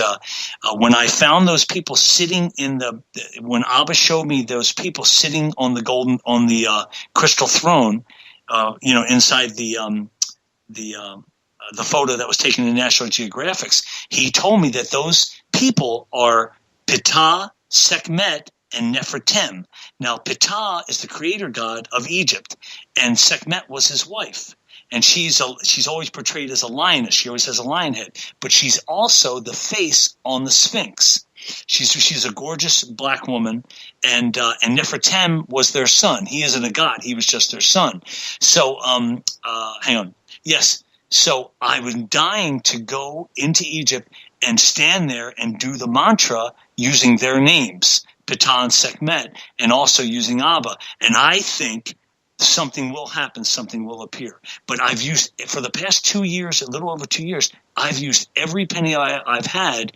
when I found those people sitting when Abba showed me those people sitting on the crystal throne, inside the photo that was taken in National Geographics, he told me that those people are Ptah, Sekhmet, and Nefertem. Now, Ptah is the creator god of Egypt, and Sekhmet was his wife. And she's always portrayed as a lioness. She always has a lion head. But she's also the face on the Sphinx. She's a gorgeous black woman, and Nefertem was their son. He isn't a god. He was just their son. So, hang on. Yes. So I was dying to go into Egypt and stand there and do the mantra using their names, Ptah and Sekhmet, and also using Abba. And I think something will happen, something will appear. But I've used, for the past 2 years, a little over 2 years, I've used every penny I've had,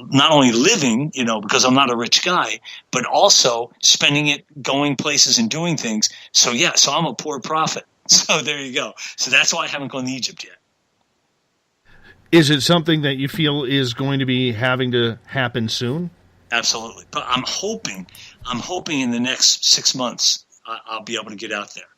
not only living, because I'm not a rich guy, but also spending it going places and doing things. So I'm a poor prophet. So there you go. So that's why I haven't gone to Egypt yet. Is it something that you feel is going to be having to happen soon? Absolutely. But I'm hoping in the next 6 months I'll be able to get out there.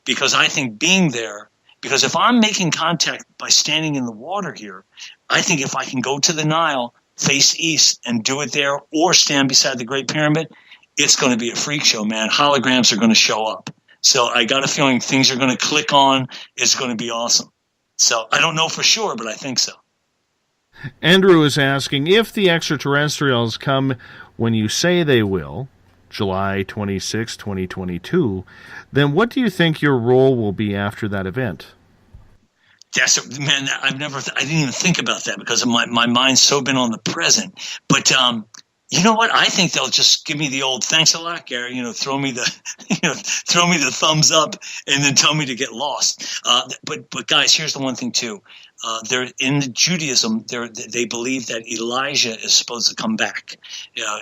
Because I think being there, because if I'm making contact by standing in the water here, I think if I can go to the Nile, face east, and do it there, or stand beside the Great Pyramid, it's going to be a freak show, man. Holograms are going to show up. So I got a feeling things are going to click on. It's going to be awesome. So I don't know for sure, but I think so. Andrew is asking, if the extraterrestrials come when you say they will, July 26, 2022, then what do you think your role will be after that event? Man, I didn't even think about that because my mind's so been on the present. But you know what? I think they'll just give me the old "thanks a lot, Gary." Throw me the thumbs up and then tell me to get lost. But guys, here's the one thing too. They're in Judaism. They believe that Elijah is supposed to come back.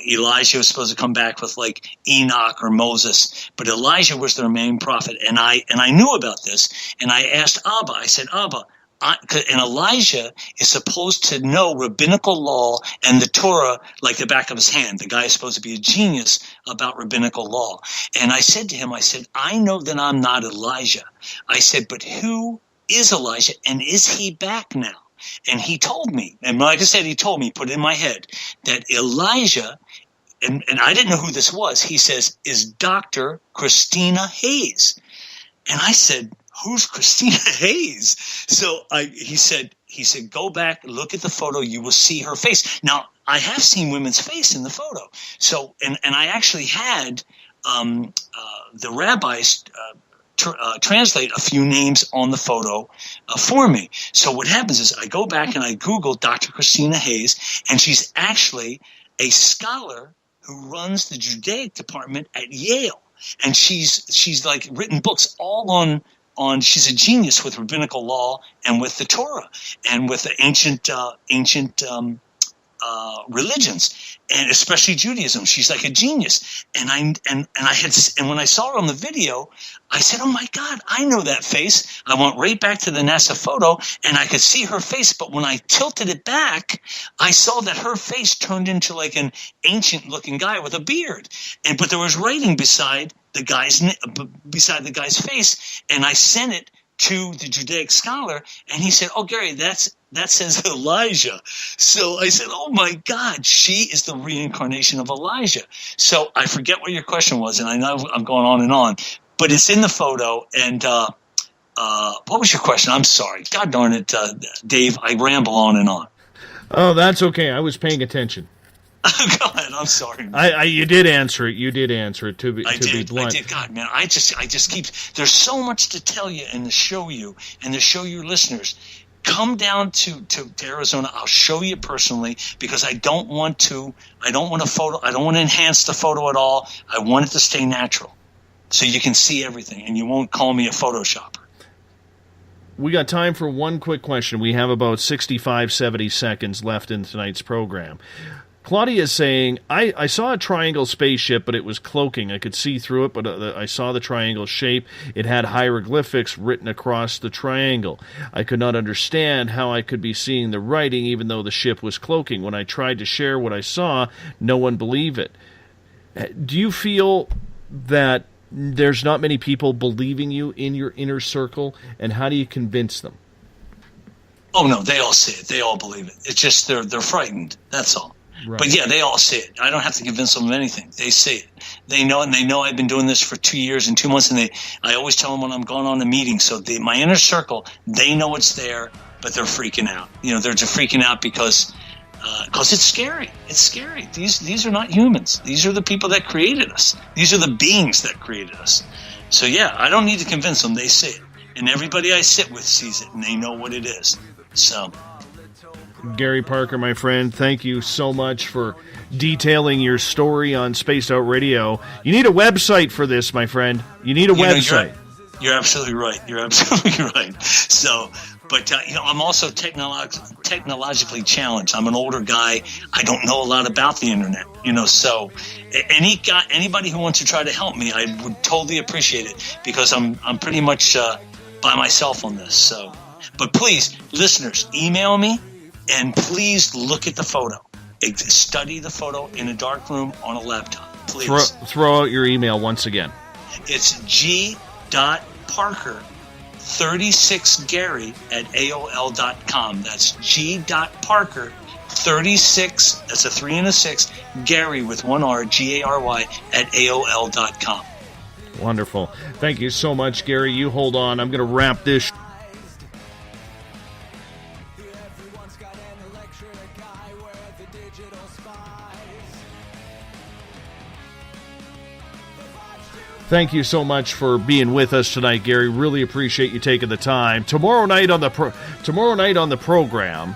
Elijah was supposed to come back with like Enoch or Moses, but Elijah was their main prophet. And I knew about this, and I asked Abba. I said, Abba. And Elijah is supposed to know rabbinical law and the Torah like the back of his hand. The guy is supposed to be a genius about rabbinical law. And I said to him, I know that I'm not Elijah. I said, but who is Elijah, and is he back now? And he told me, and like I said, he told me, put it in my head, that Elijah, and I didn't know who this was, he says, is Dr. Christina Hayes. And I said, who's Christina Hayes? So he said, go back, look at the photo, you will see her face. Now, I have seen women's face in the photo. So, and I actually had the rabbis translate a few names on the photo for me. So what happens is I go back and I Google Dr. Christina Hayes, and she's actually a scholar who runs the Judaic department at Yale. And she's like written books all on she's a genius with rabbinical law and with the Torah and with the ancient religions, and especially Judaism. She's like a genius. And when I saw her on the video, I said, oh my God, I know that face. I went right back to the NASA photo and I could see her face. But when I tilted it back, I saw that her face turned into like an ancient looking guy with a beard. But there was writing beside the guy's face. And I sent it to the Judaic scholar, and he said, oh, Gary, that says Elijah. So I said, oh, my God, she is the reincarnation of Elijah. So I forget what your question was, and I know I'm going on, but it's in the photo. And what was your question? I'm sorry. God darn it, Dave, I ramble on and on. Oh, that's okay. I was paying attention. Go ahead. I'm sorry. You did answer it. You did answer it. To be blunt. I did. God, man, I just keep. There's so much to tell you and to show you and to show your listeners. Come down to Arizona. I'll show you personally because I don't want to photo. I don't want to enhance the photo at all. I want it to stay natural, so you can see everything and you won't call me a Photoshopper. We got time for one quick question. We have about 65, 70 seconds left in tonight's program. Claudia is saying, I saw a triangle spaceship, but it was cloaking. I could see through it, but I saw the triangle shape. It had hieroglyphics written across the triangle. I could not understand how I could be seeing the writing, even though the ship was cloaking. When I tried to share what I saw, no one believed it. Do you feel that there's not many people believing you in your inner circle, and how do you convince them? Oh, no, they all see it. They all believe it. It's just they're frightened. That's all. Right. But yeah, they all see it. I don't have to convince them of anything. They see it. They know, and they know I've been doing this for 2 years and 2 months, and I always tell them when I'm going on a meeting. So my inner circle, they know it's there, but they're freaking out. They're just freaking out because it's scary. It's scary. These are not humans. These are the people that created us. These are the beings that created us. So yeah, I don't need to convince them. They see it. And everybody I sit with sees it, and they know what it is. So, Gary Parker, my friend, thank you so much for detailing your story on Spaced Out Radio. You need a website for this, my friend. You need a website. You're absolutely right. You're absolutely right. So, but I'm also technologically challenged. I'm an older guy. I don't know a lot about the internet. So anybody who wants to try to help me, I would totally appreciate it, because I'm pretty much by myself on this. So, but please, listeners, email me, and please look at the photo. Study the photo in a dark room on a laptop. Please throw out your email once again. It's g.parker36gary@aol.com. That's g.parker36, that's a 3 and a 6, Gary with 1 R, Gary @aol.com. Wonderful. Thank you so much, Gary. You hold on. I'm going to wrap this. Thank you so much for being with us tonight, Gary. Really appreciate you taking the time. Tomorrow night on the program,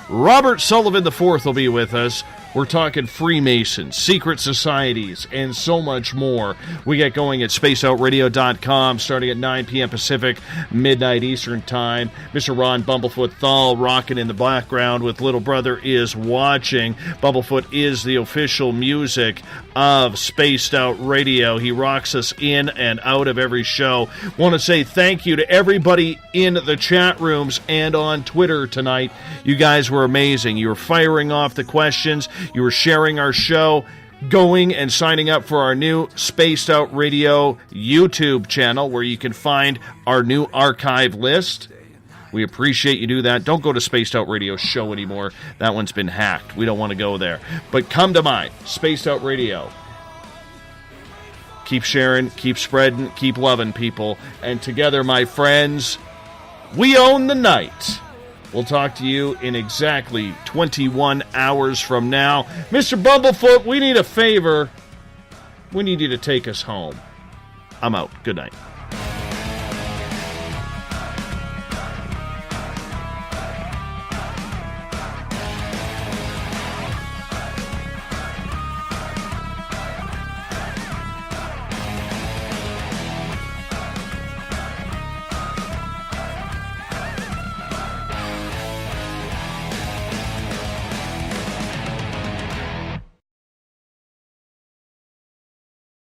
Robert Sullivan IV will be with us. We're talking Freemasons, secret societies, and so much more. We get going at spacedoutradio.com starting at 9 p.m. Pacific, midnight Eastern Time. Mr. Ron Bumblefoot Thal rocking in the background with Little Brother Is Watching. Bumblefoot is the official music of Spaced Out Radio. He rocks us in and out of every show. Want to say thank you to everybody in the chat rooms and on Twitter tonight. You guys were amazing. You were firing off the questions. You were sharing our show, going and signing up for our new Spaced Out Radio YouTube channel, where you can find our new archive list. We appreciate you do that. Don't go to Spaced Out Radio show anymore. That one's been hacked. We don't want to go there. But come to mine, Spaced Out Radio. Keep sharing, keep spreading, keep loving people. And together, my friends, we own the night. We'll talk to you in exactly 21 hours from now. Mr. Bumblefoot, we need a favor. We need you to take us home. I'm out. Good night.